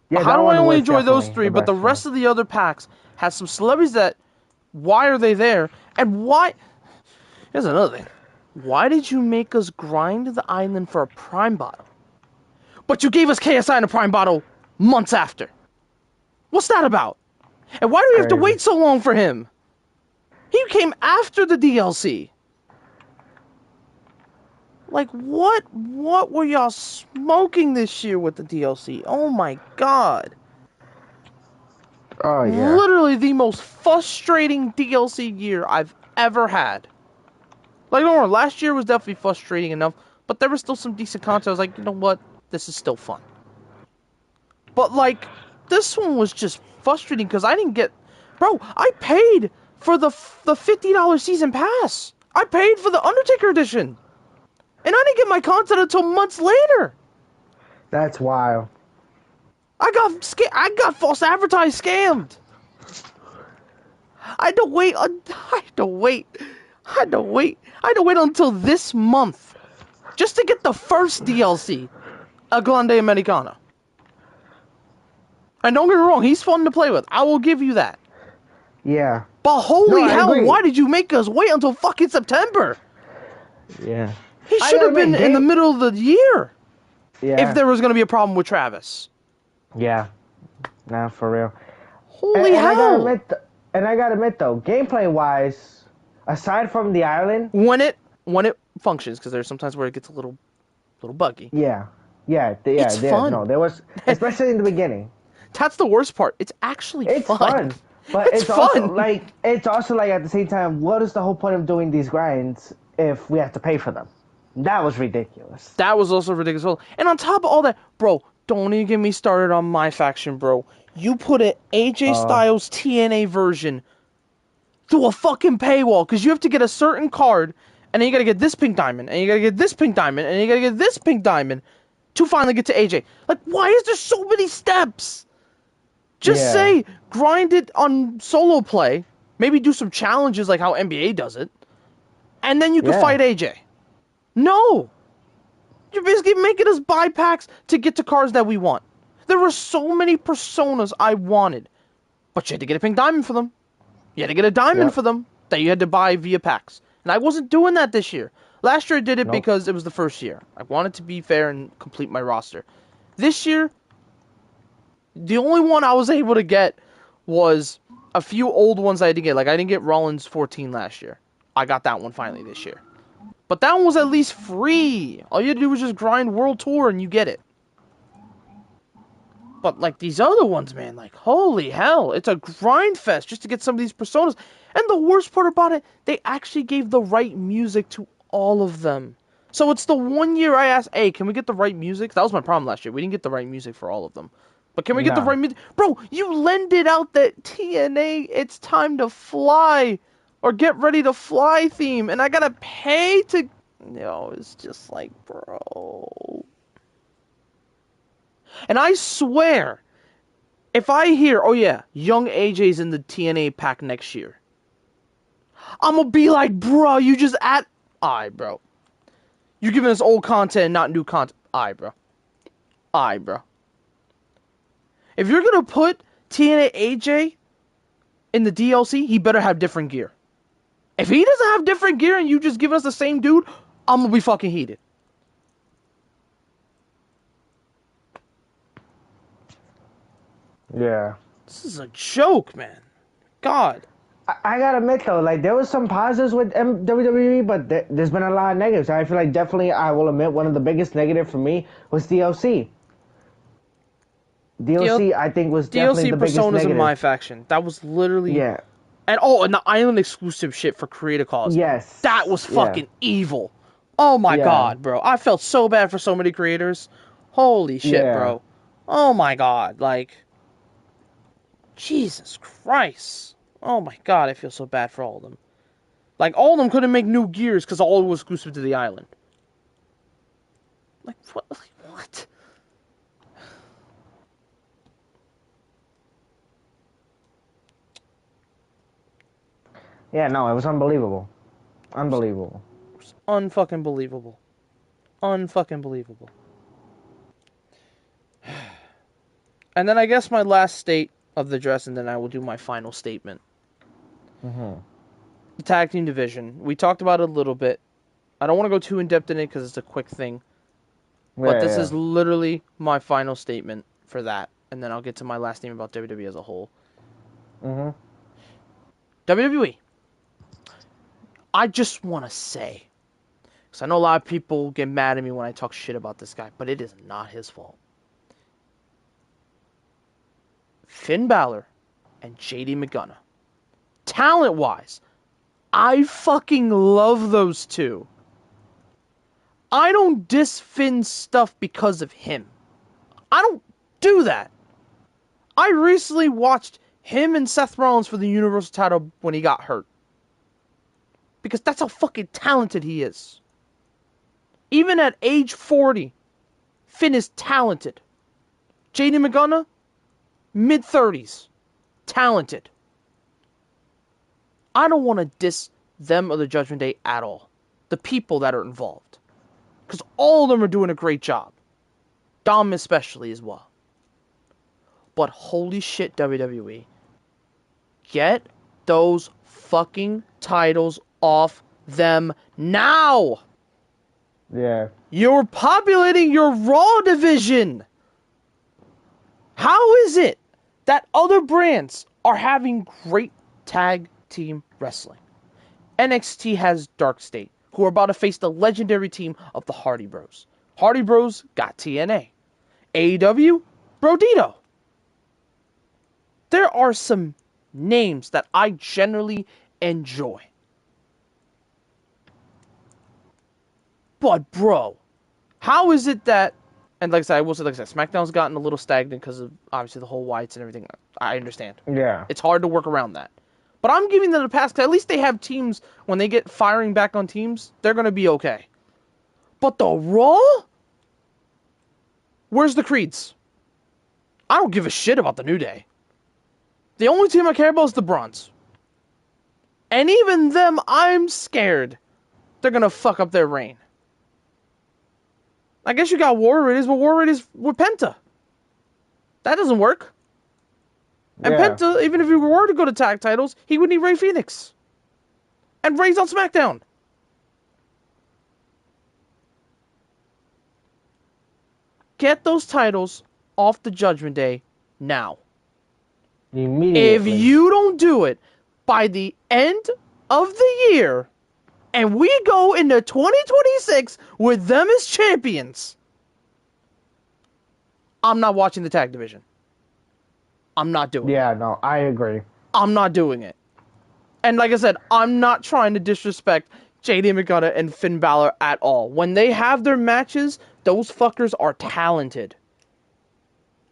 Yeah, how do I only enjoy those 3, but the rest of the other packs has some celebrities that... Why are they there? And why... Here's another thing. Why did you make us grind the island for a Prime bottle? But you gave us KSI in a Prime bottle months after. What's that about? And why do we have to wait so long for him? He came after the DLC. Like, what were y'all smoking this year with the DLC? Oh my god. Oh, yeah. Literally the most frustrating DLC year I've ever had. Like, don't worry, last year was definitely frustrating enough, but there was still some decent content. I was like, you know what? This is still fun. But, like, this one was just frustrating because I didn't get... Bro, I paid for the $50 season pass. I paid for the Undertaker edition. And I didn't get my content until months later. That's wild. I got false advertised scammed. I had to wait until this month just to get the first DLC, A Grande Americana. And don't get me wrong, he's fun to play with. I will give you that. Yeah. But holy hell, why did you make us wait until fucking September? Yeah. He should have been in the middle of the year. Yeah. If there was going to be a problem with Travis. Yeah. Nah, for real. Holy hell. I gotta admit though, gameplay-wise, aside from the island... When it functions, because there's sometimes where it gets a little buggy. Yeah. It's fun. No, there was... Especially in the beginning. That's the worst part. It's actually fun. It's fun. But it's also like at the same time, what is the whole point of doing these grinds if we have to pay for them? That was ridiculous. That was also ridiculous. And on top of all that, bro, don't even get me started on my faction, bro. You put an AJ Styles TNA version through a fucking paywall because you have to get a certain card, and then you gotta get this pink diamond, and you gotta get this pink diamond, and you gotta get this pink diamond to finally get to AJ. Like, why is there so many steps? Just Yeah. say, grind it on solo play, maybe do some challenges like how NBA does it, and then you can Yeah. fight AJ. No! You're basically making us buy packs to get to cards that we want. There were so many personas I wanted, but you had to get a pink diamond for them. You had to get a diamond Yep. for them that you had to buy via packs. And I wasn't doing that this year. Last year I did it Nope. because it was the first year. I wanted to be fair and complete my roster. This year, the only one I was able to get was a few old ones I had to get. Like, I didn't get Rollins 14 last year. I got that one finally this year. But that one was at least free. All you had to do was just grind World Tour and you get it. But, like, these other ones, man, like, holy hell. It's a grind fest just to get some of these personas. And the worst part about it, they actually gave the right music to all of them. So it's the one year I asked, hey, can we get the right music? That was my problem last year. We didn't get the right music for all of them. But can we get the No. right music? Bro, you lended out that TNA It's Time to Fly or Get Ready to Fly theme. And I gotta pay to... it's just like, bro... And I swear, if I hear, oh yeah, young AJ's in the TNA pack next year, I'm gonna be like, bro, you just Alright, bro. You're giving us old content, not new content. Alright, bro. Alright, bro. If you're gonna put TNA AJ in the DLC, he better have different gear. If he doesn't have different gear and you just give us the same dude, I'm gonna be fucking heated. Yeah. This is a joke, man. God. I gotta admit though, like there was some positives with WWE, but there's been a lot of negatives. I feel like definitely, I will admit, one of the biggest negative for me was DLC. DLC, I think, was definitely DLC the biggest personas in my negative. faction. That was literally... Yeah. And the island exclusive shit for Creator Cause. That Yes. was Yeah. fucking evil. Oh my Yeah. god, bro. I felt so bad for so many creators. Holy shit, Yeah. bro. Oh my god. Like, Jesus Christ. Oh my god, I feel so bad for all of them. Like, all of them couldn't make new gears because all was exclusive to the island. Like, what? Like, what? Yeah, no, it was unbelievable. Unbelievable. It's unfucking believable. Unfucking believable. And then I guess my last state of the dress, and then I will do my final statement. Mm-hmm. The tag team division. We talked about it a little bit. I don't want to go too in-depth in it because it's a quick thing. But this is literally my final statement for that. And then I'll get to my last statement about WWE as a whole. Mm-hmm. WWE. I just want to say, because I know a lot of people get mad at me when I talk shit about this guy, but it is not his fault. Finn Balor and JD McDonough. Talent-wise, I fucking love those two. I don't diss Finn's stuff because of him. I don't do that. I recently watched him and Seth Rollins for the Universal title when he got hurt. Because that's how fucking talented he is. Even at age 40, Finn is talented. JD McDonough, mid-30s, talented. I don't want to diss them or the Judgment Day at all. The people that are involved. Because all of them are doing a great job. Dom especially as well. But holy shit, WWE. Get those fucking titles off them now! Yeah. You're populating your Raw division! How is it that other brands are having great tag team wrestling? NXT has Dark State, who are about to face the legendary team of the Hardy Bros. Hardy Bros got TNA. AEW, Brodito. There are some names that I generally enjoy. But, bro, how is it that... And like I said, SmackDown's gotten a little stagnant because of, obviously, the whole whites and everything. I understand. Yeah. It's hard to work around that. But I'm giving them a pass, because at least they have teams, when they get firing back on teams, they're going to be okay. But the Raw? Where's the Creeds? I don't give a shit about the New Day. The only team I care about is the Bronze. And even them, I'm scared they're going to fuck up their reign. I guess you got War Raiders, but War Raiders with Penta. That doesn't work. And Yeah. Penta, even if he were to go to tag titles, he would need Rey Fenix. And Rey's on SmackDown. Get those titles off the Judgment Day now. Immediately. If you don't do it by the end of the year, and we go into 2026 with them as champions, I'm not watching the tag division. I'm not doing it. Yeah, no, I agree. I'm not doing it. And like I said, I'm not trying to disrespect JD McDonough and Finn Balor at all. When they have their matches, those fuckers are talented.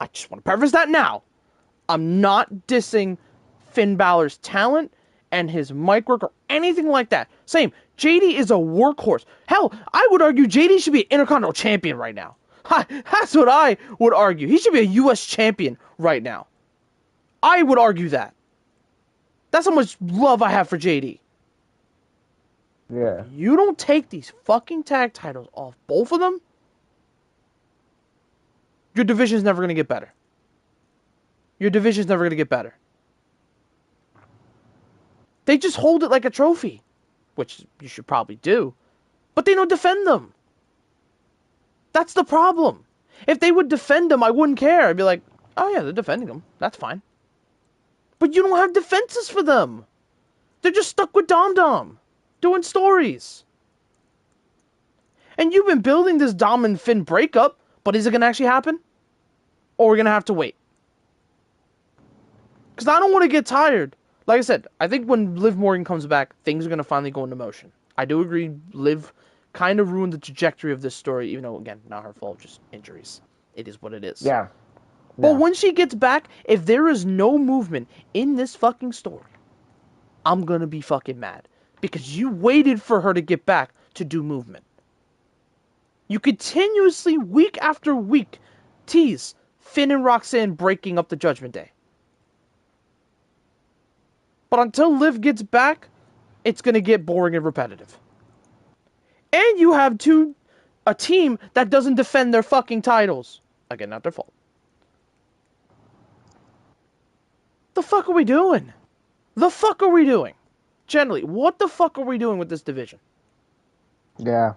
I just want to preface that now. I'm not dissing Finn Balor's talent and his mic work or anything like that. Same, JD is a workhorse. Hell, I would argue JD should be an Intercontinental Champion right now. That's what I would argue. He should be a U.S. Champion right now. I would argue that. That's how much love I have for JD. Yeah. You don't take these fucking tag titles off both of them, your division's never going to get better. Your division's never going to get better. They just hold it like a trophy, which you should probably do, but they don't defend them. That's the problem. If they would defend them, I wouldn't care. I'd be like, oh yeah, they're defending them. That's fine. But you don't have defenses for them. They're just stuck with Dom Dom, doing stories. And you've been building this Dom and Finn breakup, but is it going to actually happen? Or we're going to have to wait? Because I don't want to get tired. Like I said, I think when Liv Morgan comes back, things are going to finally go into motion. I do agree, Liv kind of ruined the trajectory of this story, even though, again, not her fault, just injuries. It is what it is. Yeah. But when she gets back, if there is no movement in this fucking story, I'm going to be fucking mad. Because you waited for her to get back to do movement. You continuously, week after week, tease Finn and Roxanne breaking up the Judgment Day. But until Liv gets back, it's going to get boring and repetitive. And you have a team that doesn't defend their fucking titles. Again, not their fault. The fuck are we doing? The fuck are we doing? Generally, what the fuck are we doing with this division? Yeah.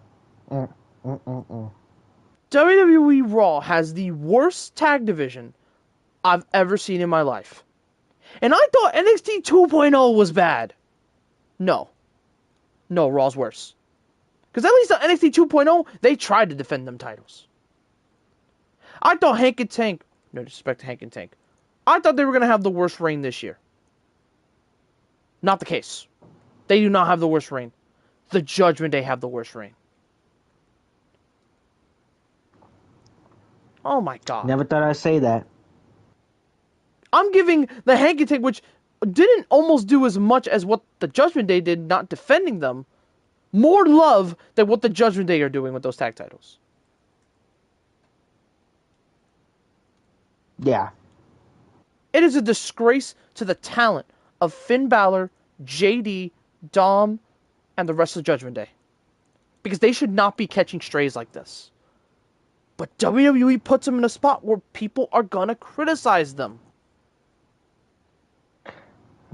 WWE Raw has the worst tag division I've ever seen in my life. And I thought NXT 2.0 was bad. No. No, Raw's worse. Because at least on NXT 2.0, they tried to defend them titles. I thought Hank and Tank, no disrespect to Hank and Tank, I thought they were going to have the worst reign this year. Not the case. They do not have the worst reign. The Judgment Day have the worst reign. Oh my god. Never thought I'd say that. I'm giving the Hank and Tank, which didn't almost do as much as what the Judgment Day did, not defending them, more love than what the Judgment Day are doing with those tag titles. Yeah. It is a disgrace to the talent of Finn Balor, JD, Dom, and the rest of the Judgment Day. Because they should not be catching strays like this. But WWE puts them in a spot where people are gonna criticize them.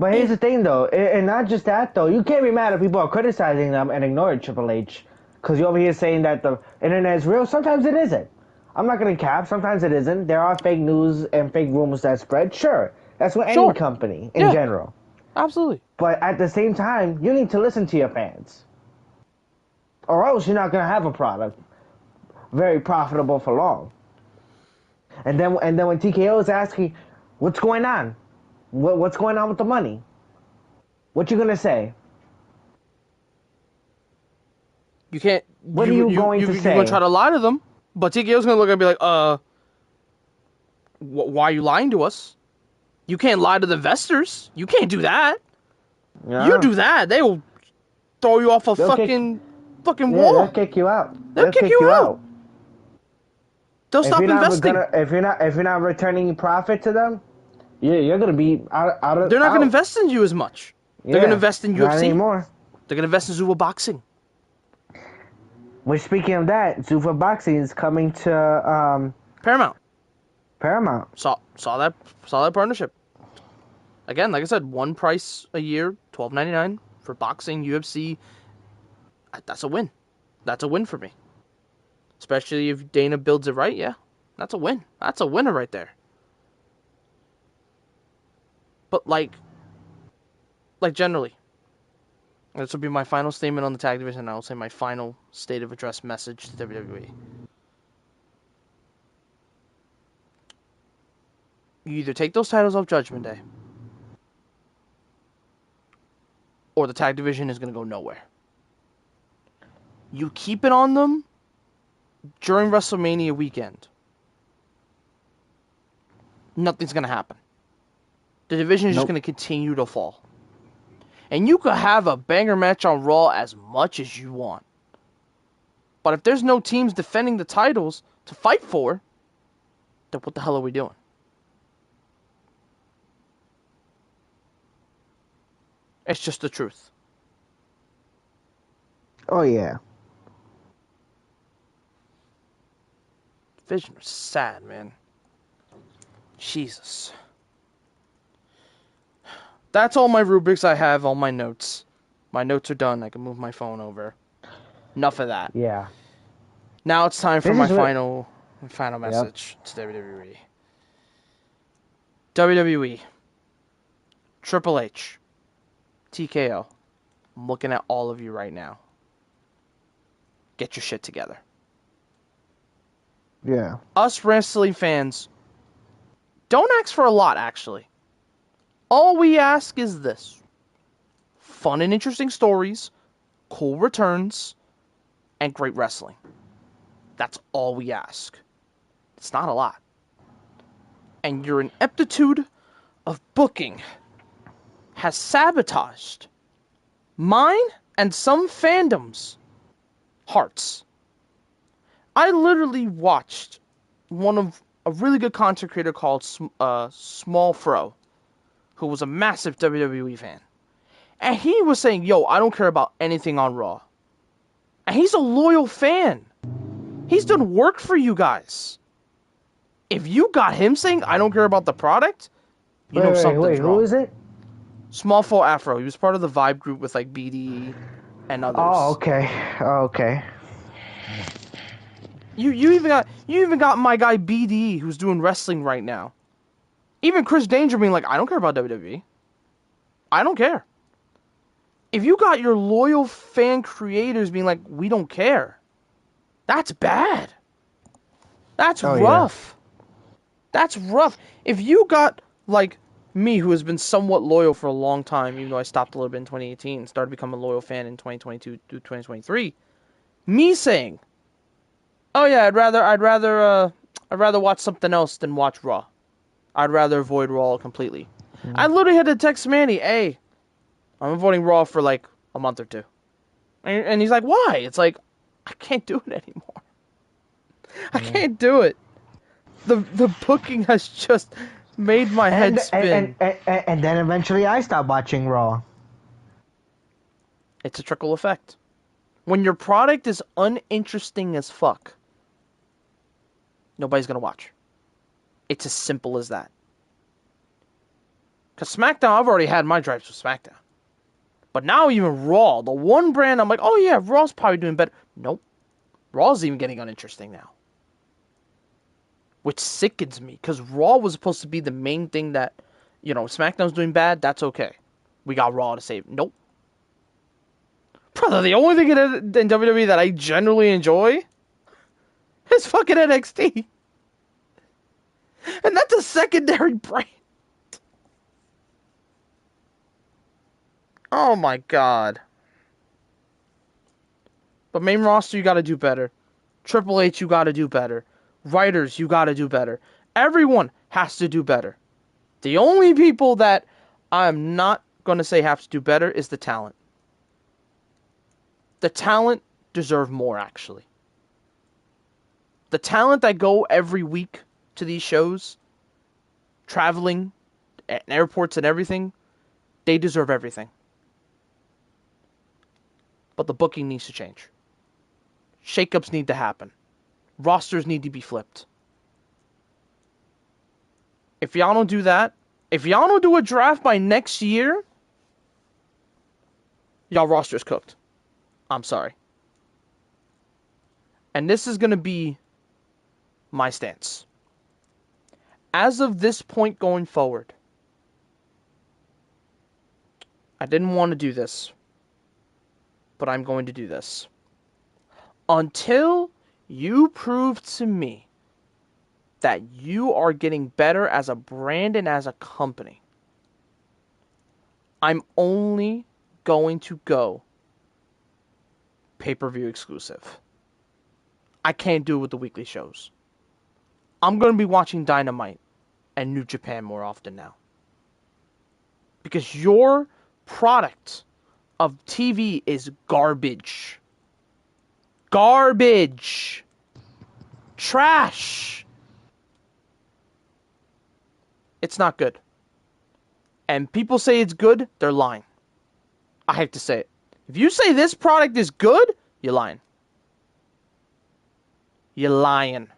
But here's the thing, though, and not just that, though. You can't be mad if people are criticizing them and ignore Triple H. Because you're over here saying that the internet is real. Sometimes it isn't. I'm not going to cap. Sometimes it isn't. There are fake news and fake rumors that spread. Sure. That's with any company in general. Absolutely. But at the same time, you need to listen to your fans. Or else you're not going to have a product very profitable for long. And then when TKO is asking, what's going on? What's going on with the money? What you gonna say? You can't. What are you going to say? You're gonna try to lie to them, but TKO's gonna look and be like, why are you lying to us? You can't lie to the investors. You can't do that. Yeah. You do that, they will throw you off a fucking wall. They'll kick you out. They'll kick you out. They'll stop investing. If you're not returning profit to them, You're gonna be They're not going to out. invest in you as much. They're going to Yeah, invest in not UFC. anymore. They're going to invest in Zuma boxing. Which, speaking of that, Zuffa Boxing is coming to Paramount Paramount. saw that partnership. Again, like I said, one price a year, $12.99 for boxing, UFC. That's a win. That's a win for me. Especially if Dana builds it right, yeah. That's a win. That's a winner right there. But like generally, this will be my final statement on the tag division, and I'll say my final state of address message to WWE. You either take those titles off Judgment Day, or the tag division is going to go nowhere. You keep it on them during WrestleMania weekend, nothing's going to happen. The division is just Nope. going to continue to fall. And you could have a banger match on Raw as much as you want. But if there's no teams defending the titles to fight for, then what the hell are we doing? It's just the truth. Oh yeah. Vision was sad, man. Jesus. That's all my rubrics I have, all my notes. My notes are done. I can move my phone over. Enough of that. Yeah. Now it's time for This my is what. final Yep. message to WWE. WWE. Triple H. TKO. I'm looking at all of you right now. Get your shit together. Yeah. Us wrestling fans don't ask for a lot, actually. All we ask is this. Fun and interesting stories, cool returns, and great wrestling. That's all we ask. It's not a lot. And your ineptitude of booking has sabotaged mine and some fandoms' hearts. I literally watched a really good content creator called Small Fro, who was a massive WWE fan. And he was saying, yo, I don't care about anything on Raw. And he's a loyal fan. He's done work for you guys. If you got him saying, I don't care about the product, you know something's wrong. Who is it? Small Fro Afro. He was part of the Vibe group with like BDE and others. Oh, okay. Oh, okay. You even got my guy BDE who's doing wrestling right now. Even Chris Danger being like, I don't care about WWE. I don't care. If you got your loyal fan creators being like, we don't care, that's bad. That's rough. Yeah. That's rough. If you got, like, me, who has been somewhat loyal for a long time, even though I stopped a little bit in 2018 and started becoming a loyal fan in 2022 to 2023, me saying, oh yeah, I'd rather watch something else than watch Raw. I'd rather avoid Raw completely. I literally had to text Manny, hey, I'm avoiding Raw for like a month or two. And he's like, why? It's like, I can't do it anymore. I can't do it. The booking has just made my head spin. And then eventually I stopped watching Raw. It's a trickle effect. When your product is uninteresting as fuck, nobody's gonna watch. It's as simple as that. Because SmackDown, I've already had my gripes with SmackDown. But now even Raw, the one brand I'm like, oh yeah, Raw's probably doing better. Nope. Raw's even getting uninteresting now. Which sickens me, because Raw was supposed to be the main thing that, you know, SmackDown's doing bad, that's okay. We got Raw to save. Nope. Brother, the only thing in WWE that I generally enjoy is fucking NXT. And that's a secondary brand. Oh my god. But main roster, you gotta do better. Triple H, you gotta do better. Writers, you gotta do better. Everyone has to do better. The only people that I'm not gonna say have to do better is the talent. The talent deserve more, actually. The talent that go every week to these shows, traveling, and airports and everything, they deserve everything. But the booking needs to change. Shakeups need to happen. Rosters need to be flipped. If y'all don't do that, if y'all don't do a draft by next year, y'all roster's cooked. I'm sorry. And this is going to be my stance. As of this point going forward, I didn't want to do this, but I'm going to do this. Until you prove to me that you are getting better as a brand and as a company, I'm only going to go pay-per-view exclusive. I can't do it with the weekly shows. I'm going to be watching Dynamite and New Japan more often now. Because your product of TV is garbage. Garbage. Trash. It's not good. And people say it's good, they're lying. I hate to say it. If you say this product is good, you're lying. You're lying.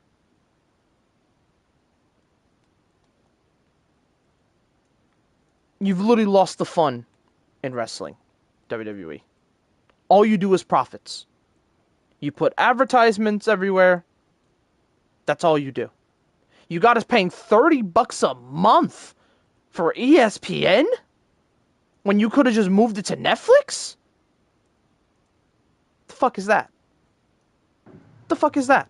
You've literally lost the fun in wrestling, WWE. All you do is profits. You put advertisements everywhere. That's all you do. You got us paying $30 a month for ESPN when you could have just moved it to Netflix? The fuck is that? The fuck is that?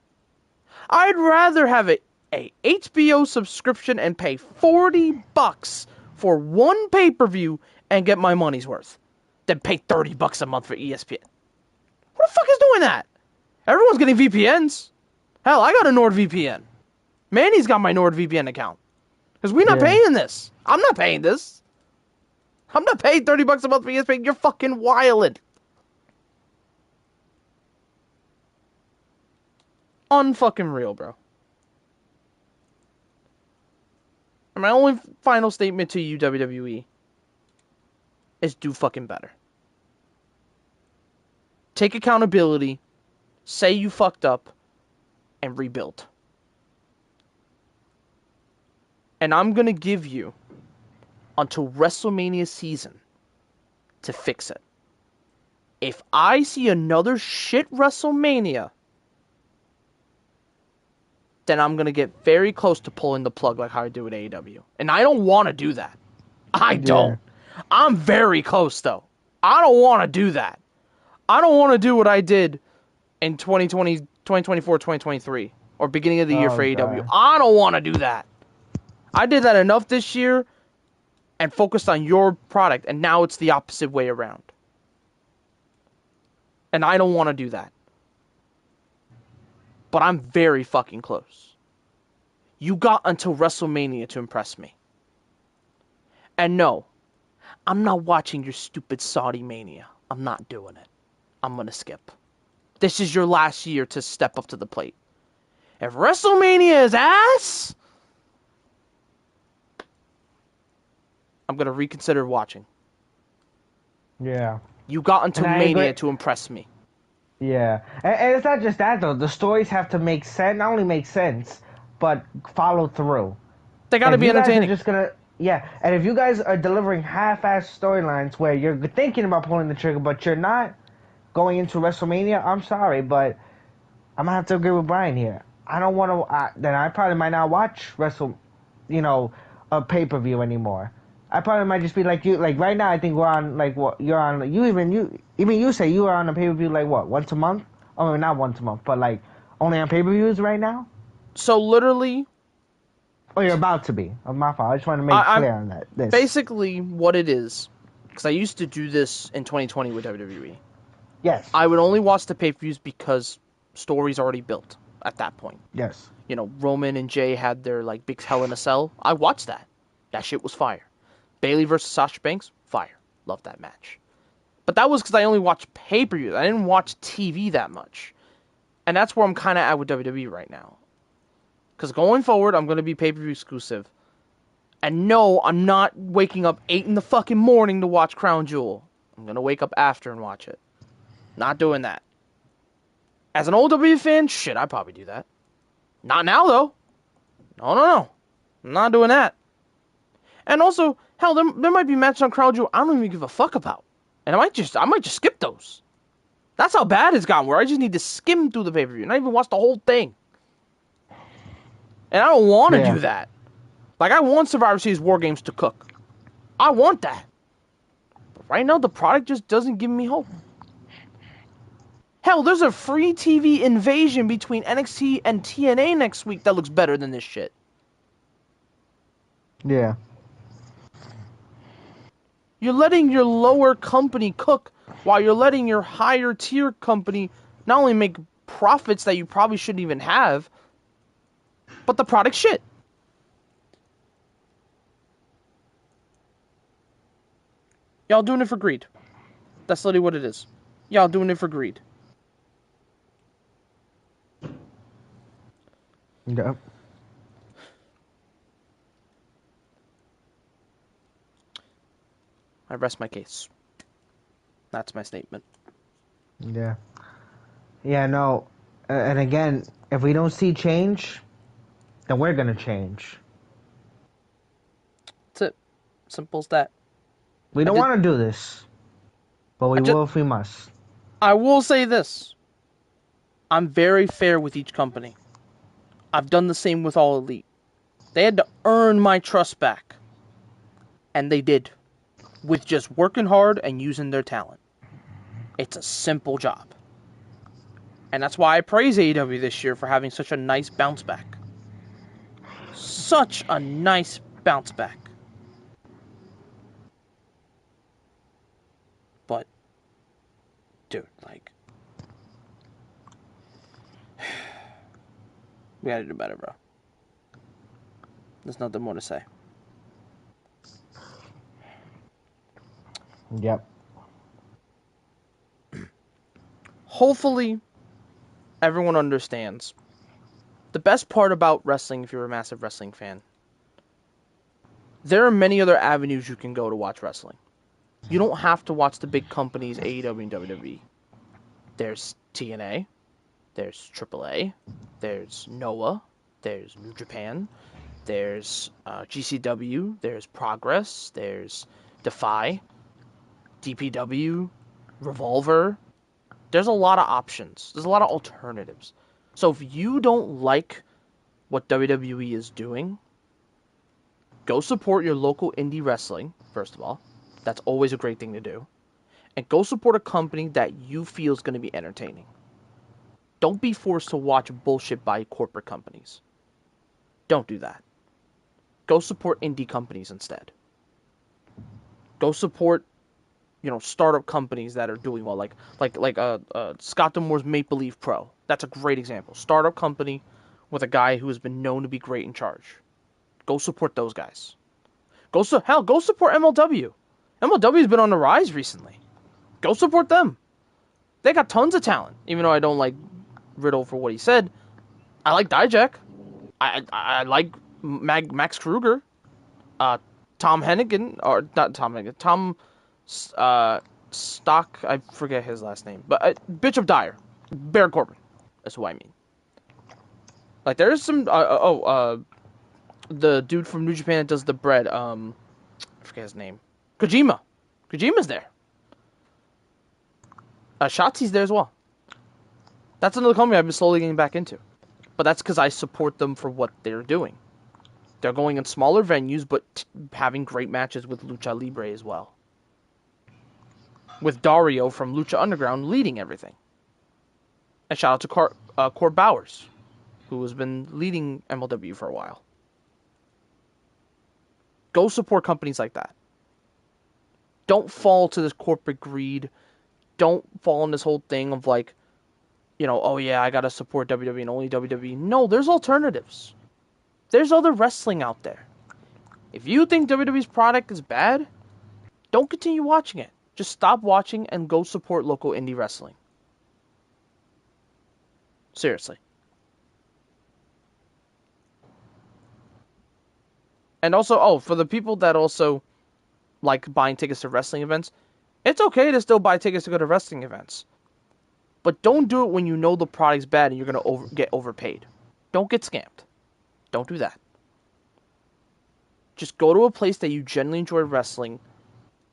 I'd rather have a HBO subscription and pay $40 for one pay-per-view and get my money's worth than pay $30 a month for ESPN. Who the fuck is doing that? Everyone's getting VPNs. Hell, I got a NordVPN. Manny's got my NordVPN account. Because we're not paying this. I'm not paying this. I'm not paying $30 a month for ESPN. You're fucking wildin'. Unfucking real, bro. And my only final statement to you, WWE, is do fucking better. Take accountability, say you fucked up, and rebuild. And I'm going to give you until WrestleMania season to fix it. If I see another shit WrestleMania, then I'm going to get very close to pulling the plug like how I do with AEW. And I don't want to do that. I don't. I'm very close, though. I don't want to do that. I don't want to do what I did in 2020, 2024, 2023, or beginning of the year for AEW. I don't want to do that. I did that enough this year and focused on your product, and now it's the opposite way around. And I don't want to do that. But I'm very fucking close. You got until WrestleMania to impress me. And no, I'm not watching your stupid Saudi Mania. I'm not doing it. I'm going to skip. This is your last year to step up to the plate. If WrestleMania is ass, I'm going to reconsider watching. Yeah. You got until Mania to impress me. Yeah. And it's not just that, though. The stories have to make sense. Not only make sense, but follow through. They got to be entertaining. Just gonna, yeah. And if you guys are delivering half-ass storylines where you're thinking about pulling the trigger, but you're not going into WrestleMania, I'm sorry, but I'm going to have to agree with Brian here. I don't want to... then I probably might not watch a pay-per-view anymore. I probably might just be like you. Like right now, I think we're on like what you're on. You say you are on a pay per view like what, once a month? Oh, not once a month, but like only on pay per views right now. So literally. Oh, you're about to be. Oh, my fault. I just want to make clear on that. This. Basically, what it is, because I used to do this in 2020 with WWE. Yes. I would only watch the pay per views because stories already built at that point. Yes. You know, Roman and Jay had their like big Hell in a Cell. I watched that. That shit was fire. Bayley versus Sasha Banks, fire. Love that match. But that was because I only watched pay-per-views. I didn't watch TV that much. And that's where I'm kind of at with WWE right now. Because going forward, I'm going to be pay-per-view exclusive. And no, I'm not waking up 8 in the fucking morning to watch Crown Jewel. I'm gonna wake up after and watch it. Not doing that. As an old WWE fan, shit, I'd probably do that. Not now, though. No. I'm not doing that. And also, hell, there might be matches on Crown Jewel I don't even give a fuck about. And I might just skip those. That's how bad it's gotten, where I just need to skim through the pay-per-view, not even watch the whole thing. And I don't want to Yeah. do that. Like, I want Survivor Series War Games to cook. I want that. But right now, the product just doesn't give me hope. Hell, there's a free TV invasion between NXT and TNA next week that looks better than this shit. Yeah. You're letting your lower company cook while you're letting your higher tier company not only make profits that you probably shouldn't even have, but the product's shit. Y'all doing it for greed. That's literally what it is. Y'all doing it for greed. Yep. I rest my case. That's my statement. Yeah. Yeah, no. And again, if we don't see change, then we're going to change. That's it. Simple as that. We don't want to do this, but we will if we must. I will say this. I'm very fair with each company. I've done the same with All Elite. They had to earn my trust back. And they did. With just working hard and using their talent. It's a simple job. And that's why I praise AEW this year for having such a nice bounce back. Such a nice bounce back. But, dude, like, we gotta do better, bro. There's nothing more to say. Yep. Hopefully, everyone understands. The best part about wrestling, if you're a massive wrestling fan, there are many other avenues you can go to watch wrestling. You don't have to watch the big companies, AEW and WWE. There's TNA, there's AAA, there's Noah, there's New Japan, there's GCW, there's Progress, there's Defy, DPW, Revolver. There's a lot of options. There's a lot of alternatives. So if you don't like what WWE is doing, go support your local indie wrestling, first of all. That's always a great thing to do. And go support a company that you feel is going to be entertaining. Don't be forced to watch bullshit by corporate companies. Don't do that. Go support indie companies instead. Go support, startup companies that are doing well, like Scott D'Amore's Maple Leaf Pro. That's a great example. Startup company with a guy who has been known to be great in charge. Go support those guys. Go support MLW. MLW's been on the rise recently. Go support them. They got tons of talent. Even though I don't like Riddle for what he said, I like Dijak. I like Max Kruger. Tom Hennigan, or not Tom Hennigan, Tom Stock, I forget his last name, but Bishop Dyer, Baron Corbin, that's who I mean. Like, there's some, the dude from New Japan that does the bread, I forget his name, Kojima's there. Shotzi's there as well. That's another company I've been slowly getting back into, but that's because I support them for what they're doing. They're going in smaller venues, but having great matches with Lucha Libre as well. With Dario from Lucha Underground leading everything. And shout out to Court Bowers, who has been leading MLW for a while. Go support companies like that. Don't fall to this corporate greed. Don't fall in this whole thing of like, oh yeah, I gotta support WWE and only WWE. No, there's alternatives. There's other wrestling out there. If you think WWE's product is bad, don't continue watching it. Just stop watching and go support local indie wrestling. Seriously. And also, oh, for the people that also like buying tickets to wrestling events, it's okay to still buy tickets to go to wrestling events. But don't do it when you know the product's bad and you're going to get overpaid. Don't get scammed. Don't do that. Just go to a place that you genuinely enjoy wrestling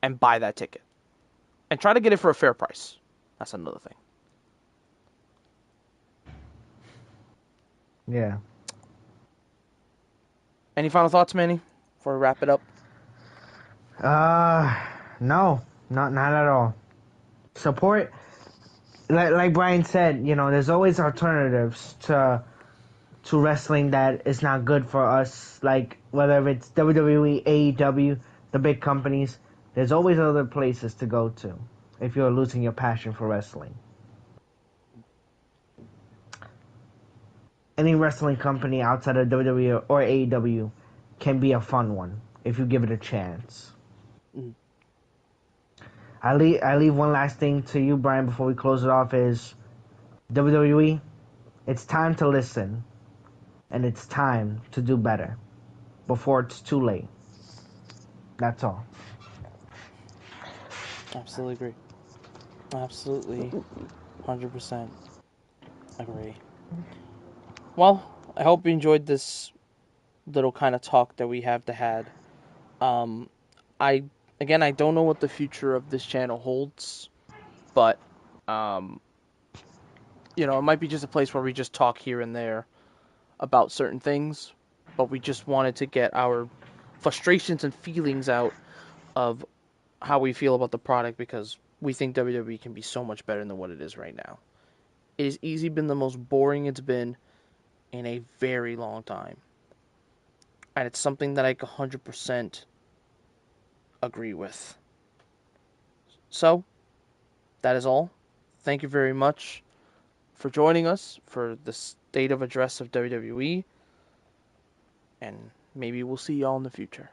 and buy that ticket. And try to get it for a fair price. That's another thing. Yeah. Any final thoughts, Manny, before we wrap it up? Uh, no, not at all. Support, like Brian said, there's always alternatives to wrestling that is not good for us. Like whether it's WWE, AEW, the big companies, there's always other places to go to if you're losing your passion for wrestling. Any wrestling company outside of WWE or AEW can be a fun one if you give it a chance. Mm. I leave one last thing to you, Brian, before we close it off is WWE. It's time to listen, and it's time to do better before it's too late. That's all. Absolutely agree. Absolutely 100% agree. Well, I hope you enjoyed this little kind of talk that we have to had. Um, I again, I don't know what the future of this channel holds, but um, it might be just a place where we just talk here and there about certain things, but we just wanted to get our frustrations and feelings out of how we feel about the product because we think WWE can be so much better than what it is right now. It has easily been the most boring it's been in a very long time. And it's something that I 100% agree with. So, that is all. Thank you very much for joining us for the state of address of WWE, and maybe we'll see y'all in the future.